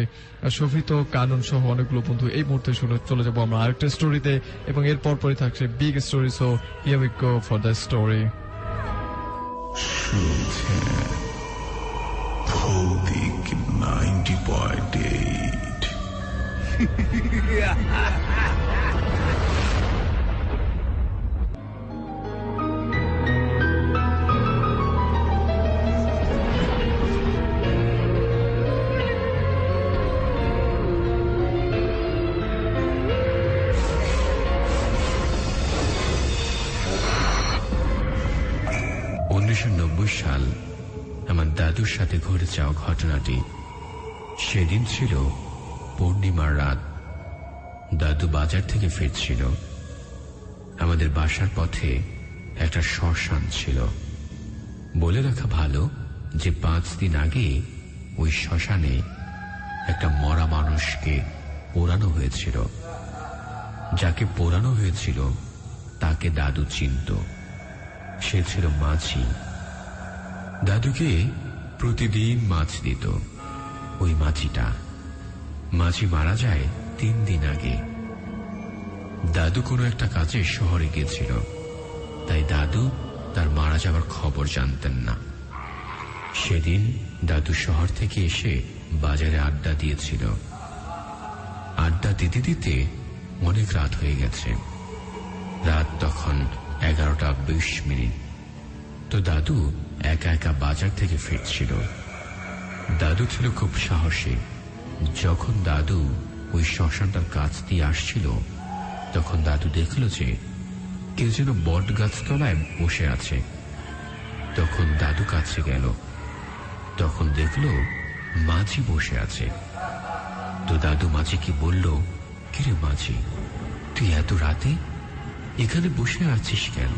শফিত কানন সহ অনেকগুলো বন্ধু। এই মুহূর্তে চলে যাবো আমরা আরেকটা স্টোরিতে এবং এর পরপরই থাকছে big story. So here we go for the story. শুনছেন ভৌতিক 90.8। সাল আমার দাদুর সাথে ঘটে যাওয়া ঘটনাটি। সেদিন ছিল পূর্ণিমার রাত। দাদু বাজার থেকে ফিরছিল। আমাদের বাসার পথে একটা শ্মশান ছিল। বলে রাখা ভালো যে 5 দিন আগে ওই শ্মশানে একটা মরা মানুষকে পোড়ানো হয়েছিল। যাকে পোড়ানো হয়েছিল তাকে দাদু চিনত। সে ছিল মাছি। দাদুকে প্রতিদিন মাছ দিত ওই মাছিটা। মাছি মারা যায় 3 দিন আগে। দাদু কোনো একটা কাজে শহরে গিয়েছিল, তাই দাদু তার মারা যাবার খবর জানতেন না। সেদিন দাদু শহর থেকে এসে বাজারে আড্ডা দিয়েছিল। আড্ডা দিতে দিতে অনেক রাত হয়ে গেছে। রাত তখন 11:20। তো দাদু একা একা বাজার থেকে ফিরছিল। দাদু ছিল খুব সাহসী। যখন দাদু ওই শ্মশানটার কাছ দিয়ে আসছিল তখন দাদু দেখল যে কেউ যেন বট গাছতলায় বসে আছে। তখন দাদু কাছে গেল। তখন দেখল মাঝি বসে আছে। তো দাদু মাঝিকে বলল, কিরে মাঝি, তুই এত রাতে এখানে বসে আছিস কেন?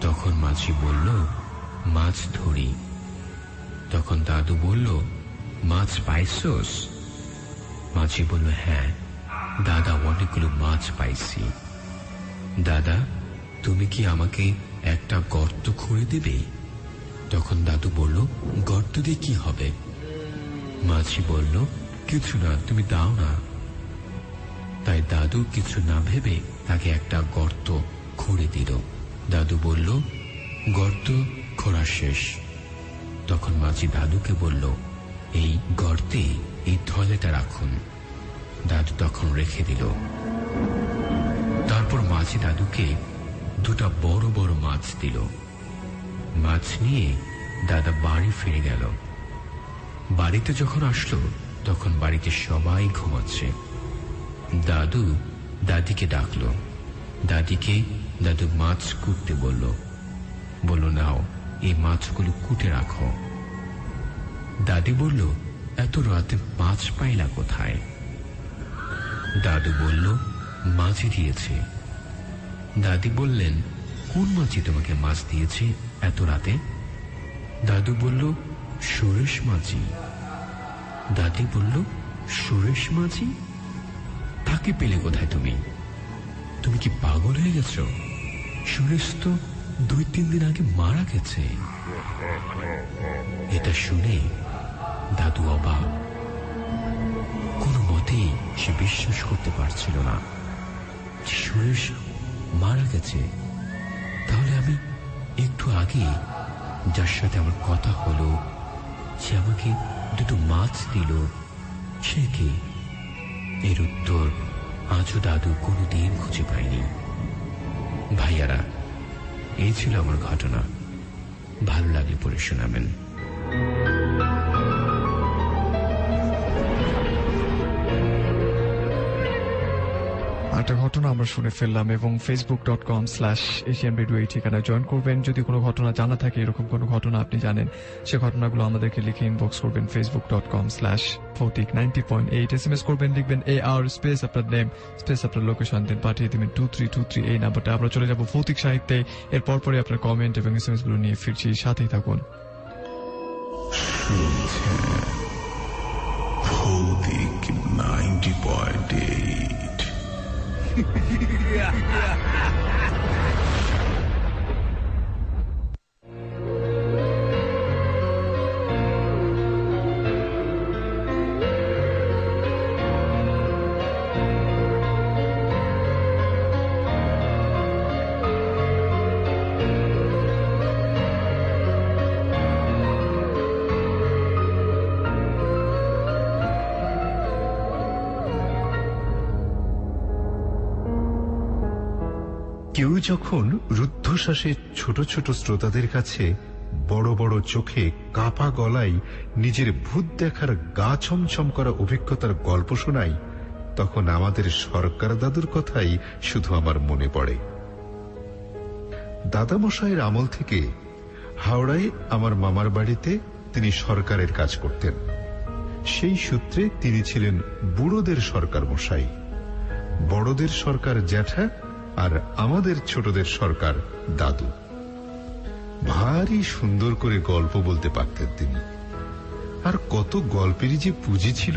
তখন মাঝি বলল, মাছ ধরি। তখন দাদু বলল, মাছ পাইছস? মাঝি বলল, হ্যাঁ দাদা, অনেকগুলো মাছ পাইছি। দাদা, তুমি কি আমাকে একটা গর্ত খুঁড়ে দেবে? তখন দাদু বলল, গর্ত দিয়ে কি হবে? মাঝি বলল, কিছু না, তুমি দাও না। তাই দাদু কিছু না ভেবে তাকে একটা গর্ত খুঁড়ে দিল। দাদু বলল, গর্ত খোঁড়া শেষ। তখন মাঝি দাদুকে বলল, এই গর্তে এই থলেটা রাখুন। দাদু তখন রেখে দিল। তারপর মাঝি দাদুকে 2টা বড় বড় মাছ দিল। মাছ নিয়ে দাদা বাড়ি ফিরে গেল। বাড়িতে যখন আসলো তখন বাড়িতে সবাই ঘুমাচ্ছে। দাদু দাদিকে ডাকলো। দাদিকে দাদু মাছ কুটতে বলল। নাও এই মাছগুলো কুটে রাখো। দাদি বলল, এত রাতে মাছ পাইলা কোথায়? দাদু বলল, মাছি দিয়েছে। দাদি বললেন, কোন মাছি তোমাকে মাছ দিয়েছে এত রাতে? দাদু বলল, সুরেশ মাছি। দাদি বলল, সুরেশ মাছি? তাকে পেলে কোথায় তুমি? তুমি কি পাগল হয়ে গেছ? সুরেশ তো 2-3 দিন আগে মারা গেছে। এটা শুনে দাদু অবাক। কোনো মতেই সে বিশ্বাস করতে পারছিল না যে সুরেশ মারা গেছে। তাহলে আমি একটু আগে যার সাথে আমার কথা হলো, সে আমাকে দুটো মাছ দিল, সে কে? এর উত্তর আজও দাদু কোনোদিন খুঁজে পায়নি। ভাইয়ারা, এই ছিল আমার ঘটনা। ভালো লাগলে পড়ে শোনাবেন। একটা ঘটনা আমরা শুনে ফেললাম এবং facebook.com/Asian Radio এই ঠিকানায় জয়েন করবেন। যদি কোনো ঘটনা জানা থাকে, এরকম কোনো ঘটনা আপনি জানেন, সে ঘটনাগুলো আমাদেরকে লিখে ইনবক্স করবেন facebook.com/Bautik90.8। SMS করবেন, লিখবেন AR স্পেস আপনার নেম স্পেস আপনার লোকেশন, দেন পাঠিয়ে দিবেন 2323 এই নাম্বারটা। আমরা চলে যাব ভৌতিক সাহিত্যে। এর পরপরই আপনার কমেন্ট এবং SMS গুলো নিয়ে ফিরছি, সাথেই থাকুন। ভৌতিক 90.8। কেউ যখন রুদ্ধশ্বাসে ছোট ছোট শ্রোতাদের কাছে বড় বড় চোখে কাঁপা গলায় নিজের ভূত দেখার গা ছমছম করা অভিজ্ঞতার গল্প শোনায়, তখন আমাদের সরকার দাদুর কথাই শুধু আমার মনে পড়ে। দাদামশাইয়ের আমল থেকে হাওড়ায় আমার মামার বাড়িতে তিনি সরকারের কাজ করতেন। সেই সূত্রে তিনি ছিলেন বুড়োদের সরকার মশাই, বড়দের সরকার জ্যাঠা, আর আমাদের ছোটদের সরকার দাদু। ভারী সুন্দর করে গল্প বলতে পারতেন তিনি। আর কত গল্পেরই যে পুঁজি ছিল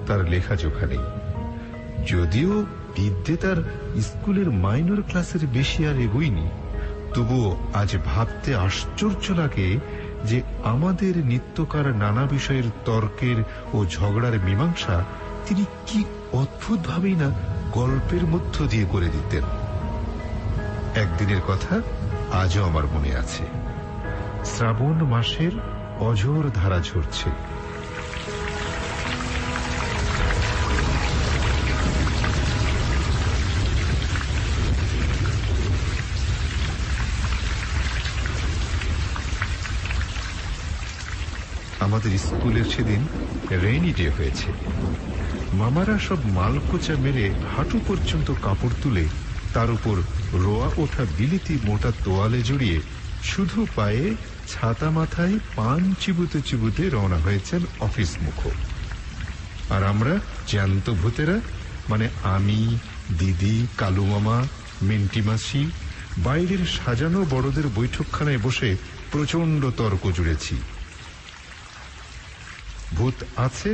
তার লেখাজোখা নেই। যদিও বিদ্যে তার স্কুলের মাইনর ক্লাসের বেশি আর এগোয়নি, তবুও আজ ভাবতে আশ্চর্য লাগে যে আমাদের নিত্যকার নানা বিষয়ের তর্কের ও ঝগড়ার মীমাংসা তিনি কি অদ্ভুত ভাবেই না গল্পের মধ্য দিয়ে করে দিতেন। একদিনের কথা আজও আমার মনে আছে। শ্রাবণ মাসের অঝোর ধারা ঝরছে। আমাদের স্কুলের সেদিন রেইনি ডে হয়েছে। মামারা সব মালকোচা মেরে হাঁটু পর্যন্ত কাপড় তুলে তার উপর রোয়া ওঠা বিলিতি মোটা তোয়ালে জড়িয়ে শুধু পায়ে ছাতা মাথায় পান চিবুতে চিবুতে রওনা হয়েছেন অফিস মুখ। আর আমরা জ্যান্ত ভূতেরা, মানে আমি, দিদি, কালু মামা, মিন্টি মাসি, বাইরের সাজানো বড়দের বৈঠকখানায় বসে প্রচন্ড তর্ক জুড়েছি। ভূত আছে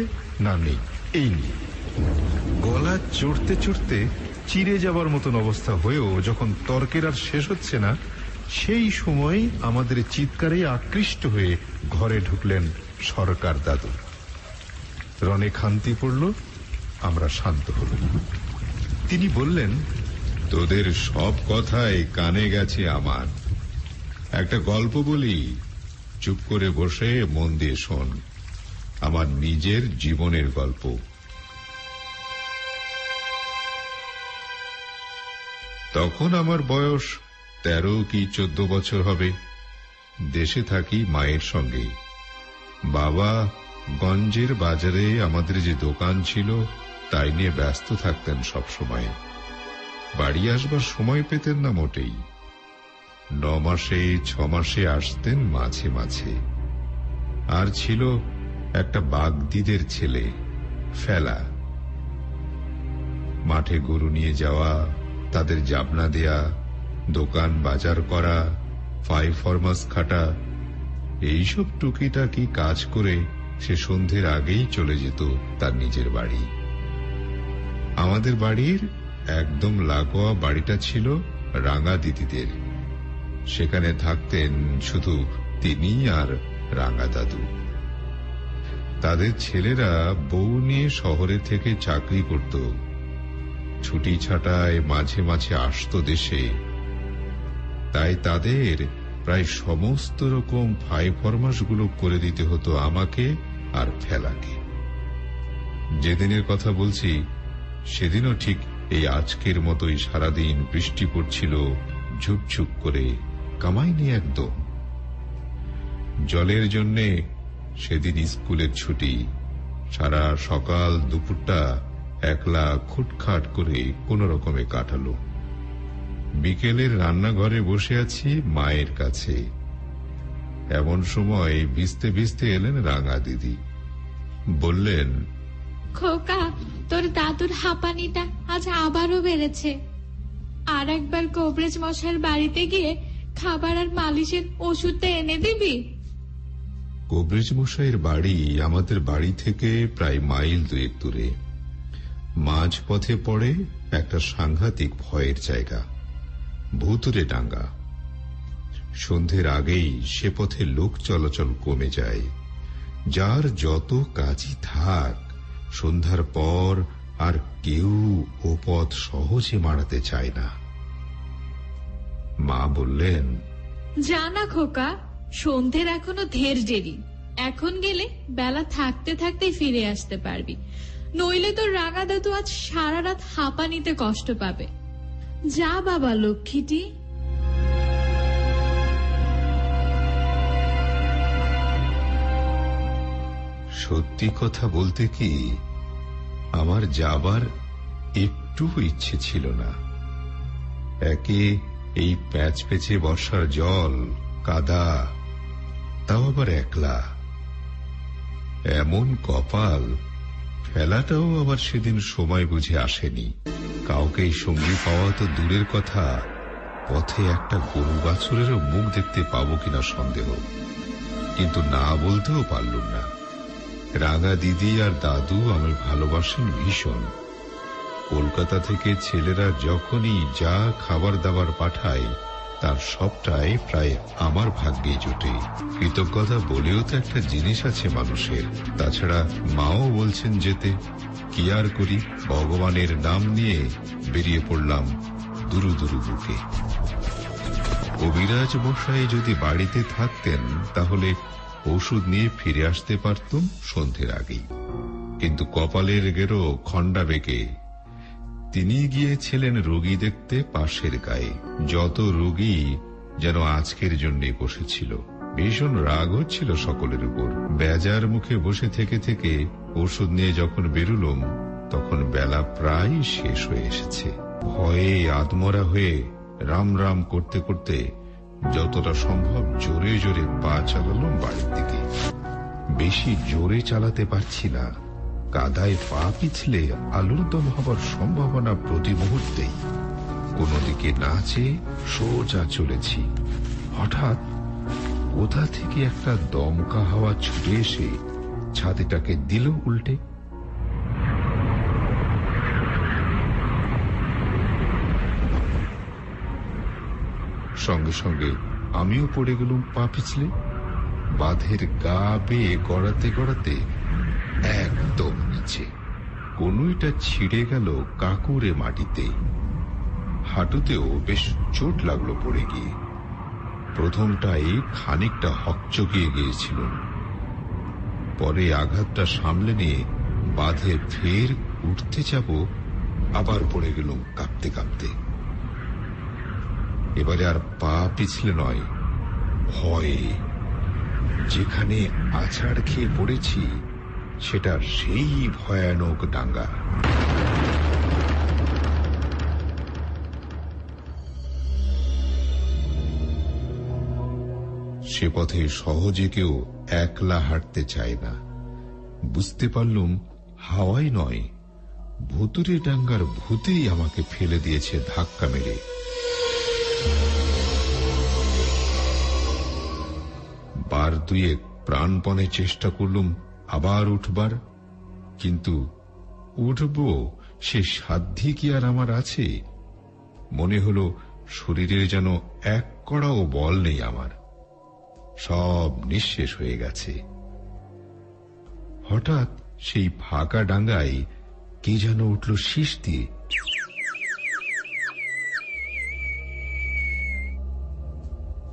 না নেই এই নিয়ে গলা চড়তে চড়তে চিড়ে যাবার মতন অবস্থা হয়েও যখন তর্কের আর শেষ হচ্ছে না, সেই সময় আমাদের চিৎকারে আকৃষ্ট হয়ে ঘরে ঢুকলেন সরকার দাদু। রণে খান্তি পড়ল, আমরা শান্ত হল। তিনি বললেন, তোদের সব কথাই কানে গেছে আমার। একটা গল্প বলি, চুপ করে বসে মন দিয়ে শোন। আমার নিজের জীবনের গল্প। তখন আমার বয়স 13 কি 14 বছর হবে। দেশে থাকি মায়ের সঙ্গে। বাবা গঞ্জের বাজারে আমাদের যে দোকান ছিল তাই নিয়ে ব্যস্ত থাকতেন সব সময়। বাড়ি আসবার সময় পেতেন না মোটেই। 9 মাসে 6 মাসে আসতেন মাঝে মাঝে। আর ছিল একটা বাগদিদের ছেলে ফেলা। মাঠে গরু নিয়ে যাওয়া, তাদের জাবনা দেয়া, দোকান বাজার করা, ফাই ফরমাস খাটা, এইসব টুকিটাকি কাজ করে সে সন্ধ্যের আগেই চলে যেত তার নিজের বাড়ি। আমাদের বাড়ির একদম লাগোয়া বাড়িটা ছিল রাঙা দিদিদের। সেখানে থাকতেন শুধু তিনি আর রাঙা দাদু। তাদের ছেলেরা বউ নিয়ে শহরে থেকে চাকরি করত, ছুটি ছাটায় মাঝে মাঝে আসতো দেশে। তাই তাদের প্রায় সমস্ত রকম ফাই ফরমাসগুলো করে দিতে হতো আমাকে আর ফেলাকে। যেদিনের কথা বলছি সেদিনও ঠিক এই আজকের মতোই সারাদিন বৃষ্টি পড়ছিল ঝুপঝুপ করে, কামাইনি একদম। জলের জন্যে সেদিন স্কুলের ছুটি। সারা সকাল দুপুরটা একলা খুটখাট করে কোন রকমে কাটালো। বিকেলের রান্নাঘরে বসে আছি মায়ের কাছে। এমন সময় ভিজতে ভিজতে এলেন রাঙা দিদি। বললেন, খোকা, তোর দাদুর হাঁপানিটা আজ আবারও বেড়েছে। আর একবার কবরেজ মশাইয়ের বাড়িতে গিয়ে খাবার আর মালিশের ওষুধটা এনে দিবি। কবরেজ মশাইয়ের বাড়ি আমাদের বাড়ি থেকে প্রায় মাইল 2 দূরে। মাঝ পথে পড়ে একটা সাংঘাতিক ভয়ের জায়গা, ভুতুরে ডাঙ্গা। সন্ধ্যের আগেই সে পথে লোক চলাচল কমে যায়। যার যত কাজই থাক, সন্ধ্যার পর আর কেউ ও পথ সহজে মারাতে চায় না। মা বললেন, জানা খোকা, সন্ধ্যের এখনো ঢের দেরি। এখন গেলে বেলা থাকতে থাকতেই ফিরে আসতে পারবি, নইলে তোর রাঙা দাদু আজ সারা রাত হাঁপানিতে কষ্ট পাবে। যা বাবা লক্ষ্মীটি। সত্যি কথা বলতে কি, আমার যাবার একটু ইচ্ছে ছিল না। একে এই প্যাচ পেঁচে বর্ষার জল, কাদা, তাও আবার একলা। এমন কপাল, ফেলাটাও আবার সেদিন সময় বুঝে আসেনি। কাউকে সঙ্গী পাওয়া তো দূরের কথা, পথে একটা গরু বাছুরেরও মুখ দেখতে পাবো কিনা সন্দেহ। কিন্তু না বলতেও পারলুম না। রাঙা দিদি আর দাদু আমায় ভালোবাসেন ভীষণ। কলকাতা থেকে ছেলেরা যখনই যা খাবার দাবার পাঠায়, তার সবটাই প্রায় আমার ভাগ্যে জোটে। কৃতজ্ঞতা বলেও তো একটা জিনিস আছে মানুষের। তাছাড়া মাও বলছেন যেতে, কি আর করি, ভগবানের নাম নিয়ে বেরিয়ে পড়লাম দুরু দুরু বুকে। কবিরাজ মশাই যদি বাড়িতে থাকতেন তাহলে ওষুধ নিয়ে ফিরে আসতে পারতুম সন্ধ্যের আগেই। কিন্তু কপালের গেরো খন্ডা বেঁকে তিনি গিয়েছিলেন রোগী দেখতে পাশের গায়ে। যত রোগী যেন আজকের জন্যই বসেছিল। ভীষণ রাগ হচ্ছিল সকলের উপর। বেজার মুখে বসে থেকে থেকে ওষুধ নিয়ে যখন বেরুলুম, তখন বেলা প্রায় শেষ হয়ে এসেছে। ভয়ে আদমরা হয়ে রাম রাম করতে করতে যতটা সম্ভব জোরে জোরে পা চালালাম বাড়ির দিকে। বেশি জোরে চালাতে পারছি না। কাদায় পা পিছলে আলুর দম হবার সম্ভাবনা প্রতি মুহূর্তেই। কোনো দিকে না চেয়ে সোজা চলেছি। হঠাৎ কোথা থেকে একটা দমকা হাওয়া ছুটে এসে ছাতিটাকে দিল উল্টে। সঙ্গে সঙ্গে আমিও পড়ে গেলুম পা পিছলে। বাঁধের গা বেয়ে গড়াতে গড়াতে একদম নিচে। কনুইটা ছিঁড়ে গেল কাকুরে মাটিতে। হাঁটুতেও বেশ চোট লাগলো পড়ে গিয়ে। প্রথমটাই খানিকটা হকচকিয়ে গিয়েছিল। পরে আঘাতটা সামলে নিয়ে বাঁধে ফের উঠতে যাব, আবার পড়ে গেলুম কাঁপতে কাঁপতে। এবারে আর পা পিছলে নয়, ভয়ে। যেখানে আছাড় খেয়ে পড়েছি সেটা সেই ভয়ানক ডাঙ্গা। সে পথে সহজে কেউ একলা হাঁটতে চায় না। বুঝতে পারলুম হাওয়াই নয়, ভুতুরে ডাঙ্গার ভূতেই আমাকে ফেলে দিয়েছে ধাক্কা মেরে। বার দুয়েক প্রাণপণে চেষ্টা করলুম আবার উঠবার, কিন্তু উঠব সে সাধ্যি কি আর আমার আছে? মনে হলো শরীরে যেন এক কড়াও বল নেই আমার, সব নিঃশেষ হয়ে গেছে। হঠাৎ সেই ফাঁকা ডাঙ্গায় কে যেন উঠল শীষ দিয়ে।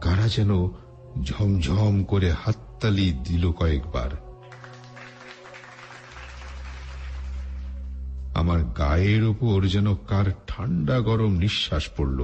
কারা যেন ঝমঝম করে হাততালি দিল কয়েকবার। আমার গায়ের ওপর যেন কার ঠান্ডা গরম নিঃশ্বাস পড়ল।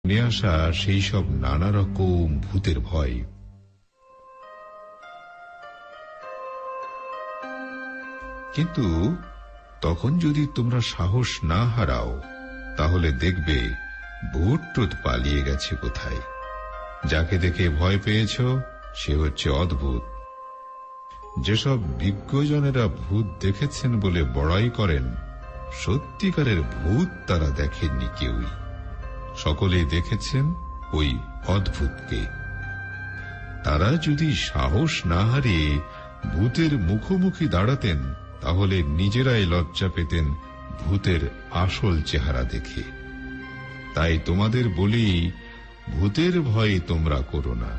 নিয়ে আসা সেই সব নানা রকম ভূতের ভয়। কিন্তু তখন যদি তোমরা সাহস না হারাও, তাহলে দেখবে ভূত টুত পালিয়ে গেছে কোথায়। যাকে দেখে ভয় পেয়েছ সে হচ্ছে অদ্ভুত। যেসব বিজ্ঞজনেরা ভূত দেখেছেন বলে বড়াই করেন, সত্যিকারের ভূত তারা দেখেননি কেউই। সকলেই দেখেছেন ওই অদ্ভুতকে। তারা যদি সাহস না হারিয়ে ভূতের মুখোমুখি দাঁড়াতেন, তাহলে নিজেরাই লজ্জা পেতেন ভূতের আসল চেহারা দেখে। তাই তোমাদের বলি, ভূতের ভয় তোমরা করো না,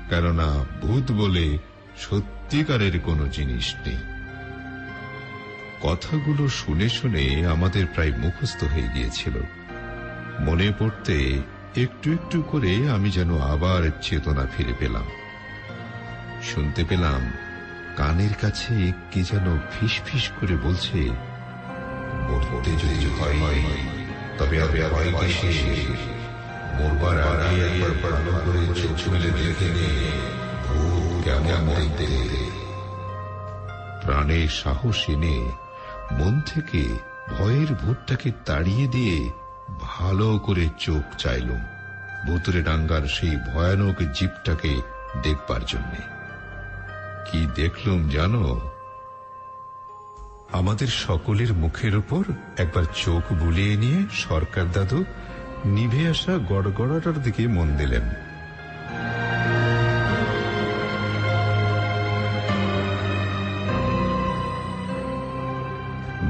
কেননা ভূত বলে সত্যিকারের কোনো জিনিস নেই। কথাগুলো শুনে শুনে আমাদের প্রায় মুখস্থ হয়ে গিয়েছিল। মনে পড়তে একটু একটু করে আমি যেন আবার চেতনা ফিরে পেলাম। শুনতে পেলাম কানের কাছে কে যেন ফিস ফিস করে বলছে, মরতে যদি হয় তবে মরবার আগে একবার ভালো করে চোখ মেলে দেখে নে ভূত কেমন দেখতে। প্রাণের সাহস এনে মন থেকে ভয়ের ভূতটাকে তাড়িয়ে দিয়ে ভালো করে চোখ চাইলুম ভুতুরে ডাঙ্গার সেই ভয়ানক জীবটাকে দেখবার জন্য। কি দেখলুম জানো? আমাদের সকলের মুখের উপর একবার চোখ বুলিয়ে নিয়ে সরকার দাদু নিভে আসা গড়গড়াটার দিকে মন দিলেন।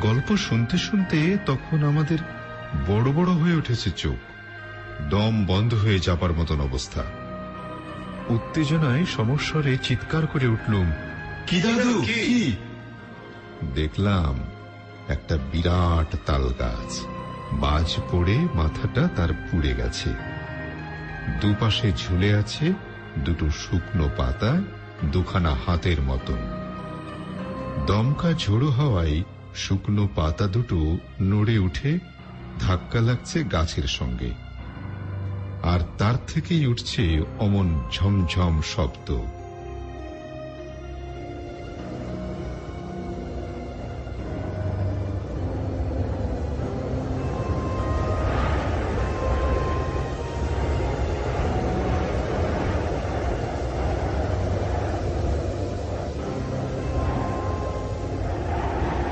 গল্প শুনতে শুনতে তখন আমাদের বড় বড় হয়ে উঠেছে চোখ, দম বন্ধ হয়ে যাবার মতন অবস্থা। উত্তেজনায় সমস্বরে চিৎকার করে উঠলুম, কি দাদু কি? দেখলাম একটা বিরাট তাল গাছ, বাজ পড়ে মাথাটা তার পুড়ে গেছে। দুপাশে ঝুলে আছে দুটো শুকনো পাতা, দুখানা হাতের মতন। দমকা ঝোড়ো হাওয়ায় শুকনো পাতা দুটো নড়ে উঠে ধাক্কা লাগছে গাছের সঙ্গে, আর তার থেকেই উঠছে অমন ঝমঝম শব্দ।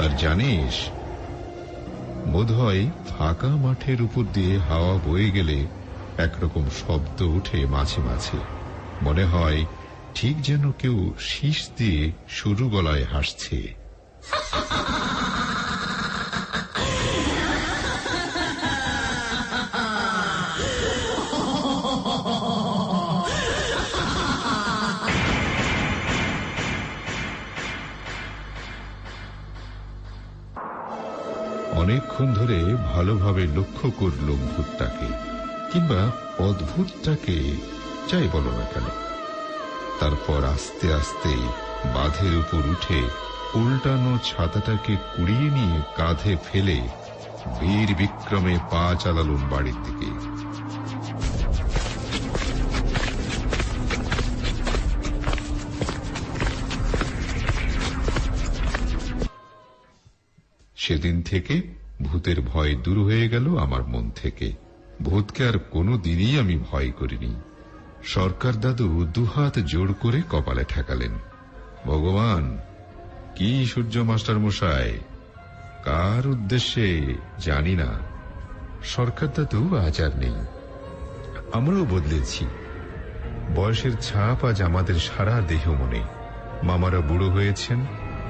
আর জানিস, বোধহয় ফাঁকা মাঠের উপর দিয়ে হাওয়া বয়ে গেলে একরকম শব্দ উঠে মাঝে মাঝে, মনে হয় ঠিক যেন কেউ শীষ দিয়ে সরু গলায় হাসছে। কিছুক্ষণ ধরে ভালোভাবে লক্ষ্য করলুম ভূতটাকে, কিংবা অদ্ভুতটাকে, যাই বলো না কেন। তারপর আস্তে আস্তে বাঁধের উপর উঠে উল্টানো ছাতাটাকে কুড়িয়ে নিয়ে কাঁধে ফেলে বীর বিক্রমে পা চালালুম বাড়ির দিকে। সেদিন থেকে ভূতের ভয় দূর হয়ে গেল আমার মন থেকে। ভূতকে আর কোনো দিনই আমি ভয় করিনি। সরকার দাদু দুহাত জোড় করে কপালে ঠেকালেন। ভগবান, কি সূর্য মাস্টার মশাই, কার উদ্দেশ্যে জানি না। সরকার দাদু আজ আর নেই, আমরাও বদলেছি। বয়সের ছাপ আজ আমাদের সারা দেহ মনে। মামারা বুড়ো হয়েছেন,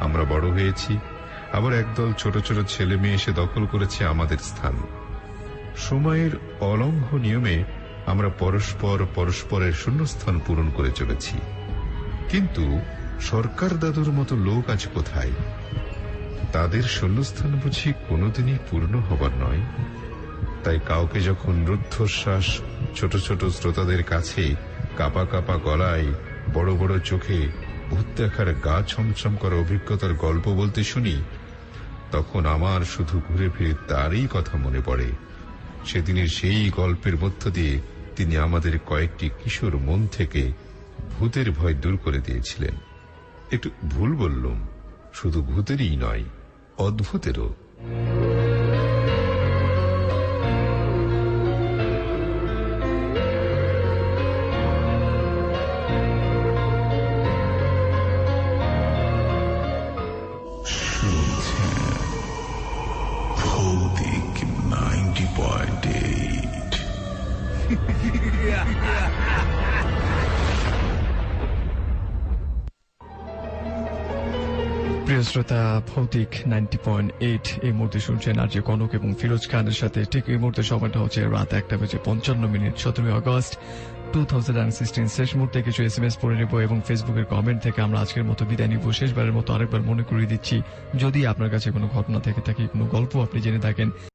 আমরা বড় হয়েছি, আবার একদল ছোট ছোট ছেলে মেয়ে এসে দখল করেছে আমাদের স্থান। সময়ের অলঙ্ঘ নিয়মে আমরা পরস্পরের শূন্যস্থান পূরণ করে চলেছি। কিন্তু সরকার দাদুর মতো লোক আজ কোথায়? তাদের শূন্যস্থান বুঝি কোনোদিনই পূর্ণ হবার নয়। তাই কাউকে যখন রুদ্ধশ্বাস ছোট ছোট শ্রোতাদের কাছে কাপা কাপা গলায় বড় বড় চোখে ভূত দেখার গা ছমছম করা অভিজ্ঞতার গল্প বলতে শুনি, তখন আমার শুধু ঘুরে ফিরে তারই কথা মনে পড়ে। সেদিনের সেই গল্পের মধ্য দিয়ে তিনি আমাদের কয়েকটি কিশোর মন থেকে ভূতের ভয় দূর করে দিয়েছিলেন। একটু ভুল বললুম, শুধু ভূতেরই নয়, অদ্ভুতেরও। ভৌতিক 90.8। প্রিয় শ্রোতা, ভৌতিক 90.8 এই মুহূর্তে শুনছেন আর যে কনক এবং ফিরোজ খানের সাথে। ঠিক এই মুহূর্তে সময়টা হচ্ছে রাত 1:55। 17 আগস্ট 2016। শেষ মুহূর্তে কিছু SMS পড়ে নেব এবং ফেসবুকের কমেন্ট থেকে আমরা আজকের মতো বিদায় নিব। শেষবারের মতো আরেকবার মনে করিয়ে দিচ্ছি, যদি আপনার কাছে কোনো ঘটনা থেকে থাকে, কোনো গল্প আপনি জেনে থাকেন,